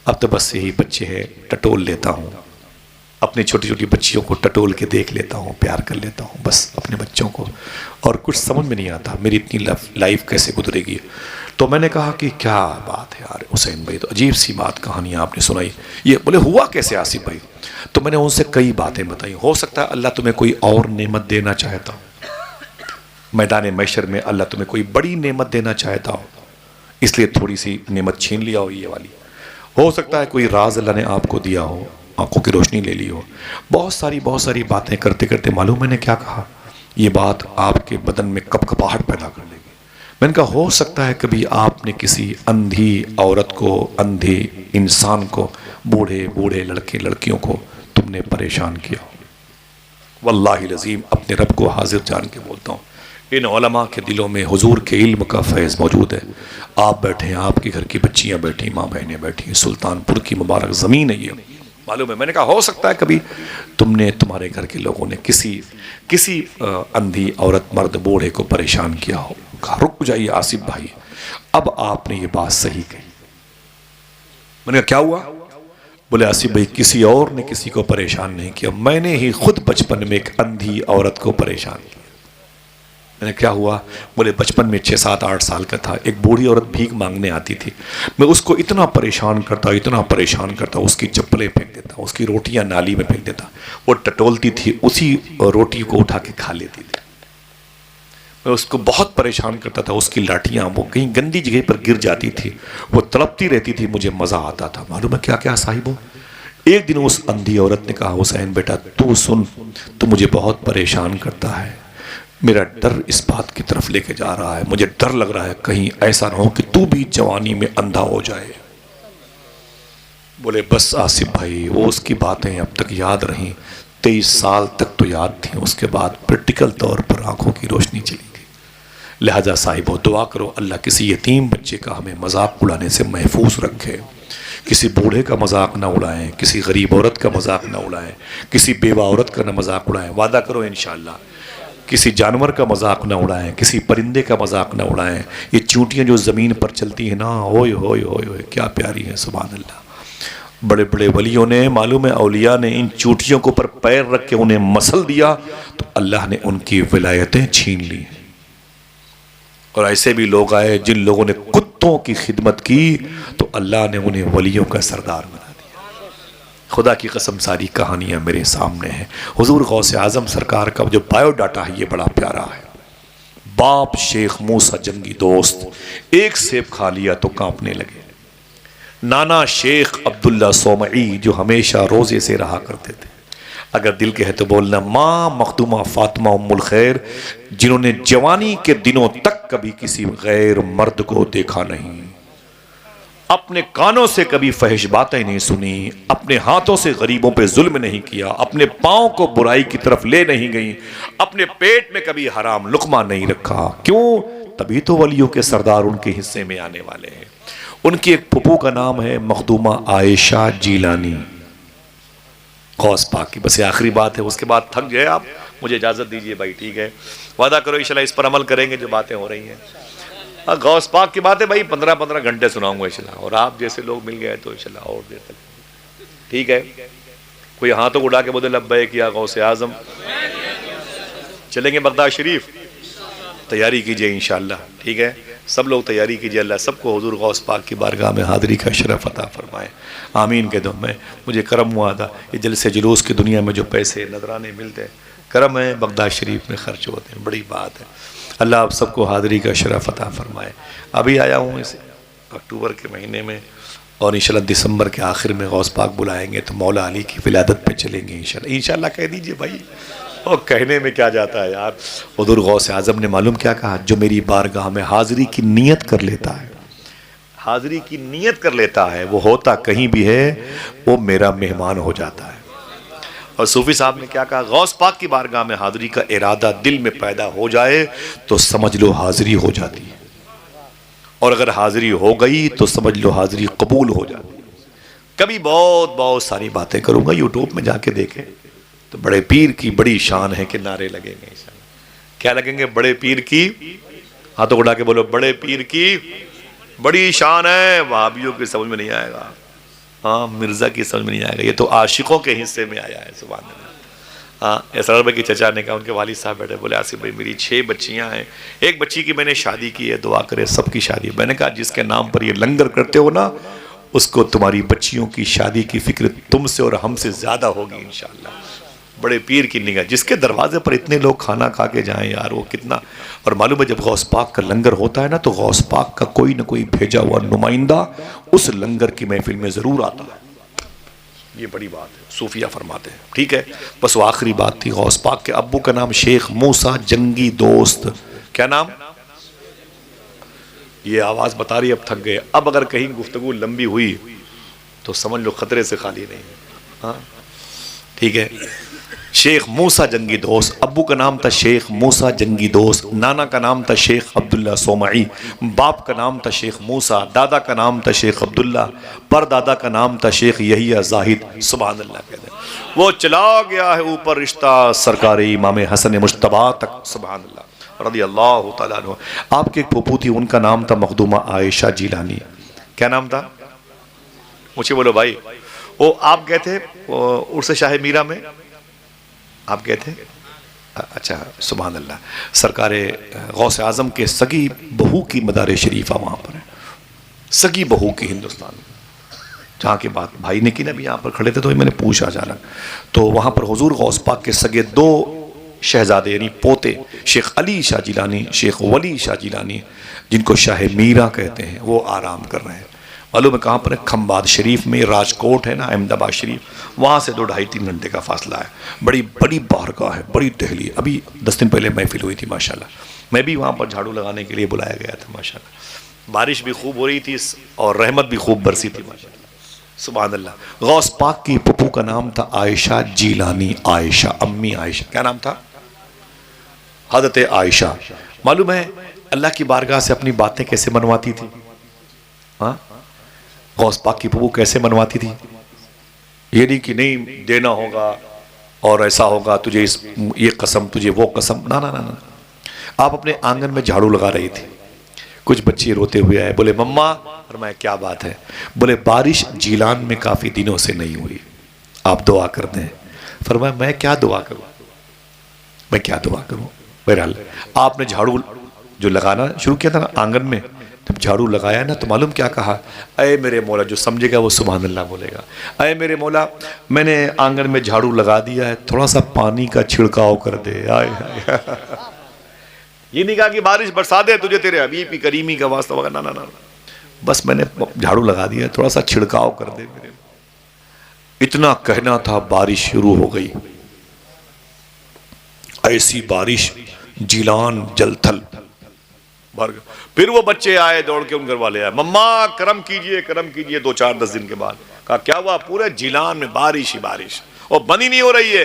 اب تو بس یہی بچے ہیں، ٹٹول لیتا ہوں، اپنی چھوٹی چھوٹی بچیوں کو ٹٹول کے دیکھ لیتا ہوں، پیار کر لیتا ہوں بس اپنے بچوں کو، اور کچھ سمجھ میں نہیں آتا میری اتنی لائف کیسے گزرے گی۔ تو میں نے کہا کہ کیا بات ہے یار حسین بھائی، تو عجیب سی بات کہانی آپ نے سنائی، یہ بولے ہوا کیسے آصف بھائی؟ تو میں نے ان سے کئی باتیں بتائیں، ہو سکتا ہے اللہ تمہیں کوئی اور نعمت دینا چاہتا ہو، میدان محشر میں اللہ تمہیں کوئی بڑی نعمت دینا چاہتا ہو، اس لیے تھوڑی سی نعمت چھین لیا ہو یہ والی، ہو سکتا ہے کوئی راز اللہ نے آپ کو دیا ہو، آنکھوں کی روشنی لے لی ہو۔ بہت ساری باتیں کرتے کرتے معلوم میں نے کیا کہا، یہ بات آپ کے بدن میں کپکپاہٹ پیدا کر لے گی۔ میں نے کہا ہو سکتا ہے کبھی آپ نے کسی اندھی عورت کو، اندھے انسان کو، بوڑھے لڑکے لڑکیوں کو تم نے پریشان کیا ہو۔ واللہ العظیم اپنے رب کو حاضر جان کے بولتا ہوں، ان علماء کے دلوں میں حضور کے علم کا فیض موجود ہے۔ آپ بیٹھے ہیں، آپ کے گھر کی بچیاں بیٹھی، ماں بہنیں بیٹھی، سلطان پور کی مبارک زمین ہے یہ، معلوم ہے۔ میں نے کہا ہو سکتا ہے کبھی تم نے، تمہارے گھر کے لوگوں نے کسی اندھی عورت مرد بوڑھے کو پریشان کیا ہو۔ کہا رک جائیے آصف بھائی، اب آپ نے یہ بات صحیح کہی۔ میں نے کہا کیا ہوا؟ بولے آصف بھائی کسی اور نے کسی کو پریشان نہیں کیا، میں نے ہی خود بچپن میں ایک اندھی عورت کو پریشان کیا۔ میں نے کیا ہوا؟ بولے بچپن میں 6 7 8 سال کا تھا، ایک بوڑھی عورت بھیک مانگنے آتی تھی، میں اس کو اتنا پریشان کرتا، اس کی چپلیں پھینک دیتا، اس کی روٹیاں نالی میں پھینک دیتا، وہ ٹٹولتی تھی، اسی روٹی کو اٹھا کے کھا لیتی تھی۔ میں اس کو بہت پریشان کرتا تھا، اس کی لاٹھیاں وہ کہیں گندی جگہ پر گر جاتی تھی، وہ تڑپتی رہتی تھی، مجھے مزہ آتا تھا۔ معلوم ہے کیا کیا صاحبوں، ایک دن اس اندھی عورت نے کہا حسین بیٹا تو سن، تو مجھے بہت پریشان کرتا ہے، میرا ڈر اس بات کی طرف لے کے جا رہا ہے، مجھے ڈر لگ رہا ہے کہیں ایسا نہ ہو کہ تو بھی جوانی میں اندھا ہو جائے۔ بولے بس آصف بھائی، وہ اس کی باتیں اب تک یاد رہیں، 23 سال تک تو یاد تھیں، اس کے بعد پریکٹیکل طور پر آنکھوں کی روشنی چلی گئی۔ لہذا صاحبو دعا کرو اللہ کسی یتیم بچے کا ہمیں مذاق اڑانے سے محفوظ رکھے، کسی بوڑھے کا مذاق نہ اڑائیں، کسی غریب عورت کا مذاق نہ اڑائیں، کسی بیوہ عورت کا نہ مذاق اڑائیں، وعدہ کرو انشاءاللہ کسی جانور کا مذاق نہ اڑائیں، کسی پرندے کا مذاق نہ اڑائیں۔ یہ چونٹیاں جو زمین پر چلتی ہیں نا، ہوئے ہوئے ہوئے ہوئے کیا پیاری ہیں، سبحان اللہ۔ بڑے بڑے ولیوں نے، معلوم ہے اولیاء نے ان چونٹیوں کو پر پیر رکھ کے انہیں مسل دیا تو اللہ نے ان کی ولایتیں چھین لی۔ اور ایسے بھی لوگ آئے جن لوگوں نے کتوں کی خدمت کی تو اللہ نے انہیں ولیوں کا سردار بنا دیا۔ خدا کی قسم ساری کہانیاں میرے سامنے ہیں۔ حضور غوث اعظم سرکار کا جو بایو ڈاٹا ہے یہ بڑا پیارا ہے۔ باپ شیخ موسیٰ جنگی دوست، ایک سیب کھا لیا تو کانپنے لگے۔ نانا شیخ عبداللہ صومعی جو ہمیشہ روزے سے رہا کرتے تھے، اگر دل کے ہے تو بولنا ماں مخدومہ فاطمہ ام الخیر، جنہوں نے جوانی کے دنوں تک کبھی کسی غیر مرد کو دیکھا نہیں، اپنے کانوں سے کبھی فحش باتیں نہیں سنی، اپنے ہاتھوں سے غریبوں پہ ظلم نہیں کیا، اپنے پاؤں کو برائی کی طرف لے نہیں گئیں، اپنے پیٹ میں کبھی حرام لقمہ نہیں رکھا۔ کیوں؟ تبھی تو ولیوں کے سردار ان کے حصے میں آنے والے ہیں۔ ان کی ایک پھپھو کا نام ہے مخدومہ عائشہ جیلانی، غوث پاک کی۔ بس یہ آخری بات ہے، اس کے بعد تھک جائے آپ، مجھے اجازت دیجئے بھائی، ٹھیک ہے؟ وعدہ کرو انشاءاللہ اس پر عمل کریں گے جو باتیں ہو رہی ہیں۔ غوث پاک کی باتیں بھائی 15 گھنٹے سناؤں گا انشاءاللہ، اور آپ جیسے لوگ مل گئے تو انشاءاللہ اور دیر تک، ٹھیک ہے؟ کوئی ہاتھوں اڑا کے بولے لبیک یا غوث اعظم۔ چلیں گے بغداد شریف، تیاری کیجئے انشاءاللہ، ٹھیک ہے؟ سب لوگ تیاری کیجئے، اللہ سب کو حضور غوث پاک کی بارگاہ میں حاضری کا شرف عطا فرمائے، آمین کہہ دو۔ میں مجھے کرم ہوا تھا، یہ جلسے جلوس کی دنیا میں جو پیسے نذرانے ملتے ہیں، کرم ہے، بغداد شریف میں خرچ ہوتے ہیں، بڑی بات ہے۔ اللہ آپ سب کو حاضری کا شرف عطا فرمائے۔ ابھی آیا ہوں اس اکتوبر کے مہینے میں، اور انشاءاللہ دسمبر کے آخر میں غوث پاک بلائیں گے تو مولا علی کی ولادت پہ چلیں گے انشاءاللہ۔ انشاءاللہ کہہ دیجئے بھائی، اور کہنے میں کیا جاتا ہے یار۔ حضور غوث اعظم نے معلوم کیا کہا؟ جو میری بارگاہ میں حاضری کی نیت کر لیتا ہے، حاضری کی نیت کر لیتا ہے، وہ ہوتا کہیں بھی ہے وہ میرا مہمان ہو جاتا ہے۔ اور صوفی صاحب نے کیا کہا؟ غوث پاک کی بارگاہ میں حاضری کا ارادہ دل میں پیدا ہو جائے تو سمجھ لو حاضری ہو جاتی ہے، اور اگر حاضری ہو گئی تو سمجھ لو حاضری قبول ہو جاتی ہے۔ کبھی بہت ساری باتیں کروں گا، یوٹیوب میں جا کے دیکھیں تو بڑے پیر کی بڑی شان ہے کہ نعرے لگیں گے انشاءاللہ۔ کیا لگیں گے؟ بڑے پیر کی، ہاتھوں اڑا کے بولو، بڑے پیر کی بڑی شان ہے۔ وہابیوں کی سمجھ میں نہیں آئے گا، ہاں مرزا کی سمجھ میں نہیں آئے گا، یہ تو عاشقوں کے حصے میں آیا ہے، سبحان اللہ۔ ہاں اسرار بھائی کی چچا نے کہا، ان کے والد صاحب بیٹھے، بولے آصف بھائی میری 6 بچیاں ہیں، ایک بچی کی میں نے شادی کی ہے، دعا کرے سب کی شادی۔ میں نے کہا جس کے نام پر یہ لنگر کرتے ہو نا، اس کو تمہاری بچیوں کی شادی کی فکر تم سے اور ہم سے زیادہ ہوگی انشاءاللہ۔ بڑے پیر کی نگاہ، جس کے دروازے پر اتنے لوگ کھانا کھا کے جائیں یار، وہ کتنا۔ اور معلوم ہے جب غوث پاک کا لنگر ہوتا ہے نا تو غوث پاک کا کوئی نہ کوئی بھیجا ہوا نمائندہ اس لنگر کی محفل میں ضرور آتا ہے، یہ بڑی بات ہے، صوفیہ فرماتے ہیں۔ ٹھیک ہے، بس وہ آخری بات تھی۔ غوث پاک کے ابو کا نام شیخ موسیٰ جنگی دوست، کیا نام؟ یہ آواز بتا رہی اب تھک گئے، اب اگر کہیں گفتگو لمبی ہوئی تو سمجھ لو خطرے سے خالی نہیں۔ ہاں ٹھیک ہے، شیخ موسیٰ جنگی دوست، ابو کا نام تھا شیخ موسیٰ جنگی دوست، نانا کا نام تھا شیخ عبداللہ صومعی، باپ کا نام تھا شیخ موسیٰ، دادا کا نام تھا شیخ عبداللہ، پر دادا کا نام تھا شیخ یحییٰ زاہد، سبحان اللہ کہتے ہیں۔ وہ چلا گیا ہے اوپر رشتہ سرکار امام حسن مجتبیٰ تک، سبحان اللہ رضی اللہ تعالیٰ عنہ۔ آپ کے ایک پھوپھو تھی، ان کا نام تھا مخدومہ عائشہ جیلانی، کیا نام تھا؟ مجھے بولو بھائی، وہ آپ گئے تھے عرس شاہ میرا میں، آپ گئے تھے؟ اچھا سبحان اللہ۔ سرکار غوث اعظم کے سگی بہو کی مدار شریفہ وہاں پر ہے، سگی بہو کی، ہندوستان میں، جہاں کی بات بھائی نے کی نا، بھی یہاں پر کھڑے تھے تو میں نے پوچھا جانا، تو وہاں پر حضور غوث پاک کے سگے 2 شہزادے یعنی پوتے، شیخ علی شاہ جیلانی، شیخ ولی شاہ جیلانی، جن کو شاہ میرا کہتے ہیں، وہ آرام کر رہے ہیں۔ معلوم ہے کہاں پر ہے؟ کھمباد شریف میں، راجکوٹ ہے نا احمد آباد شریف، وہاں سے 2-2.5-3 گھنٹے کا فاصلہ ہے، بڑی بارگاہ ہے، بڑی دہلی۔ ابھی 10 دن پہلے محفل ہوئی تھی ماشاءاللہ، میں بھی وہاں پر جھاڑو لگانے کے لیے بلایا گیا تھا ماشاءاللہ، بارش بھی خوب ہو رہی تھی اور رحمت بھی خوب برسی تھی ماشاءاللہ، سبحان اللہ۔ غوث پاک کی پھپھو کا نام تھا عائشہ جیلانی، عائشہ امی عائشہ، کیا نام تھا؟ حضرت عائشہ۔ معلوم ہے اللہ کی بارگاہ سے اپنی باتیں کیسے منواتی تھی؟ ہاں غوث پاک کی پھپھو کیسے منواتی تھی؟ یہ نہیں کہ نہیں دینا ہوگا اور ایسا ہوگا، تجھے یہ قسم، تجھے وہ قسم، نا نا نا نا۔ آپ اپنے آنگن میں جھاڑو لگا رہی تھی، کچھ بچے روتے ہوئے آئے، بولے مما، فرمایا کیا بات ہے؟ بولے بارش جیلان میں کافی دنوں سے نہیں ہوئی، آپ دعا کر دیں۔ فرمایا میں کیا دعا کروں، میں کیا دعا کروں؟ بہرحال آپ نے جھاڑو جو لگانا شروع کیا تھا نا آنگن میں، جب جھاڑو لگایا نا تو معلوم کیا کہا؟ اے میرے مولا، جو سمجھے گا وہ سبحان اللہ بولے گا، اے میرے مولا میں نے آنگن میں جھاڑو لگا دیا ہے، تھوڑا سا پانی کا چھڑکاؤ کر دے۔ آئے یہ نہیں کہا کہ بارش برسا دے تجھے تیرے حبیب کی کریمی کا واسطہ وغیرہ، نا نا نا، بس میں نے جھاڑو لگا دیا ہے، تھوڑا سا چھڑکاؤ کر دے میرے۔ اتنا کہنا تھا، بارش شروع ہو گئی، ایسی بارش جیلان جل تھل۔ پھر وہ بچے آئے دوڑ کے، ان گھر والے آئے، مما کرم کیجئے کرم کیجئے۔ 2-4-10 دن کے بعد کہا کیا ہوا؟ پورے جیلان میں بارش ہی بارش، اور بند ہی نہیں ہو رہی ہے۔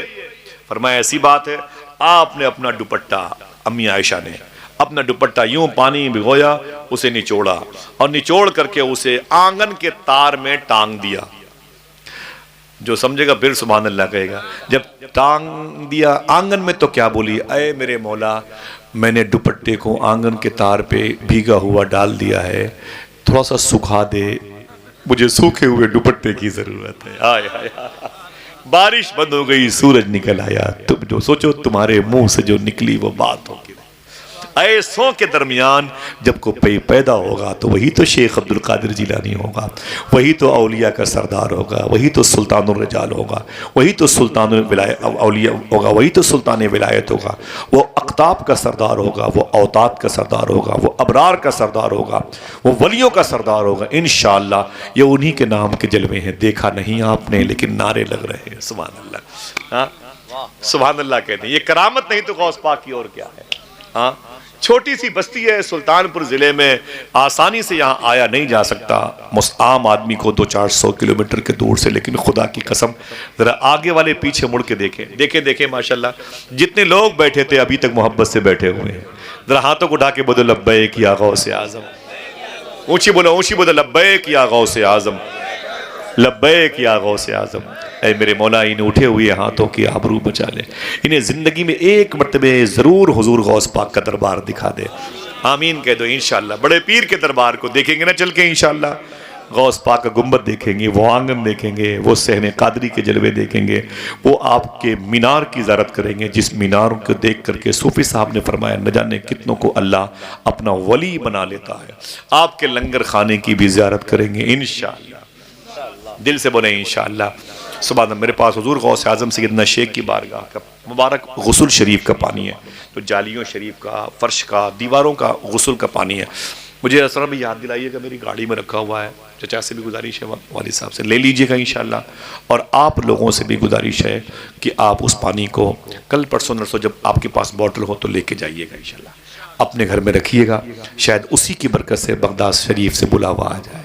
فرمایا ایسی بات ہے، آپ نے اپنا دوپٹہ، امی عائشہ نے اپنا دوپٹہ یوں پانی بھگویا، اسے نچوڑا، اور نچوڑ کر کے اسے آنگن کے تار میں ٹانگ دیا۔ جو سمجھے گا پھر سبحان اللہ کہے گا۔ جب ٹانگ دیا آنگن میں تو کیا بولی؟ اے میرے مولا میں نے دوپٹے کو آنگن کے تار پہ بھیگا ہوا ڈال دیا ہے، تھوڑا سا سکھا دے، مجھے سوکھے ہوئے دوپٹے کی ضرورت ہے۔ آئے آئے بارش بند ہو گئی، سورج نکل آیا، تم جو سوچو تمہارے منہ سے جو نکلی وہ بات ہوگی۔ ایسوں کے درمیان جب کوئی پیدا ہوگا تو وہی تو شیخ عبد القادر جیلانی ہوگا، وہی تو اولیاء کا سردار ہوگا، وہی تو سلطان الرجال ہوگا، وہی تو سلطان اولیاء ہوگا، وہی تو سلطان ولایت ہوگا، وہ اقطاب کا سردار ہوگا، وہ اوتاد کا سردار ہوگا، وہ ابرار کا سردار ہوگا، وہ ولیوں کا سردار ہوگا انشاءاللہ۔ یہ انہی کے نام کے جلوے ہیں، دیکھا نہیں آپ نے لیکن نعرے لگ رہے ہیں، سبحان اللہ، ہاں سبحان اللہ کہتے ہیں۔ یہ کرامت نہیں تو غوث پاک کی اور کیا ہے؟ ہاں چھوٹی سی بستی ہے سلطان پور ضلع میں، آسانی سے یہاں آیا نہیں جا سکتا عام آدمی کو 200-400 کلومیٹر کے دور سے، لیکن خدا کی قسم ذرا آگے والے پیچھے مڑ کے دیکھیں ماشاءاللہ جتنے لوگ بیٹھے تھے ابھی تک محبت سے بیٹھے ہوئے ہیں، ذرا ہاتھوں کو اٹھا کے بولو لبیک یا غوث اعظم، اونچی بولو لبیک یا غوث اعظم، لبیک یا غوث اعظم۔ اے میرے مولا انہیں اٹھے ہوئے ہاتھوں کی آبرو بچا لے، انہیں زندگی میں ایک مرتبہ ضرور حضور غوث پاک کا دربار دکھا دے، آمین کہہ دو انشاءاللہ۔ بڑے پیر کے دربار کو دیکھیں گے نا چل کے انشاءاللہ، غوث پاک کا گنبد دیکھیں گے، وہ آنگن دیکھیں گے، وہ صحن قادری کے جلوے دیکھیں گے، وہ آپ کے مینار کی زیارت کریں گے جس میناروں کو دیکھ کر کے صوفی صاحب نے فرمایا نہ جانے کتنوں کو اللہ اپنا ولی بنا لیتا ہے۔ آپ کے لنگر خانے کی بھی زیارت کریں گے انشاءاللہ، دل سے بولیں انشاءاللہ۔ سبحان اللہ، میرے پاس حضور غوث اعظم سیدنا شیخ کی بارگاہ کا مبارک غسل شریف کا پانی ہے، تو جالیوں شریف کا، فرش کا، دیواروں کا غسل کا پانی ہے۔ مجھے اصلا بھی یاد دلائیے گا، میری گاڑی میں رکھا ہوا ہے، چچا سے بھی گزارش ہے، والد صاحب سے لے لیجئے گا انشاءاللہ، اور آپ لوگوں سے بھی گزارش ہے کہ آپ اس پانی کو کل پرسوں نرسوں جب آپ کے پاس بوٹل ہو تو لے کے جائیے گا انشاءاللہ، اپنے گھر میں رکھیے گا، شاید اسی کی برکت سے بغداد شریف سے بلاوا آ جائے۔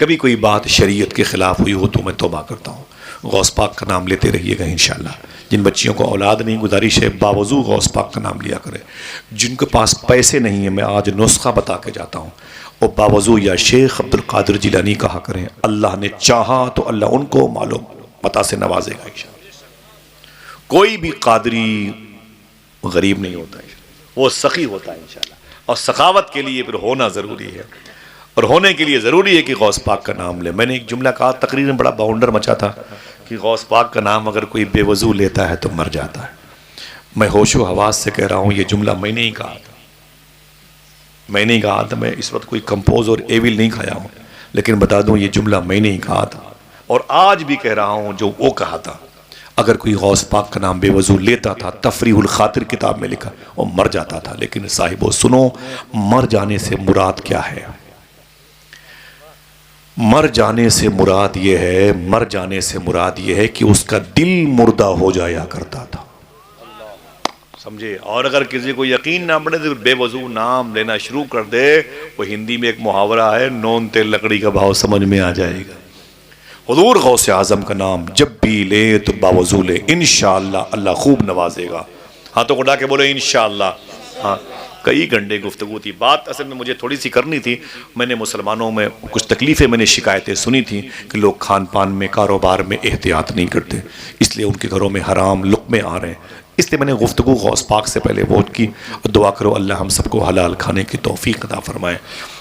کبھی کوئی بات شریعت کے خلاف ہوئی ہو تو میں توبہ کرتا ہوں، غوث پاک کا نام لیتے رہیے گا انشاءاللہ۔ جن بچیوں کو اولاد نہیں، گزارش ہے باوضو غوث پاک کا نام لیا کرے۔ جن کے پاس پیسے نہیں ہیں، میں آج نسخہ بتا کے جاتا ہوں، وہ باوضو یا شیخ عبد القادر جیلانی کہا کریں، اللہ نے چاہا تو اللہ ان کو معلوم متا سے نوازے گا انشاءاللہ۔ کوئی بھی قادری غریب نہیں ہوتا ہے، وہ سخی ہوتا ہے انشاءاللہ، اور سخاوت کے لیے پھر ہونا ضروری ہے، اور ہونے کے لیے ضروری ہے کہ غوث پاک کا نام لے۔ میں نے ایک جملہ کہا، تقریر میں بڑا باؤنڈر مچا تھا کہ غوث پاک کا نام اگر کوئی بے وضو لیتا ہے تو مر جاتا ہے۔ میں ہوش و حواس سے کہہ رہا ہوں، یہ جملہ میں نے ہی کہا تھا، میں نے ہی کہا تھا، میں اس وقت کوئی کمپوز اور ایویل نہیں کھایا ہوں، لیکن بتا دوں یہ جملہ میں نے ہی کہا تھا، اور آج بھی کہہ رہا ہوں جو وہ کہا تھا۔ اگر کوئی غوث پاک کا نام بے وضو لیتا تھا، تفریح الخاطر کتاب میں لکھا، وہ مر جاتا تھا۔ لیکن صاحبو سنو، مر جانے سے مراد کیا ہے؟ مر جانے سے مراد یہ ہے، مر جانے سے مراد یہ ہے کہ اس کا دل مردہ ہو جایا کرتا تھا، سمجھے؟ اور اگر کسی کو یقین نہ پڑے تو بے وضو نام لینا شروع کر دے، وہ ہندی میں ایک محاورہ ہے، نون تیل لکڑی کا بھاؤ سمجھ میں آ جائے گا۔ حضور غوث اعظم کا نام جب بھی لے تو باوضو لے، انشاءاللہ اللہ خوب نوازے گا۔ ہاتھوں کو اٹھا کے بولے انشاءاللہ۔ ہاں کئی گھنٹے گفتگو تھی، بات اصل میں مجھے تھوڑی سی کرنی تھی۔ میں نے مسلمانوں میں کچھ تکلیفیں، میں نے شکایتیں سنی تھیں کہ لوگ کھان پان میں، کاروبار میں احتیاط نہیں کرتے، اس لیے ان کے گھروں میں حرام لقمے آ رہے ہیں۔ اس لیے میں نے گفتگو غوث پاک سے پہلے ووٹ کی، اور دعا کرو اللہ ہم سب کو حلال کھانے کی توفیق عطا فرمائے۔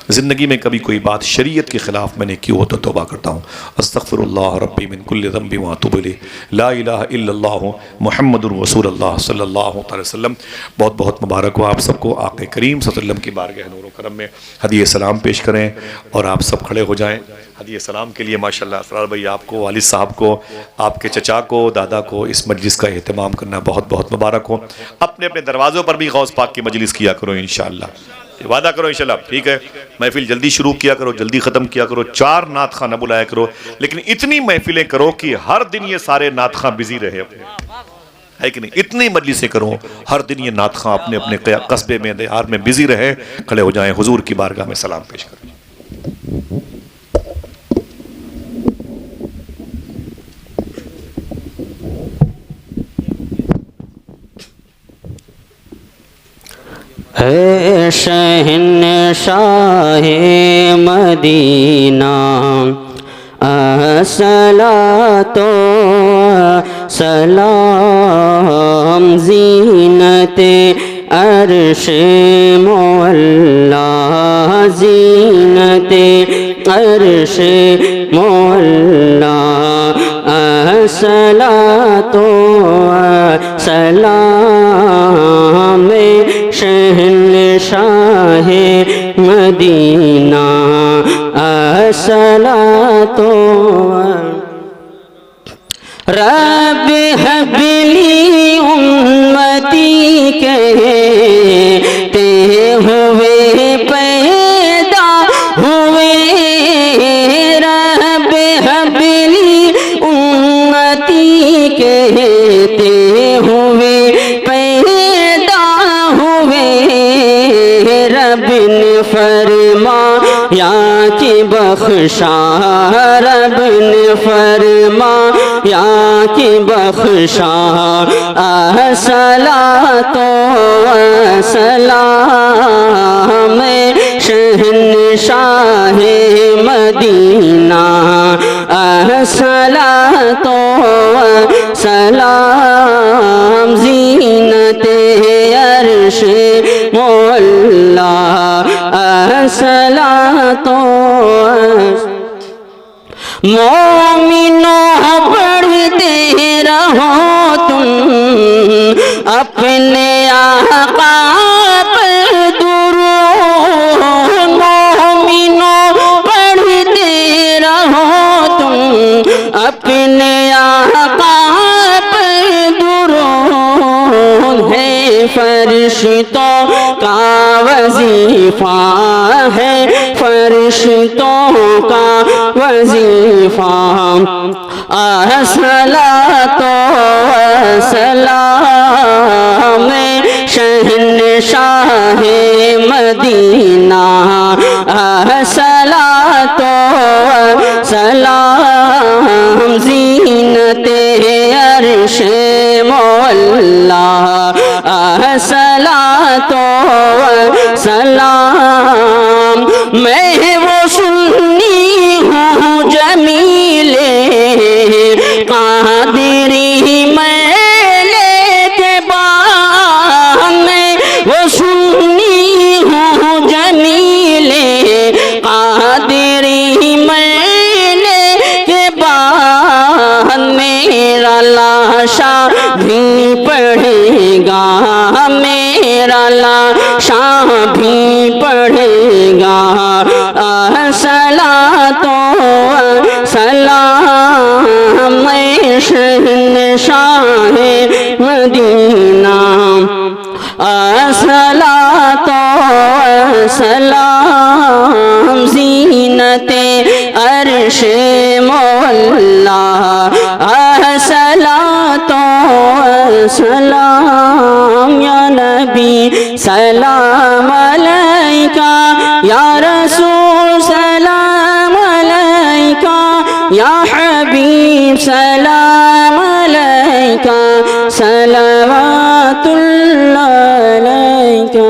زندگی میں کبھی کوئی بات شریعت کے خلاف میں نے کی ہو تو توبہ کرتا ہوں۔ استغفر اللہ ربی من کل ذنب واتوب الیہ، لا الہ الا اللہ محمد رسول اللہ صلی اللہ علیہ وسلم۔ بہت بہت مبارک ہو آپ سب کو، آقا کریم صلی اللہ علیہ وسلم کی بارگاہ نور و کرم میں ہدیہ سلام پیش کریں، اور آپ سب کھڑے ہو جائیں ہدیہ سلام کے لیے۔ ماشاءاللہ اسرار بھائی آپ کو، والد صاحب کو، آپ کے چچا کو، دادا کو اس مجلس کا اہتمام کرنا بہت بہت مبارک ہو۔ اپنے اپنے دروازوں پر بھی غوث پاک کی مجلس کیا کرو انشاءاللہ، وعدہ کرو انشاءاللہ، ٹھیک ہے؟ محفل جلدی شروع کیا کرو، جلدی ختم کیا کرو، 4 نعت خواں نہ بلایا کرو، لیکن اتنی محفلیں کرو کہ ہر دن یہ سارے نعت خواں بزی رہے اپنے، ہے کہ نہیں؟ اتنی مجلسیں کرو ہر دن یہ نعت خواں اپنے اپنے قصبے میں، دیار میں بزی رہے۔ کھڑے ہو جائیں، حضور کی بارگاہ میں سلام پیش کریں۔ اے شہنشاہ مدینہ، الصلاۃ و سلام، زینت عرش مولا، زینت عرش مولا، الصلاۃ و سلام شہنشاہ مدینہ الصلاۃ رب هب لی امتی کہتے ہوئے پیدا ہوئے، رب هب لی امتی کہتے ہوئے پیدا ہوئے، رب نے فرمایا کہ بخشا، رب نے فرمایا کہ بخشا، الصلاۃ والسلام شہنشاہ مدینہ، الصلاۃ والسلام زینت عرش مولا، الصلاۃ مومنوں پڑھتے رہو تم اپنے آقا پر درود، مومنوں پڑھتے رہو تم اپنے آقا پر درود، ہے فرشتوں کا وظیفہ، ہے فرشتوں کا وظیفہ، الصلاۃ والسلام شہنشاہ مدینہ، الصلاۃ والسلام زینت عرش مولا، الصلاۃ والسلام میں وہ سنی ہوں جمیل قادری میل کے بعد، میں وہ سنی ہوں جمیل قادری میل کے بعد، میرا لاشا بھی پڑھے گا، میرا لاشا بھی پڑھے گا، الصلاۃ والسلام شہنشاہ مدینہ، الصلاۃ والسلام زینت عرش مولا، الصلاۃ والسلام یا نبی سلام علیکہ، یا رسول سلام علیکہ، یا حبیب سلام علیکہ، صلوات اللہ علیکہ۔